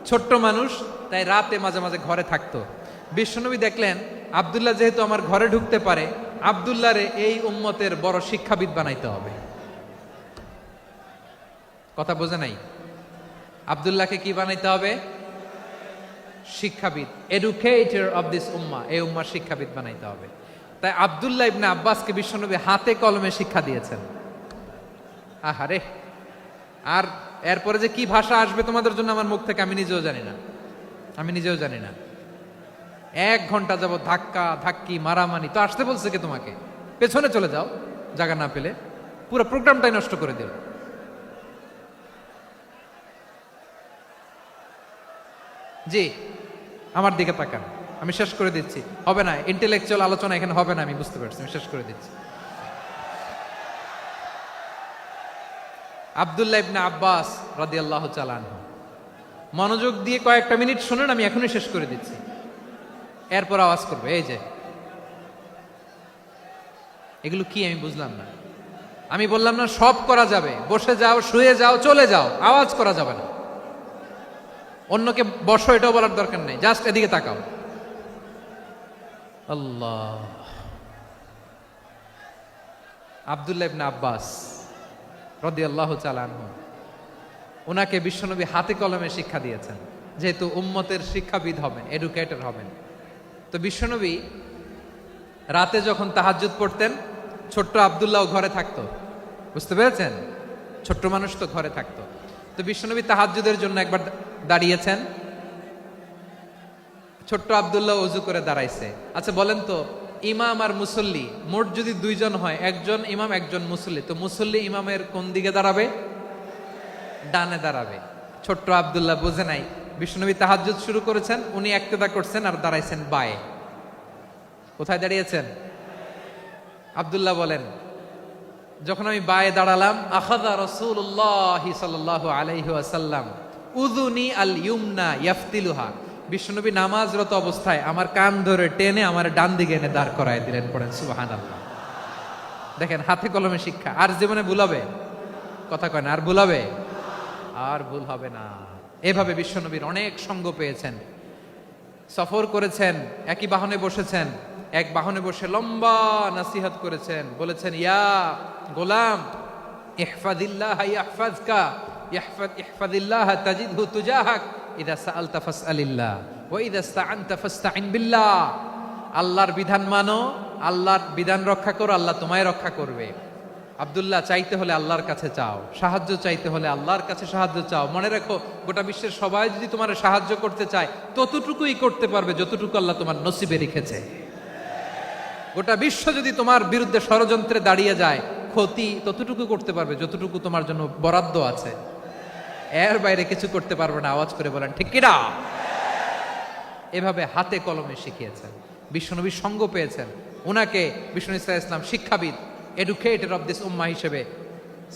ছোট্ট মানুষ, তাই রাতে মাঝে মাঝে ঘরে থাকতো। বিশ্বনবী দেখলেন আব্দুল্লাহ যেহেতু আমার ঘরে ঢুকতে পারে, আব্দুল্লাহরে এই উম্মতের বড় শিক্ষাবিদ বানাইতে হবে। কথা বোঝে নাই? আব্দুল্লাহকে কি বানাইতে হবে? শিক্ষাবিদ, এডুকেটর অফ দিস উম্মাহ, এই উম্মার শিক্ষাবিদ বানাইতে হবে। তাই আব্দুল্লাহ ইবনে আব্বাসকে বিশ্বনবী হাতে কলমে শিক্ষা দিয়েছেন। আহারে, আর এরপরে যে কি ভাষা আসবে তোমাদের জন্য আমার মুখ থেকে আমি নিজেও জানি না, আমি নিজেও জানি না। 1 ঘন্টা যাবত ধাক্কা ধাক্কি মারামারি। তো আসতে বলছে কে তোমাকে? পেছনে চলে যাও, জায়গা না পেলে। পুরো প্রোগ্রামটাই নষ্ট করে দিল। জি, আমার দিকে তাকান, আমি শেষ করে দিচ্ছি। হবে না, ইন্টেলেকচুয়াল আলোচনা এখানে হবে না, আমি বুঝতে পারছি, আমি শেষ করে দিচ্ছি। আব্দুল্লাহ ইবনে আব্বাস রাদিয়াল্লাহু তাআলা আনহু, মনোযোগ দিয়ে কয়েকটা মিনিট শুনুন, আমি এখনই শেষ করে দিচ্ছি, এরপর আওয়াজ করবে। এই যে এগুলো কি আমি বুঝলাম না। আমি বললাম না সব করা যাবে, বসে যাও, শুয়ে যাও, চলে যাও, আওয়াজ করা যাবে না। অন্যকে বসো এটাও বলার দরকার নেই, জাস্ট এদিকে তাকাও। আল্লাহ। আব্দুল্লাহ ইবনে আব্বাস রাদিয়াল্লাহু তাআলা আনহু, ওনাকে বিশ্বনবী হাতে কলমে শিক্ষা দিয়েছেন, যেহেতু উম্মতের শিক্ষাবিদ হবেন, এডুকেটর হবেন। তো বিশ্বনবী রাতে যখন তাহাজ্জুদ পড়তেন, ছোট্ট আব্দুল্লাহ ঘরে থাকতো, বুঝতে পেরেছেন? ছোট্ট মানুষ তো ঘরে থাকতো। তো বিশ্বনবী তাহাজ্জুদের জন্য একবার দাঁড়িয়েছেন, ছোট্ট আব্দুল্লাহ ওযু করে দাঁড়াইছে। আচ্ছা বলেন তো, ইমাম আর মুসল্লি মোট যদি দুইজন হয়, একজন ইমাম একজন মুসল্লি, তো মুসল্লি ইমামের কোন দিকে দাঁড়াবে? ডানে দাঁড়াবে। ছোট্ট আব্দুল্লাহ বুঝে নাই, বিশ্বনবী তাহাজ্জুদ শুরু করেছেন, উনি একতেদা করছেন আর দাঁড়াইছেন বায়ে। কোথায় দাঁড়িয়েছেন? আব্দুল্লাহ বলেন, যখন আমি বায়ে দাঁড়ালাম, আখাযা রাসূলুল্লাহ সাল্লাল্লাহু আলাইহি ওয়াসাল্লাম উযুনি আল ইউমনা ইয়াফতিলুহা, বিশ্বনবী নামাজরত অবস্থায় আমার কান ধরে টেনে আমার ডান দিকে এনে দাঁড় করায় দিলেন। পড়েন সুবহানাল্লাহ। দেখেন হাতে কলমে শিক্ষা। আর জীবনে ভুল হবে? কথা কয় না, আর ভুল হবে? আর ভুল হবে না। এভাবে বিশ্বনবীর অনেক সঙ্গ পেয়েছেন, সফর করেছেন, একই বাহনে বসেছেন, এক বাহনে বসে লম্বা নসিহত করেছেন, বলেছেন, ইয়া গোলাম ইহফাজিল্লাহ ইয়াহফাজকা, ইহফাজিল্লাহ তাজিদহু তুজাহাক, ইযা সাআলতা ফাসআলিল্লাহ ওয়া ইযা ইসতাআনতা ফাসতাইন বিল্লাহ। আল্লাহর বিধান মানো, আল্লাহর বিধান রক্ষা করো, আল্লাহ তোমায় রক্ষা করবে। আব্দুল্লাহ, চাইতে হলে আল্লাহর কাছে চাও, সাহায্য চাইতে হলে আল্লাহর কাছে সাহায্য চাও। মনে রাখো, গোটা বিশ্বের সবাই যদি তোমার সাহায্য করতে চায়, ততটুকুই করতে পারবে যতটুকু আল্লাহ তোমার নসিবে রেখেছে। গোটা বিশ্ব যদি তোমার বিরুদ্ধে ষড়যন্ত্রে দাঁড়িয়ে যায়, ক্ষতি ততটুকু করতে পারবে যতটুকু তোমার জন্য বরাদ্দ আছে, এর বাইরে কিছু করতে পারবে না। আওয়াজ করে বলেন ঠিক কিনা? এভাবে হাতে কলমে শিখিয়েছেন, বিশ্বনবীর সঙ্গ পেয়েছেন। ওনাকে বিষ্ণু ইসলাম শিক্ষাবিদ, এডুকেটর অফ দিস উম্মাহ হিসেবে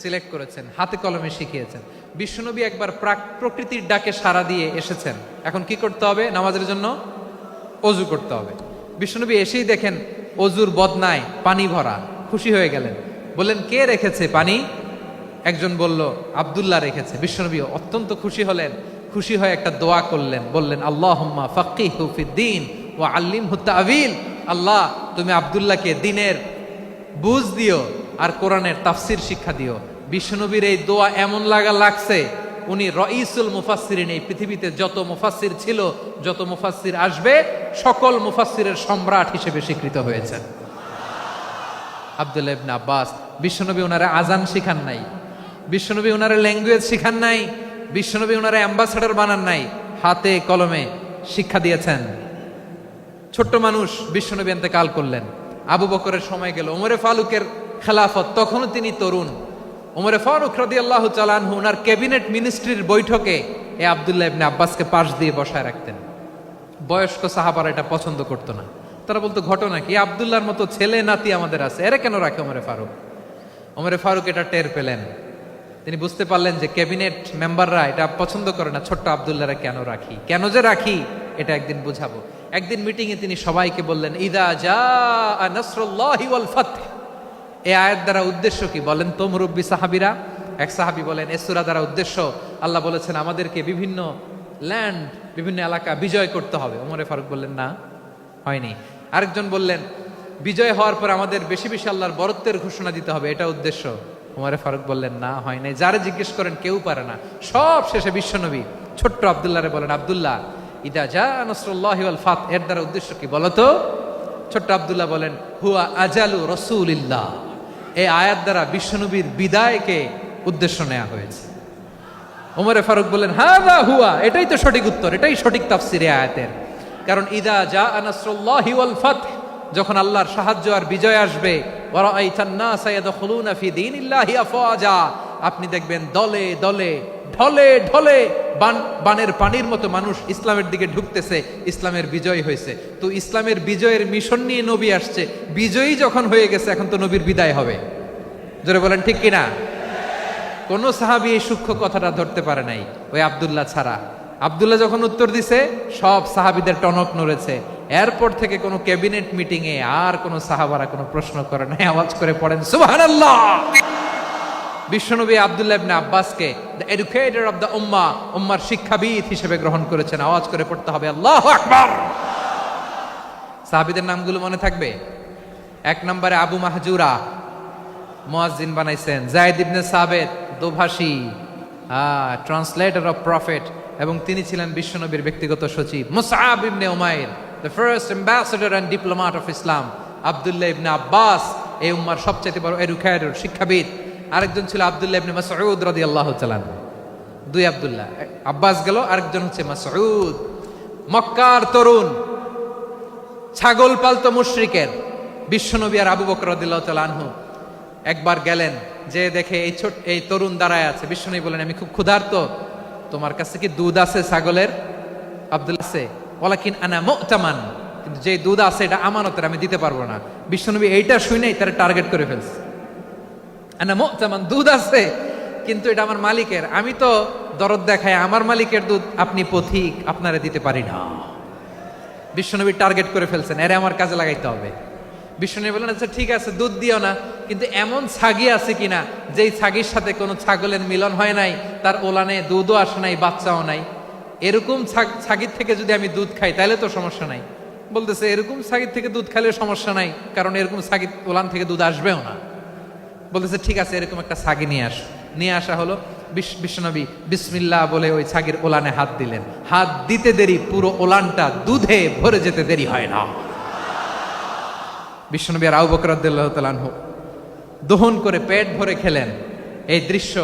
সিলেক্ট করেছেন, হাতে কলমে শিখিয়েছেন। বিশ্বনবী একবার প্রকৃতির ডাকে সাড়া দিয়ে এসেছেন। এখন কি করতে হবে? নামাজের জন্য অজু করতে হবে। বিশ্বনবী এসেই দেখেন অজুর বদনায় পানি ভরা, খুশি হয়ে গেলেন, বললেন, কে রেখেছে পানি? একজন বলল, আব্দুল্লাহ রেখেছে। বিশ্বনবী অত্যন্ত খুশি হলেন, খুশি হয়ে একটা দোয়া করলেন, বললেন, আল্লাহুম্মা ফাক্কিহু ফিদ্দীন ওয়া আল্লিমহু তা'ওয়ীল। আল্লাহ, তুমি আব্দুল্লাহকে দ্বীনের বুঝ দিও আর কোরআনের তাফসির শিক্ষা দিও। বিশ্বনবীর এই দোয়া এমন লাগছে, উনি রাইসুল মুফাসসিরিন, এই পৃথিবীতে যত মুফাসসির ছিল, যত মুফাসসির আসবে, সকল মুফাসসিরের সম্রাট হিসেবে স্বীকৃত হয়েছেন আব্দুল্লাহ ইবনে আব্বাস। বিশ্বনবী ওনারে আজান শিখান নাই, বিশ্বনবী ওনারে ল্যাঙ্গুয়েজ শিখান নাই, বিশ্বনবী ওনারে অ্যাম্বাসাডর বানান নাই, হাতে কলমে শিক্ষা দিয়েছেন। ছোট্ট মানুষ, বিশ্বনবী ইন্তেকাল করলেন, আবু বকরের সময় গেল, ওমরে ফারুকের খেলাফত, তখনও তিনি তরুণ। ওমরে ফারুক রাদিয়াল্লাহু তাআলা আনহু ওনার ক্যাবিনেট মিনিস্ট্রির বৈঠকে এ আব্দুল্লাহ ইবনে আব্বাসকে পাশ দিয়ে বসায় রাখতেন। বয়স্ক সাহাবারা এটা পছন্দ করতো না, তারা বলতো, ঘটনা কি? আব্দুল্লাহর মতো ছেলে নাতি আমাদের আছে, এরা কেন রাখে ওমরে ফারুক? ওমরে ফারুক এটা টের পেলেন, তিনি বুঝতে পারলেন যে ক্যাবিনেট মেম্বাররা এটা পছন্দ করে না, ছোট্ট আব্দুল্লাহরা কেন রাখি, কেন যে রাখি, এটা একদিন বুঝাবো। একদিন মিটিং এ তিনি সবাইকে বললেন, ইদা জাআ নাসরুল্লাহি ওয়াল ফাতহ। এই আয়াত দ্বারা উদ্দেশ্য কি বলেন তো মুরব্বী সাহাবীরা? এক সাহাবী বলেন, এই সূরা দ্বারা উদ্দেশ্য, আল্লাহ বলেছেন আমাদেরকে বিভিন্ন ল্যান্ড, বিভিন্ন এলাকা বিজয় করতে হবে। ওমরে ফারুক বললেন, না, হয়নি। আরেকজন বললেন, বিজয় হওয়ার পর আমাদের বেশি বেশি আল্লাহর বরত্বের ঘোষণা দিতে হবে, এটা উদ্দেশ্য। ওমরে ফারুক বললেন, না, হয় নাই। যারা জিজ্ঞেস করেন কেউ পারে না। সব শেষে বিশ্বনবী ছোট্ট আব্দুল্লাহরে বলেন, আব্দুল্লাহ, ইদা জাআ নাসরুল্লাহি ওয়াল ফাতহ, এর দ্বারা উদ্দেশ্য কি বলো তো? ছোট্ট আব্দুল্লাহ বলেন, হুয়া আজালু রাসূলিল্লাহ। এই আয়াত দ্বারা বিশ্বনবীর বিদায়কে উদ্দেশ্য নেওয়া হয়েছে। ওমরে ফারুক বললেন, হাযা হুয়া, এটাই তো সঠিক উত্তর, এটাই সঠিক তাফসীর এই আয়াতের। কারণ ইদা জাআ নাসরুল্লাহি ওয়াল ফাতহ, যখন আল্লাহর সাহায্য আর বিজয় আসবে, ওয়া রাআইতান নাসা ইয়াদখুলুনা ফি দীনিল্লাহি আফওয়াজা, আপনি দেখবেন দলে দলে, ঢলে ঢলে, বানের পানির মতো মানুষ ইসলামের দিকে ঢুকতেছে, ইসলামের বিজয় হয়েছে। তো ইসলামের বিজয়ের মিশন নিয়ে নবী আসছে, বিজয়ী যখন হয়ে গেছে, এখন তো নবীর বিদায় হবে। জোরে বলেন ঠিক কিনা? কোন সাহাবী এই সূক্ষ্ম কথাটা ধরতে পারে নাই, ওই আব্দুল্লাহ ছাড়া। আব্দুল্লাহ যখন উত্তর দিছে, সব সাহাবীদের টনক নড়েছে। এরপর থেকে কোনো ক্যাবিনেট মিটিং এ আর কোনো সাহাবারা কোনো প্রশ্ন করে নাই। আওয়াজ করে পড়েন সুবহানাল্লাহ। বিশ্বনবী আব্দুল্লাহ ইবনে আব্বাসকে দ্য এডুকেটর অফ দ্য উম্মাহ, উম্মার শিক্ষাবিদ হিসেবে গ্রহণ করেছেন। আওয়াজ করে পড়তে হবে আল্লাহু আকবার। সাহাবীদের নামগুলো মনে থাকবে। 1 নম্বরে আবু মাহজুরা, মুয়াজ্জিন বানাইছেন। যায়েদ ইবনে সাবিত, দোভাষী, ট্রান্সলেটর অফ প্রফেট, এবং তিনি ছিলেন বিশ্বনবীর ব্যক্তিগত সচিব। মুসআব ইবনে উমাইর, the first ambassador and diplomat of Islam. আব্দুল্লাহ ইবনে আব্বাস, এই উম্মার সবচেয়ে বড় এডুকেটর, শিক্ষাবিদ। আরেকজন ছিল আব্দুল্লাহ ইবনে মাসউদ রাদিয়াল্লাহু তাআলা। 2 আব্দুল্লাহ, আব্বাস গেল, আরেকজন হচ্ছে মাসউদ। মক্কার তরুণ, ছাগল পালতো মুশরিকের বিশ্বনবী আর আবু বকর রাদিয়াল্লাহু তাআলা আনহু একবার গেলেন, যে দেখে এই তরুণ দাঁড়ায় আছে। বিশ্বনবী বলেন, আমি খুব ক্ষুধার্ত, তোমার কাছে কি দুধ আছে ছাগলের? আব্দুল্লাহ আছে, ওয়ালাকিন আনা মু'তামান, কিন্তু যে দুধ আছে এটা আমানতের, আমি দিতে পারবো না। বিশ্বনবী এইটা শুনেই তার টার্গেট করে ফেলছে। আনা মু'তামান, দুধ আছে কিন্তু এটা আমার মালিকের, আমি তো দরদ দেখাই, আমার মালিকের দুধ আপনি পথিক, আপনারে দিতে পারি না। বিশ্বনবী টার্গেট করে ফেলছেন, এরে আমার কাজে লাগাইতে হবে। বিশ্বনবী বলেন, আচ্ছা ঠিক আছে, দুধ দিও না, কিন্তু এমন ছাগি আছে কিনা যেই ছাগির সাথে কোনো ছাগলের মিলন হয় নাই, তার ওলানে দুধও আসে নাই, বাচ্চাও নাই, এরকম ছাগির থেকে যদি আমি দুধ খাই তাহলে তো সমস্যা নাই। বলতেছে, এরকম ছাগির থেকে দুধ খাইলে সমস্যা নাই, কারণ এরকম ছাগির ওলান থেকে দুধ আসবেও না। বলতেছে, ঠিক আছে, এরকম একটা ছাগি নিয়ে আস। নিয়ে আসা হলো। বিশ্বনবী বিসমিল্লাহ বলে ওই ছাগির ওলানে হাত দিলেন। হাত দিতে দেরি, পুরো ওলানটা দুধে ভরে যেতে দেরি হয় না। বিশ্বনবী আর আবু বকর রাদিয়াল্লাহু তাআলা আনহু দহন করে পেট ভরে খেলেন। এই দৃশ্য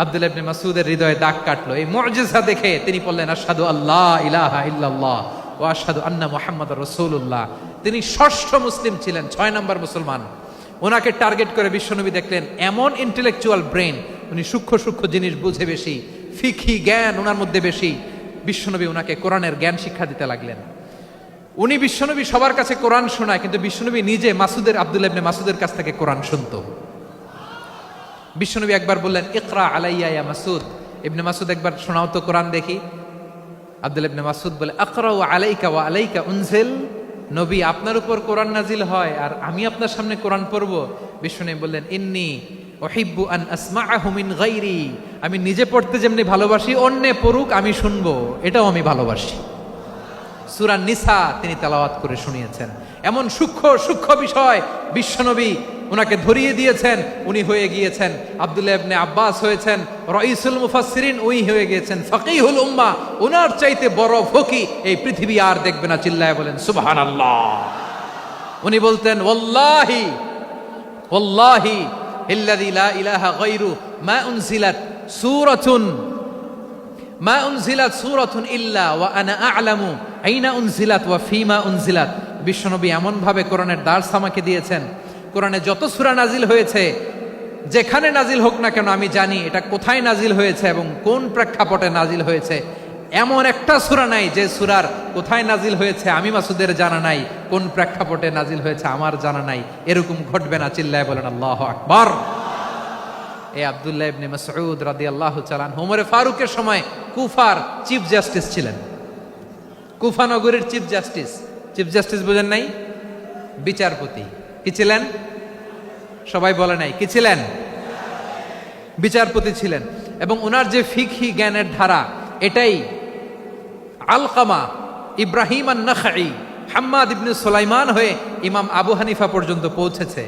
আব্দুল্লাহ ইবনে মাসউদের হৃদয়ে দাগ কাটলো। এই মুজিজা দেখে তিনি বললেন, আশহাদু আল্লা ইলাহা ইল্লাল্লাহ ওয়া আশহাদু আন্না মুহাম্মাদুর রাসূলুল্লাহ। তিনি ষষ্ঠ মুসলিম ছিলেন, 6 নম্বর মুসলমান। ওনাকে টার্গেট করে বিশ্বনবী দেখলেন এমন ইন্টেলেকচুয়াল ব্রেন, উনি সূক্ষ্ম সূক্ষ্ম জিনিস বুঝে বেশি, ফিকহি জ্ঞান ওনার মধ্যে বেশি। বিশ্বনবী ওনাকে কোরআনের জ্ঞান শিক্ষা দিতে লাগলেন। উনি বিশ্বনবী সবার কাছে কোরআন শোনায়, কিন্তু বিশ্বনবী নিজে আব্দুল্লাহ ইবনে মাসউদের কাছ থেকে কোরআন শুনতো। বিশ্বনবী একবার বললেন, ইকরা আলাইয়া ইয়া মাসউদ। ইবনে মাসউদ, একবার শোনাও তো কোরআন দেখি। আব্দুল্লাহ ইবনে মাসউদ বলে, আকরাউ আলাইকা ওয়া আলাইকা উনজিল। নবী, আপনার উপর কোরআন নাজিল হয় আর আমি আপনার সামনে কোরআন পড়ব। বিশ্বনবী বললেন, ইন্নী উহিব্বু আন আসমাআহু মিন গায়রি। আমি নিজে পড়তে যেমনি ভালোবাসি, অন্যে পড়ুক আমি শুনবো, এটাও আমি ভালোবাসি। সূরা নিসা তিনি তেলাওয়াত করে শুনিয়েছেন। এমন সূক্ষ্ম সূক্ষ্ম বিষয় বিশ্বনবী উনাকে ধরিয়ে দিয়েছেন। উনি হয়ে গিয়েছেন, আব্দুল্লাহ ইবনে আব্বাস হয়েছেন রাইসুল মুফাসসিরিন, উনি হয়ে গিয়েছেন ফাকিহুল উম্মাহ। ওনার চাইতে বড় ফকি এই পৃথিবী আর দেখবে না। চিল্লায় বলেন সুবহানাল্লাহ। উনি বলতেন, ওয়াল্লাহি ওয়াল্লাহি ইল্লাযী লা ইলাহা গায়রু মা উনজিলাত সূরাতুন ইল্লা ওয়া আনা আ'লামু আইনা উনজিলাত ওয়া ফীমা উনজিলাত। বিশ্বনবী এমন ভাবে কোরআনের দার্স আমাকে দিয়েছেন, কোরআনে যত সূরা নাজিল হয়েছে, যেখানে নাজিল হোক না কেন আমি জানি এটা কোথায় নাজিল হয়েছে এবং কোন প্রেক্ষাপটে নাজিল হয়েছে। এমন একটা সূরা নাই যে সূরার কোথায় নাজিল হয়েছে আমি মাসুদের জানা নাই, কোন প্রেক্ষাপটে নাজিল হয়েছে আমার জানা নাই। এরকম ঘটবে না। চিল্লায় বলেন আল্লাহু আকবার। এই আব্দুল্লাহ ইবনে মাসউদ রাদিয়াল্লাহু তাআলা আনহু ওমর ফারুকের সময় কুফার চিফ জাস্টিস ছিলেন। কুফা নগরীর চিফ জাস্টিস। চিফ জাস্টিস বুঝেন নাই? বিচারপতি। কি ছিলেন? সবাই বলে নাই, কি ছিলেন? বিচারপতি ছিলেন। এবং ওনার যে ফিকহি জ্ঞানের ধারা, এটাই আলকামা, ইব্রাহিম আন-নাখাই, হাম্মাদ ইবনে সুলাইমান হয়ে ইমাম আবু হানিফা পর্যন্ত পৌঁছেছে।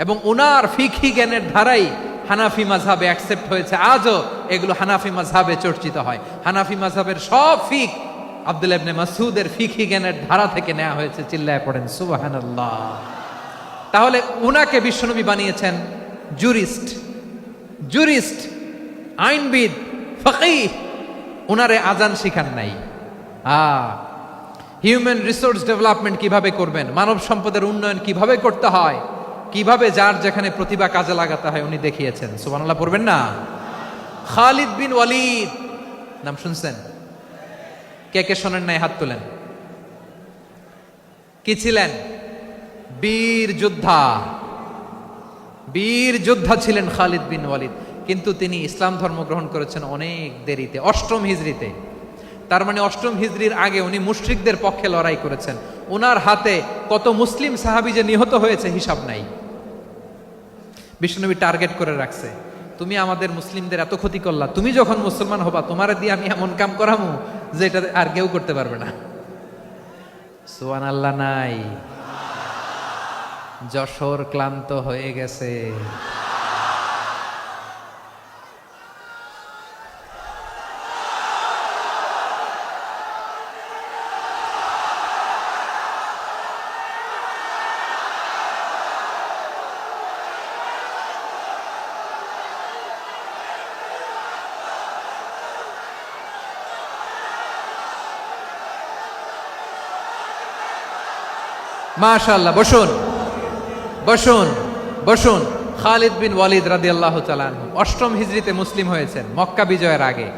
এবং ওনার ফিকহি জ্ঞানের ধারাই হানাফি মাযহাবে অ্যাকসেপ্ট হয়েছে। আজও এগুলো হানাফি মাযহাবে চর্চিত হয়। হানাফি মাযহাবের সব ফিক আব্দুল্লাহ ইবনে মাসউদের ফিকহি জ্ঞানের ধারা থেকে নেওয়া হয়েছে। চিল্লায় পড়েন সুবহানাল্লাহ। তাহলে উনাকে বিশ্বনবী বানিয়েছেন জুরিস্ট, আইনবিদ, ফকিহ। উনারে আজান শিখান নাই। হিউম্যান রিসোর্স ডেভেলপমেন্ট কিভাবে করবেন, মানব সম্পদের উন্নয়ন কিভাবে করতে হয়, কিভাবে যার যেখানে প্রতিভা কাজে লাগাতে হয় উনি দেখিয়েছেন। সুবহানাল্লাহ পড়বেন না? খালিদ বিন ওয়ালিদ নাম শুনছেন? কে কে শোনেন নাই হাত তোলেন। কি ছিলেন? বীর যোদ্ধা ছিলেন খালিদ বিন ওয়ালিদ। কিন্তু তিনি ইসলাম ধর্ম গ্রহণ করেছেন অনেক দেরিতে, 8ম হিজরিতে। তার মানে 8ম হিজরির আগে উনি মুশরিকদের পক্ষে লড়াই করেছেন। ওনার হাতে কত মুসলিম সাহাবী যে নিহত হয়েছে হিসাব নাই। বিশ্বনবী টার্গেট করে রাখছে, তুমি আমাদের মুসলিমদের এত ক্ষতি করলা, তুমি যখন মুসলমান হবা তোমার দিয়ে আমি এমন কাম করামু যে এটা আর কেউ করতে পারবে না। সুবহানাল্লাহ নাই? যশোর ক্লান্ত হয়ে গেছে। মাশাআল্লাহ, বসুন বসুন বসুন। খালিদ বিন ওয়ালিদ রাদিয়াল্লাহু তাআলা আনহু 8ম হিজরিতে মুসলিম হয়েছেন, মক্কা বিজয়ের আগে।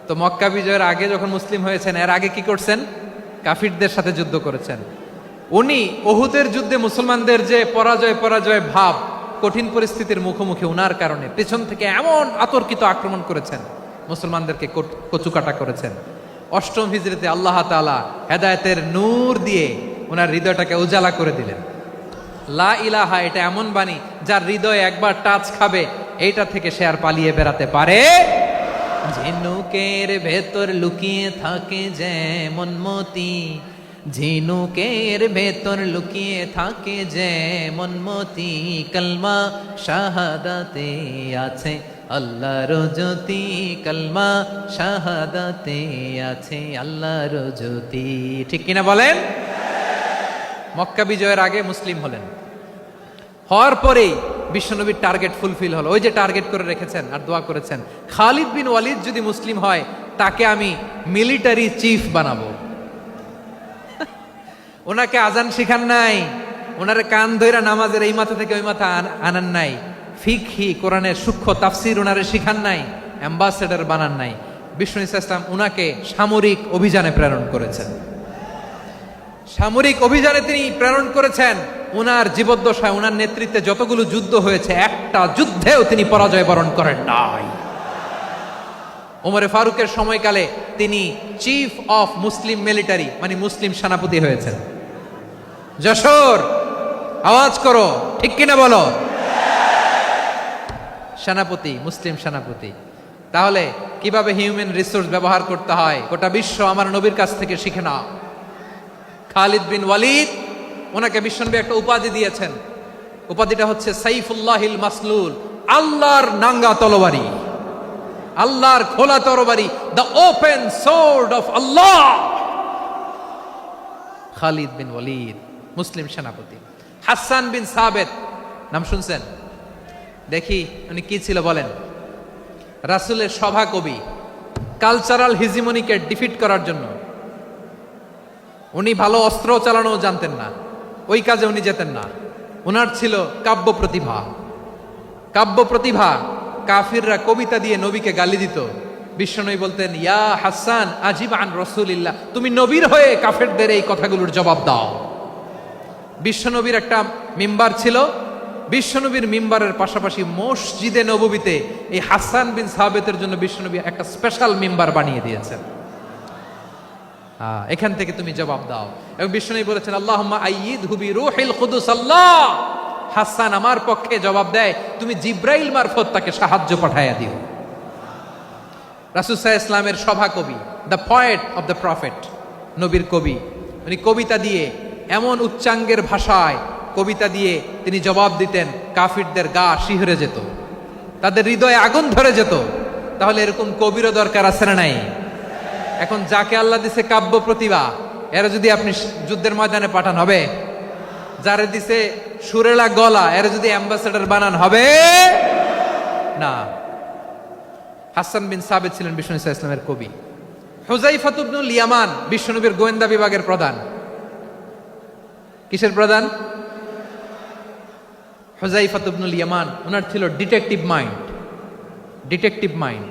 তো মক্কা বিজয়ের আগে যখন মুসলিম হয়েছেন, এর আগে কি করছেন? কাফিরদের সাথে যুদ্ধ করেছেন। উনি উহুদের যুদ্ধে মুসলমানদের যে পরাজয় ভাব, কঠিন পরিস্থিতির মুখোমুখি উনার কারণে পেছন থেকে এমন আতর্কিত আক্রমণ করেছেন, মুসলমানদেরকে কচুকাটা করেছেন। 8ম হিজরিতে আল্লাহ তাআলা হেদায়েতের নূর দিয়ে ওনার হৃদয়টাকে উজালা করে দিলেন। লা ইলাহা, এটা এমন বাণী যার হৃদয়ে একবার টাচ খাবে, এইটা থেকে সে আর পালিয়ে বেড়াতে পারে। ঝিনুকের ভেতর লুকিয়ে থাকে যেমন মতি, ঝিনুকের ভেতর লুকিয়ে থাকে যেমন মতি, কলমা শাহাদাতে আছে আল্লাহর জ্যোতি, কলমা শাহাদাতে আছে আল্লাহর জ্যোতি। ঠিক কিনা বলেন? মক্কা বিজয়ের আগে মুসলিম হলেন, হওয়ার পরেই বিশ্বনবীর টার্গেট ফুলফিল হলো। ওই যে টার্গেট করে রেখেছেন আর দোয়া করেছেন, খালিদ বিন ওয়ালিদ যদি মুসলিম হয় তাকে আমি মিলিটারি চিফ বানাবো। ওনাকে আজান শিখান নাই, ওনারে কান ধইরা নামাজের এই মাথা থেকে ওই মাথা আনান নাই, ফিকহি কোরআনের সূক্ষ্ম তাফসীর ওনারে শিখান নাই, অ্যাম্বাসেডর বানান নাই। বিষ্ণু ইসলাম উনাকে সামরিক অভিযানে প্রেরণ করেছেন। সামরিক অভিযানে তিনি প্রেরণ করেছেন। উনার জীবদ্দশায় উনার নেতৃত্বে যতগুলো যুদ্ধ হয়েছে, একটা যুদ্ধেও তিনি পরাজয় বরণ করেন নাই। ওমরে ফারুকের সময়কালে তিনি চিফ অফ মুসলিম মিলিটারি, মানে মুসলিম সেনাপতি হয়েছেন। যশোর আওয়াজ করো, ঠিক কিনা বলো? সেনাপতি, মুসলিম সেনাপতি। তাহলে কিভাবে হিউম্যান রিসোর্স ব্যবহার করতে হয় গোটা বিশ্ব আমার নবীর কাছ থেকে শিখে নাও। খালিদ বিন ওয়ালিদ, ওনাকে বিশ্বনবী একটা উপাধি দিয়েছেন। উপাধিটা হচ্ছে সাইফুল্লাহিল মাসলুল, আল্লাহর নাঙ্গা তরবারি, আল্লাহর খোলা তরবারি, দ্য ওপেন সোর্ড অফ আল্লাহ। খালিদ বিন ওয়ালিদ মুসলিম সেনাপতি। হাসান বিন সাবেত নাম শুনছেন? দেখি উনি কি ছিল বলেন। রাসূলের সভা কবি, কালচারাল হিজিমনিকে ডিফিট করার জন্য। উনি ভালো অস্ত্র চালানো জানতেন না, ওই কাজে উনি যেতেন না। ওনার ছিল কাব্য প্রতিভা। কাব্য প্রতিভা, কাফিররা কবিতা দিয়ে নবীকে গালি দিত। বিশ্বনবী বলতেন, ইয়া হাসান আজিব আন রাসূলিল্লাহ, তুমি নবীর হয়ে কাফেরদের এই কথাগুলোর জবাব দাও। বিশ্বনবীর একটা মিম্বার ছিল, বিশ্বনবীর মিম্বারের পাশাপাশি মসজিদে নববীতে এই হাসান বিন সাবেতের জন্য বিশ্বনবী একটা স্পেশাল মিম্বার বানিয়ে দিয়েছেন। এখান থেকে তুমি জবাব দাও। এবং বিশ্বনবী বলেছেন, আল্লাহুম্মা আইয়িদহু বিরূহিল কুদুস। আল্লাহ, হাসান আমার পক্ষে জবাব দেয়, তুমি জিব্রাইল মারফত তাকে সাহায্য পাঠাইয়া দিও। রাসূল সাল্লাল্লাহু আলাইহি ওয়াসাল্লামের সভা কবি, the poet of the prophet, নবীর কবি। উনি কবিতা দিয়ে, এমন উচ্চাঙ্গের ভাষায় কবিতা দিয়ে তিনি জবাব দিতেন, কাফিরদের গা শিহরে যেত, তাদের হৃদয়ে আগুন ধরে যেত। তাহলে এরকম কবিরও দরকার আছে না নাই? এখন যাকে আল্লাহ দিছে কাব্য প্রতিভা, এরা যদি আপনি যুদ্ধের ময়দানে পাঠান হবে? যারে দিছে সুরেলা গলা, এরা যদি অ্যাম্বাসেডর বানান হবে না। হাসান বিন সাবেত ছিলেন বিষ্ণু ইসলামের কবি। হুযায়ফা ইবনুল ইয়ামান বিশ্বনবীর গোয়েন্দা বিভাগের প্রধান। কিসের প্রধান? হুযায়ফা ইবনুল ইয়ামান। ওনার ছিল ডিটেকটিভ মাইন্ড, ডিটেকটিভ মাইন্ড,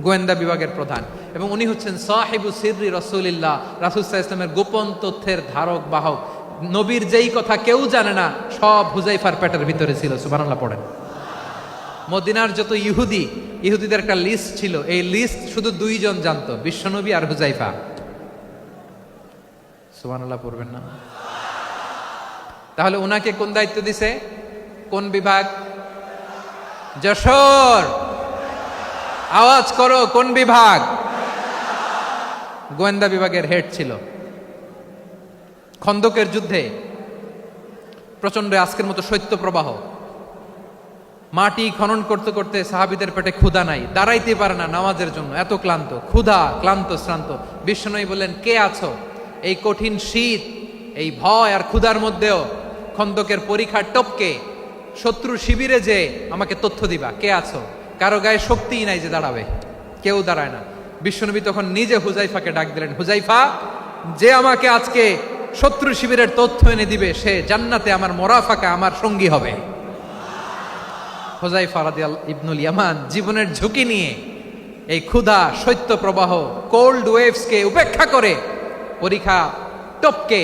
গোয়েন্দা বিভাগের প্রধান। এবং উনি হচ্ছেন সাহিবু সিররি রাসূলিল্লাহ, রাসূল সাল্লাল্লাহু আলাইহি ওয়াসাল্লামের গোপন তথ্যের ধারক বাহক। নবীর যেই কথা কেউ জানে না, সব হুযায়ফার পেটের ভিতরে ছিল। সুবহানাল্লাহ পড়েন। মদিনার যত ইহুদিদের একটা লিস্ট ছিল, এই লিস্ট শুধু দুইজন জানতো, বিশ্বনবী আর হুযায়ফা। সুবহানাল্লাহ পড়বেন না? তাহলে ওনাকে কোন দায়িত্ব দিছে? কোন বিভাগ? যশোর, আওয়াজ করো কোন বিভাগ? গোয়েন্দা বিভাগের হেড ছিল। খন্দকের যুদ্ধে প্রচন্ড আজকের মতো শৈত্য প্রবাহ, মাটি খনন করতে করতে সাহাবীদের পেটে ক্ষুধা নাই, দাঁড়াইতে পারে না নামাজের জন্য, এত ক্লান্ত, ক্ষুধা, ক্লান্ত, শ্রান্ত। বিশ্বনবী বললেন, কে আছো? এই কঠিন শীত, এই ভয় আর ক্ষুধার মধ্যেও খন্দকের পরীক্ষার টপকে শত্রু শিবিরে যে আমাকে তথ্য দিবা, কে আছো? কারো গায়ে শক্তিই নাই যে দাঁড়াবে, কেউ দাঁড়ায় না। বিশ্বনবী তখন নিজে হুজাইফাকে ডাক দিলেন, হুজাইফা, যে আমাকে আজকে শত্রু শিবিরের তথ্য এনে দিবে সে জান্নাতে আমার মোরাফাকা, আমার সঙ্গী হবে। হুজাইফা রাদিয়াল্লাহু ইবনুল ইয়ামান জীবনের ঝুঁকি নিয়ে এই ক্ষুধা, শৈত্য প্রবাহ, কোল্ড ওয়েভসকে উপেক্ষা করে পরীক্ষা টপকে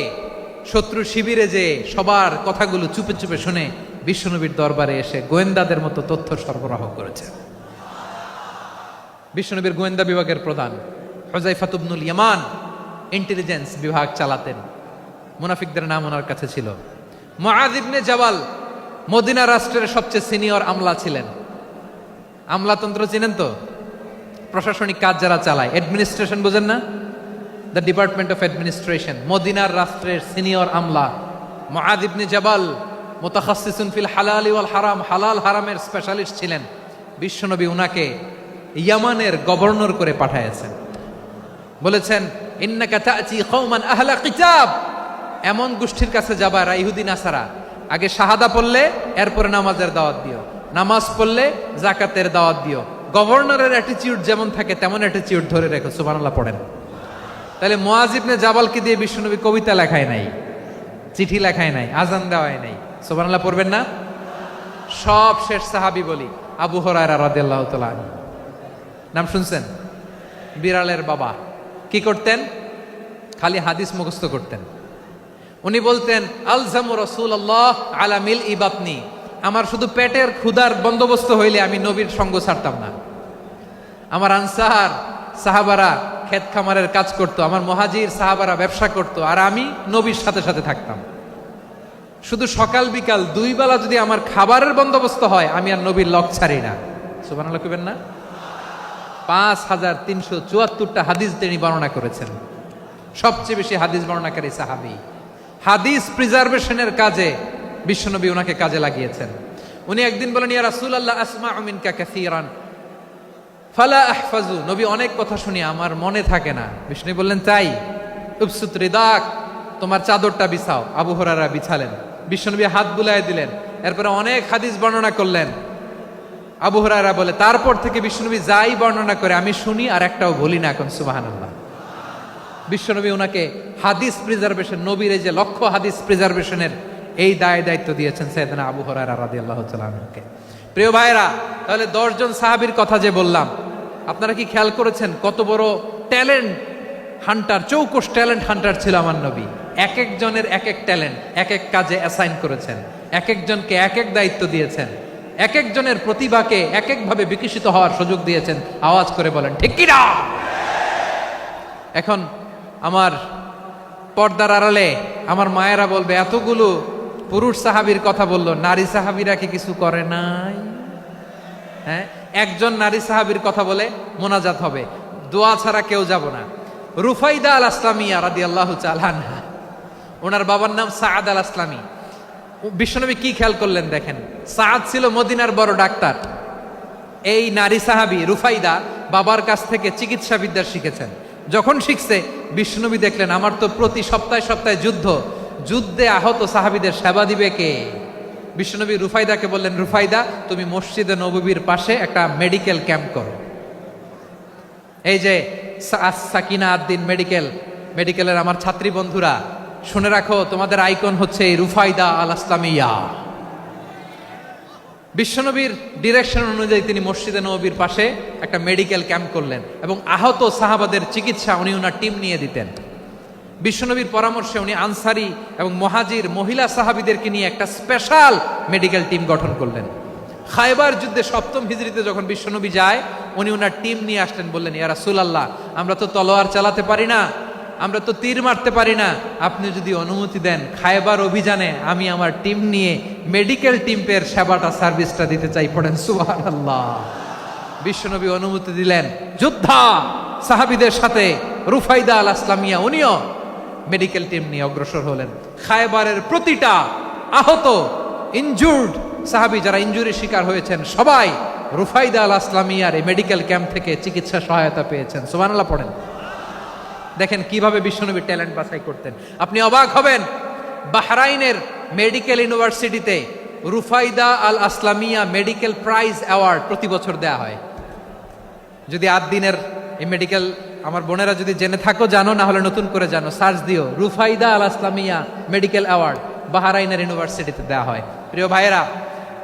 শত্রু শিবিরে যে সবার কথাগুলো চুপে চুপে শুনে বিশ্বনবীর দরবারে এসে গোয়েন্দাদের মতো তথ্য সরবরাহ করেছে। বিশ্বনবীর গোয়েন্দা বিভাগের প্রধান হুজাইফা ইবনুল ইয়ামান ইন্টেলিজেন্স বিভাগ চালাতেন। মুনাফিকদের নাম ওনার কাছে ছিল। মুআয ইবনে জাবাল মদিনা রাষ্ট্রের সবচেয়ে সিনিয়র আমলা ছিলেন। আমলাতন্ত্র চিনেন তো? প্রশাসনিক কাজ যারা চালায়, অ্যাডমিনিস্ট্রেশন বোঝেন না? The department of administration. মদিনার রাষ্ট্রের সিনিয়র আমলা মুআয ইবনে জাবাল মুতাখাসসিসুন ফিল হালালি ওয়াল হারাম, হালাল হারামের স্পেশালিস্ট ছিলেন। বিশ্বনবী উনাকে ইয়ামানের গভর্নর করে পাঠাইছেন। বলেছেন, ইন্নাকা তা'তি কওমান আহলা কিতাব, এমন গোষ্ঠীর কাছে যাবা এরা ইহুদি নাসারা, আগে শাহাদা পড়লে এরপরে নামাজের দাওয়াত দিও, নামাজ পড়লে যাকাতের দাওয়াত দিও। গভর্নরের অ্যাটিটিউড যেমন থাকে তেমন অ্যাটিটিউড ধরে রেখো। সুবহানাল্লাহ পড়েন। তাহলে মুআয ইবনে জাবালকে দিয়ে বিশ্বনবী কবিতা লেখায় নাই, চিঠি লেখায় নাই, আজান দেওয়ায় নাই। সুবহানাল্লাহ পড়বেন না? সব শেষ সাহাবী বলি আবু হুরায়রা রাদিয়াল্লাহু তাআলা আনহু, নাম শুনছেন? বিড়ালের বাবা। কি করতেন? খালি হাদিস মুখস্থ করতেন। উনি বলতেন, আলজামু রাসূলুল্লাহ আলা মিল ইবাতনি, আমার শুধু পেটের ক্ষুধার বন্দোবস্ত হইলে আমি নবীর সঙ্গ ছাড়তাম না। আমার আনসার সাহাবারা ক্ষেত খামারের কাজ করতো, আমার মুহাজির সাহাবারা ব্যবসা করতো, আর আমি নবীর সাথে সাথে থাকতাম। শুধু সকাল বিকাল দুই বেলা যদি আমার খাবারের বন্দোবস্ত হয় আমি আর নবীর লক ছাড়ি না। সুবহানাল্লাহ কইবেন না? 5374টা হাদিস তিনি বর্ণনা করেছেন। সবচেয়ে বেশি হাদিস বর্ণনাকারী সাহাবী। হাদিস প্রিজার্ভেশনের কাজে বিশ্বনবী ওনাকে কাজে লাগিয়েছেন। উনি একদিন বলেন, ইয়া রাসূলুল্লাহ আসমাউ মিনকা কাসীরান ফালা আহফাজু, নবী অনেক কথা শুনি আমার মনে থাকে না। বিষ্ণু বললেন, তাই? উবসুত রিদাক, তোমার চাদরটা বিছাও। আবু হুরায়রা বিছালেন, বিশ্বনবী হাত বুলায় দিলেন, এরপরে অনেক হাদিস বর্ণনা করলেন। আবু হুরায়রা বলে, তারপর থেকে বিশ্বনবী যাই বর্ণনা করে আমি শুনি আর একটাও ভুলি না। এখন সুবহানাল্লাহ। বিশ্বনবী ওনাকে হাদিস প্রিজার্ভেশন, নবীর এই যে লক্ষ্য হাদিস প্রিজার্ভেশনের এই দায়িত্ব দিয়েছেন সাইয়েদনা আবু হুরায়রা রাদিয়াল্লাহু তাআলা আনহুকে। প্রিয় ভাইরা, তাহলে 10 জন সাহাবীর কথা যে বললাম, আপনারা কি খেয়াল করেছেন কত বড় ট্যালেন্ট হান্টার, চৌকস ট্যালেন্ট হান্টার ছিল আমার নবী। এক একজনের এক এক ট্যালেন্ট, এক এক কাজে অ্যাসাইন করেছেন, এক একজনকে এক এক দায়িত্ব দিয়েছেন, এক একজনের প্রতিভাকে এক একভাবে বিকশিত হওয়ার সুযোগ দিয়েছেন। আওয়াজ করে বলেন ঠিক কি না? এখন আমার পর্দার আড়ালে আমার মায়েরা বলবে, এতগুলো পুরুষ সাহাবীর কথা বললো, নারী সাহাবীরা কি কিছু করে নাই? হ্যাঁ, একজন নারী সাহাবীর কথা বলে মোনাজাত হবে, দোয়া ছাড়া কেউ যাব না। রুফাইদা আল আসলামিয়া রাদিয়াল্লাহু তাআলা আনহা, ওনার বাবার নাম সাআদ আল আসলামি। বিশ্বনবী কি খেয়াল করলেন দেখেন, সাআদ ছিল মদিনার বড় ডাক্তার। এই নারী সাহাবী রুফাইদা বাবার কাছ থেকে চিকিৎসা বিদ্যা শিখেছেন। যখন শিখছে বিশ্বনবী দেখলেন, আমার তো প্রতি সপ্তাহে সপ্তাহে যুদ্ধে আহত সাহাবীদের সেবা দিবে কে? বিশ্বনবী রুফাইদাকে বললেন, রুফাইদা তুমি মসজিদে নববীর পাশে একটা মেডিকেল ক্যাম্প করো। এই যে সাকিনা আদ্দিন মেডিকেলের আমার ছাত্রী বন্ধুরা শুনে রাখো, তোমাদের আইকন হচ্ছে এই রুফাইদা আল আসলামিয়া। বিশ্বনবীর ডিরেকশন অনুযায়ী তিনি মসজিদে নববীর পাশে একটা মেডিকেল ক্যাম্প করলেন এবং আহত সাহাবাদের চিকিৎসা উনি ওনার টিম নিয়ে দিতেন। বিশ্বনবীর পরামর্শে উনি আনসারি এবং মুহাজির মহিলা সাহাবীদেরকে নিয়ে একটা স্পেশাল মেডিকেল টিম গঠন করলেন। খায়বার যুদ্ধে 7ম হিজরিতে যখন বিশ্বনবী যায়, উনি ওনার টিম নিয়ে আসলেন, বললেন, ইয়া রাসূলুল্লাহ আমরা তো তলোয়ার চালাতে পারি না, আমরা তো তীর মারতে পারি না, আপনি যদি অনুমতি দেন খায়বার অভিযানে আমি আমার টিম নিয়ে মেডিকেল টিমের সেবাটা সার্ভিসটা দিতে চাই। পড়েন সুবহানাল্লাহ। বিশ্বনবী অনুমতি দিলেন, যোদ্ধা সাহাবীদের সাথে রুফাইদা আল আসলামিয়া উনিও মেডিকেল টিম নিয়ে অগ্রসর হলেন। খায়বারের প্রতিটা আহত ইনজুর্ড সাহাবী যারা ইনজুরির শিকার হয়েছেন সবাই রুফাইদা আল আসলামিয়ার এই মেডিকেল ক্যাম্প থেকে চিকিৎসা সহায়তা পেয়েছেন। সুবহানাল্লাহ পড়েন। দেখেন কিভাবে বিশ্বনবী ট্যালেন্ট বাছাই করতেন। আপনি অবাক হবেন, বাহরাইনের মেডিকেল ইউনিভার্সিটিতে রুফাইদা আল আসলামিয়া মেডিকেল প্রাইজ অ্যাওয়ার্ড প্রতি বছর দেয়া হয়। যদি 8 দিনের এই মেডিকেল, আমার বোনেরা যদি জেনে থাকো জানো, না হলে নতুন করে জানো, সার্চ দিও রুফাইদা আল আসলামিয়া মেডিকেল অ্যাওয়ার্ড বাহরাইনের ইউনিভার্সিটিতে দেয়া হয়। প্রিয় ভাইয়েরা,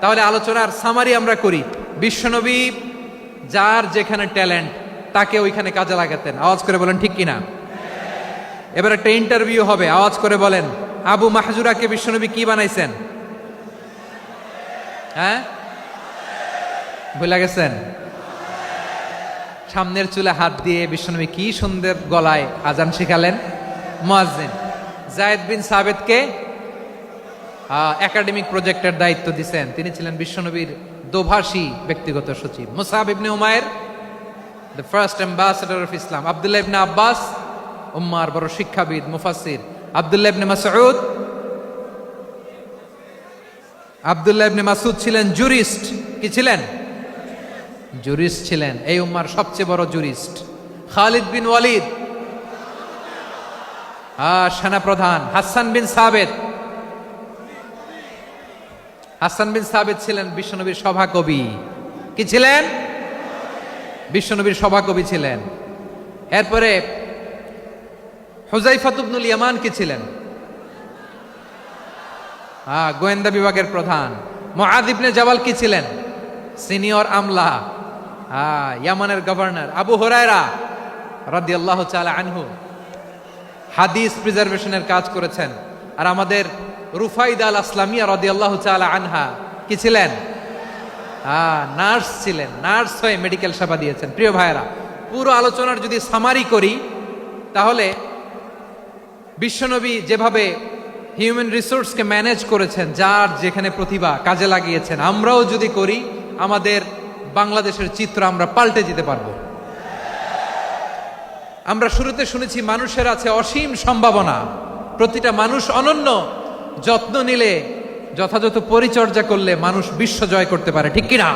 তাহলে আলোচনার সামারি আমরা করি। বিশ্বনবী যার যেখানে ট্যালেন্ট তাকে ওইখানে কাজে লাগাতেন। আওয়াজ করে বলেন ঠিক কিনা? এবার একটা ইন্টারভিউ হবে, আওয়াজ করে বলেন আবু মাহজুরাকে বিশ্বনবী কি বানাইছেন? হ্যাঁ, ভুলে গেছেন? সামনের চুলে হাত দিয়ে বিশ্বনবী কি সুন্দর গলায় আজান শিখালেন। মুয়াজ্জিন। যায়েদ বিন সাবিতকে একাডেমিক প্রজেক্টের দায়িত্ব দিয়েছেন, তিনি ছিলেন বিশ্বনবীর দোভাষী ব্যক্তিগত সচিব। মুসআব ইবনে উমাইর, the first ambassador of Islam. আব্দুল্লাহ ইবনে আব্বাস, উম্মার বড় শিক্ষাবিদ মুফাসসির। আব্দুল্লাহ ইবনে মাসউদ, আব্দুল্লাহ ইবনে মাসউদ ছিলেন জুরিস্ট। কি ছিলেন? জুরিস্ট ছিলেন, এই উম্মার সবচেয়ে বড় জুরিস্ট। খালিদ বিন ওয়ালিদ, সেনাপ্রধান। হাসান বিন সাবিত, হাসান বিন সাবিত ছিলেন বিশ্বনবীর সভাকবি। কি ছিলেন? বিশ্বনবীর সভাকবি ছিলেন। এরপরে হুযায়ফা ইবনুল ইয়ামান কি ছিলেন? গোয়েন্দা বিভাগের প্রধান। মুআয ইবনে জাবাল কি ছিলেন? সিনিয়র আমলা, ইয়ামানের গভর্নর। আবু হুরায়রা রাদিয়াল্লাহু তাআলা আনহু হাদিস প্রিজার্ভেশনের কাজ করেছেন। আর আমাদের রুফাইদা আল আসলামিয়া রাদিয়াল্লাহু তাআলা আনহা কি ছিলেন? নার্স ছিলেন, নার্স হয়ে মেডিকেল সেবা দিয়েছেন। প্রিয় ভাইয়েরা, পুরো আলোচনার যদি সামারি করি তাহলে বিশ্বনবী যেভাবে হিউম্যান রিসোর্সকে ম্যানেজ করেছেন, যার যেখানে প্রতিভা কাজে লাগিয়েছেন, আমরাও যদি করি আমাদের বাংলাদেশের চিত্র আমরা পাল্টে যেতে পারবো। আমরা শুরুতে শুনেছি মানুষের আছে অসীম সম্ভাবনা, প্রতিটা মানুষ অনন্য, যত্ন নিলে, যথাযথ পরিচর্যা করলে মানুষ বিশ্ব জয় করতে পারে। ঠিক কিনা?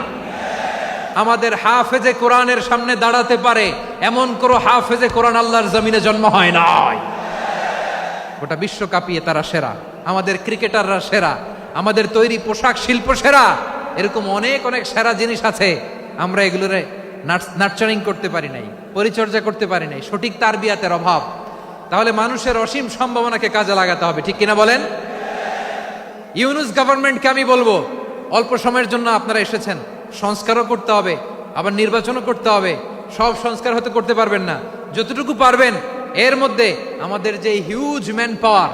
আমাদের হাফেজে কোরআনের সামনে দাঁড়াতে পারে এমন কোন হাফেজে কোরআন আল্লাহর জমিনে জন্ম হয় নাই। গোটা বিশ্ব কাঁপিয়ে তারা সেরা, আমাদের ক্রিকেটাররা সেরা, আমাদের তৈরি পোশাক শিল্প সেরা। এরকম অনেক অনেক সেরা জিনিস আছে, আমরা এগুলোরে নার্চারিং করতে পারি নাই, পরিচর্যা করতে পারি নাই, সঠিক তারবিয়াতের অভাব। তাহলে মানুষের অসীম সম্ভাবনাকে কাজে লাগাতে হবে। ঠিক কিনা বলেন? ইউনুস গভর্নমেন্টকে আমি বলবো, অল্প সময়ের জন্য আপনারা এসেছেন, সংস্কারও করতে হবে, আবার নির্বাচনও করতে হবে। সব সংস্কার হতে করতে পারবেন না, যতটুকু পারবেন এর মধ্যে আমাদের যে হিউজ ম্যান পাওয়ার,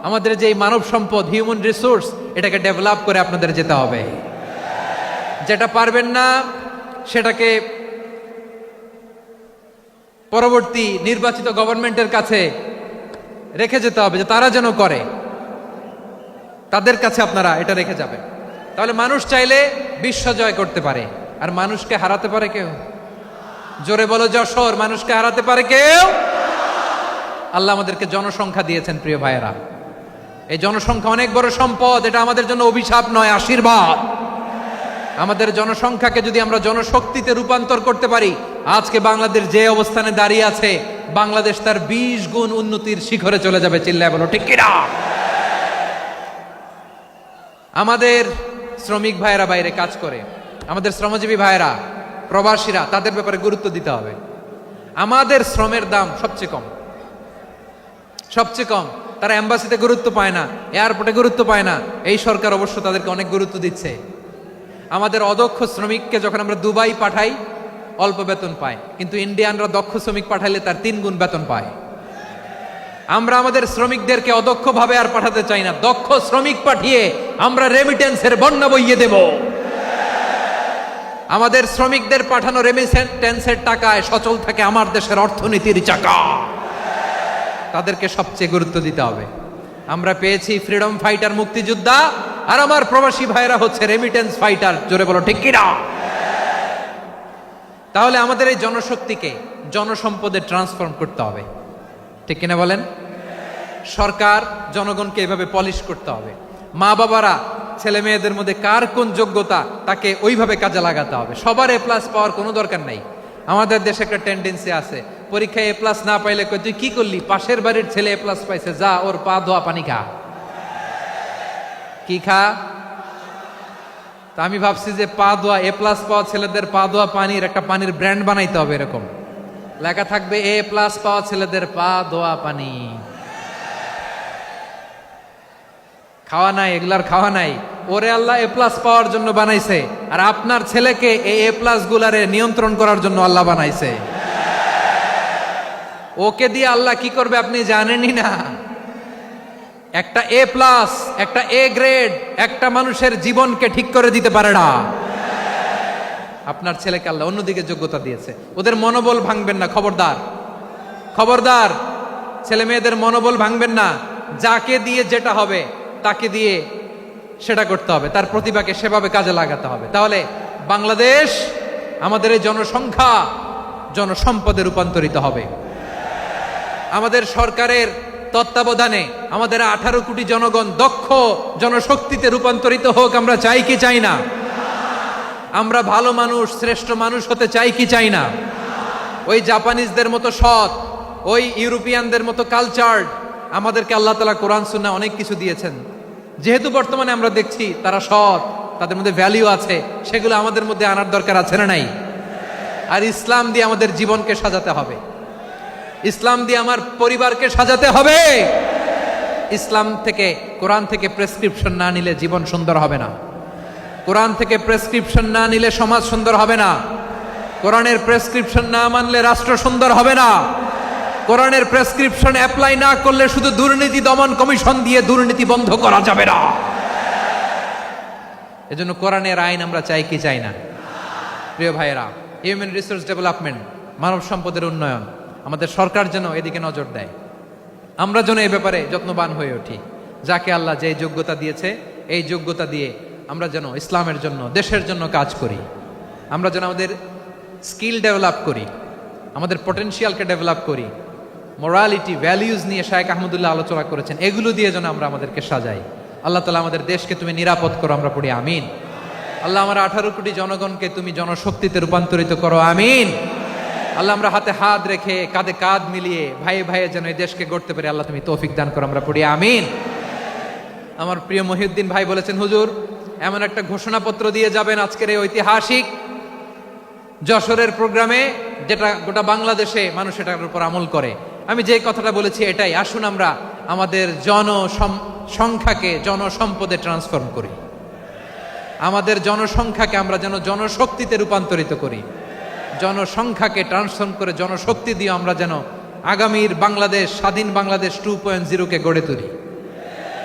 আমাদের যে মানব সম্পদ, হিউম্যান রিসোর্স, এটাকে ডেভেলপ করে আপনাদের যেতে হবে। যেটা পারবেন না সেটাকে পরবর্তী নির্বাচিত গভর্নমেন্টের কাছে রেখে যেতে হবে, যে তারা যেন করে, তাদের কাছে আপনারা এটা রেখে যাবেন। তাহলে মানুষ চাইলে বিশ্ব জয় করতে পারে। আর মানুষকে হারাতে পারে কেউ? জোরে বলো যশোর, মানুষকে হারাতে পারে কেউ? আল্লাহ আমাদেরকে জনসংখ্যা দিয়েছেন প্রিয় ভাইয়েরা। এই জনসংখ্যা অনেক বড় সম্পদ, এটা আমাদের জন্য অভিশাপ নয়, আশীর্বাদ। আমাদের জনসংখ্যাকে যদি আমরা জনশক্তিতে রূপান্তর করতে পারি, আজকে বাংলাদেশ যে অবস্থানে দাঁড়িয়ে আছে, বাংলাদেশ তার 20 গুণ উন্নতির শিখরে চলে যাবে। চিল্লায় বলো ঠিক কিনা? আমাদের শ্রমিক ভাইয়েরা বাইরে কাজ করে, আমাদের শ্রমজীবী ভাইয়েরা, প্রবাসীরা, তাদের ব্যাপারে গুরুত্ব দিতে হবে। আমাদের শ্রমের দাম সবচেয়ে কম, সবচেয়ে কম। তারা এম্বাসিতে গুরুত্ব পায় না, এয়ারপোর্টে গুরুত্ব পায় না। এই সরকার অবশ্য তাদেরকে অনেক গুরুত্ব দিচ্ছে। আমাদের অদক্ষ শ্রমিককে যখন আমরা দুবাই পাঠাই, অল্প বেতন পায়, কিন্তু ইন্ডিয়ানরা দক্ষ শ্রমিক পাঠাইলে তার 3 গুণ বেতন পায়। আমরা আমাদের শ্রমিকদেরকে অদক্ষ ভাবে আর পাঠাতে চাই না, দক্ষ শ্রমিক পাঠিয়ে আমরা রেমিটেন্সের বন্যা বইয়ে দেব। আমাদের শ্রমিকদের পাঠানো রেমিটেন্সের টাকায় সচল থাকে আমার দেশের অর্থনীতির চাকা। তাদেরকে সবচেয়ে গুরুত্ব দিতে হবে। আমরা পেয়েছি ফ্রিডম ফাইটার, মুক্তিযোদ্ধা, আর আমার প্রবাসী ভাইরা হচ্ছে রেমিটেন্স ফাইটার। জোরে বলো ঠিক কিনা? তাহলে আমাদের এই জনশক্তিকে জনসম্পদে ট্রান্সফর্ম করতে হবে, ঠিক কিনা বলেন? সরকার জনগণকে এভাবে পলিশ করতে হবে। মা বাবারা ছেলে মেয়েদের মধ্যে কার কোন যোগ্যতা তাকে ওইভাবে কাজে লাগাতে হবে। সবার এ প্লাস পাওয়ার কোনো দরকার নাই। আমাদের দেশে একটা টেন্ডেন্সি আছে, পরীক্ষায় এ প্লাস না পাইলে কই তুই কি করলি, পাশের বাড়ির ছেলে এ প্লাস পাইছে, যা ওর পা ধোয়া পানি খা। কি খা? তা আমি ভাবছি যে পা ধোয়া, এ প্লাস পাওয়া ছেলেদের পা ধোয়া পানির একটা পানির ব্র্যান্ড বানাইতে হবে। এরকম লেখা থাকবে, এ প্লাস পাওয়া ছেলেদের পা ধোয়া পানি। খাওয়া নাই, এগুলার খাওয়া নাই। ওরে আল্লাহ এ প্লাস পাওয়ার জন্য বানাইছে, আর আপনার ছেলেকে এই এ প্লাস গুলারে নিয়ন্ত্রণ করার জন্য আল্লাহ বানাইছে। ওকে দিয়ে আল্লাহ কি করবে আপনি জানেনই না। একটা এ প্লাস, একটা এ গ্রেড একটা মানুষের জীবনকে ঠিক করে দিতে পারে না। আপনার ছেলেকে আল্লাহ অন্যদিকে যোগ্যতা দিয়েছে, ওদের মনোবল ভাঙবেন না। খবরদার, খবরদার, ছেলে মেয়েদের মনোবল ভাঙবেন না। যাকে দিয়ে যেটা হবে তাকে দিয়ে সেটা করতে হবে, তার প্রতিভাকে সেভাবে কাজে লাগাতে হবে। তাহলে বাংলাদেশ, আমাদের এই জনসংখ্যা জনসম্পদে রূপান্তরিত হবে। আমাদের সরকারের তত্ত্বাবধানে আমাদের 18 কোটি জনগণ দক্ষ জনশক্তিতে রূপান্তরিত হোক। আমরা চাই কি চাই না? আমরা ভালো মানুষ, শ্রেষ্ঠ মানুষ হতে চাই কি চাই না? ওই জাপানিজদের মতো সৎ, ওই ইউরোপিয়ানদের মতো কালচার্ড। আমাদেরকে আল্লাহ তাআলা কোরআন সুন্নাহ অনেক কিছু দিয়েছেন। যেহেতু বর্তমানে আমরা দেখছি তারা সৎ, তাদের মধ্যে ভ্যালিউ আছে, সেগুলো আমাদের মধ্যে আনার দরকার আছে না নাই? আর ইসলাম দিয়ে আমাদের জীবনকে সাজাতে হবে, ইসলাম দিয়ে আমার পরিবারকে সাজাতে হবে। ইসলাম থেকে, কোরআন থেকে প্রেসক্রিপশন না নিলে জীবন সুন্দর হবে না। কোরআন থেকে প্রেসক্রিপশন না নিলে সমাজ সুন্দর হবে না। কোরআনের প্রেসক্রিপশন না মানলে রাষ্ট্র সুন্দর হবে না। কোরআনের প্রেসক্রিপশন অ্যাপ্লাই না করলে শুধু দুর্নীতি দমন কমিশন দিয়ে দুর্নীতি বন্ধ করা যাবে না। এজন্য কোরআনের আইন আমরা চাই কি চাই না? প্রিয় ভাইয়েরা, হিউম্যান রিসোর্স ডেভেলপমেন্ট, মানব সম্পদের উন্নয়ন, আমাদের সরকার যেন এদিকে নজর দেয়। আমরা যেন এই ব্যাপারে যত্নবান হয়ে উঠি। যাকে আল্লাহ যে যোগ্যতা দিয়েছে, এই যোগ্যতা দিয়ে আমরা যেন ইসলামের জন্য, দেশের জন্য কাজ করি। আমরা যেন আমাদের স্কিল ডেভেলপ করি, আমাদের পটেনশিয়ালকে ডেভেলপ করি। মোরালিটি, ভ্যালিউজ নিয়ে শায়েখ আহমদুল্লাহ আলোচনা করেছেন, এগুলো দিয়ে যেন আমরা আমাদেরকে সাজাই। আল্লাহ তাআলা আমাদের দেশকে তুমি নিরাপদ করো, আমরা পড়ি আমিন। আল্লাহ আমার 18 কোটি জনগণকে তুমি জনশক্তিতে রূপান্তরিত করো, আমিন। আল্লাহ আমরা হাতে হাত রেখে, কাঁধে কাঁধ মিলিয়ে, ভাইয়ে ভাইয়ে যেন এই দেশকে গড়তে পারি, আল্লাহ তুমি তৌফিক দান করো, আমরা পড়ি আমিন। আমার প্রিয় মহিউদ্দিন ভাই বলেছেন, হুজুর এমন একটা ঘোষণাপত্র দিয়ে যাবেন আজকের এই ঐতিহাসিক যশোরের প্রোগ্রামে, যেটা গোটা বাংলাদেশে মানুষ এটার উপর আমল করে। আমি যে কথাটা বলেছি এটাই, আসুন আমরা আমাদের জনসংখ্যাকে জনসম্পদে ট্রান্সফর্ম করি। আমাদের জনসংখ্যাকে আমরা যেন জনশক্তিতে রূপান্তরিত করি। জনসংখ্যাকে ট্রান্সফর্ম করে জনশক্তি দিয়ে আমরা যেন আগামীর বাংলাদেশ, স্বাধীন বাংলাদেশ 2.0 কে গড়ে তুলি।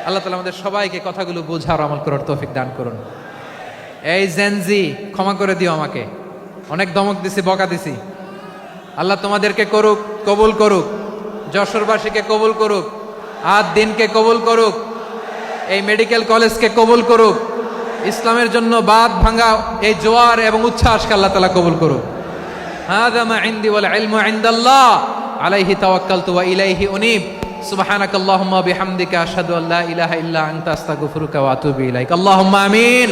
আল্লাহ তাআলা আমাদের সবাইকে কথাগুলো বোঝার, আমল করার তৌফিক দান করুন। এই জেনজি, ক্ষমা করে দিও আমাকে, অনেক ধমক দিছি, বকা দিছি। আল্লাহ তোমাদেরকে করুক, কবুল করুক, যশোরবাসীকে কবুল করুক, আদ দিনকে কবুল করুক, এই মেডিকেল কলেজকে কবুল করুক, ইসলামের জন্য বাদ ভাঙা এই জোয়ার এবং উচ্ছ্বাসকে আল্লাহ তাআলা কবুল করুক। হাযা মা ইনদি ওয়াল ইলমু ইনদাল্লাহ আলাইহি তাওয়াক্কালতু ওয়া ইলাইহি উনীব। সুবহানাকাল্লাহুম্মা ওয়া বিহামদিকা আশহাদু আল্লা ইলাহা ইল্লা আনতা আস্তাগফিরুকা ওয়া আতুবু ইলাইক। আল্লাহুম্মা আমিন।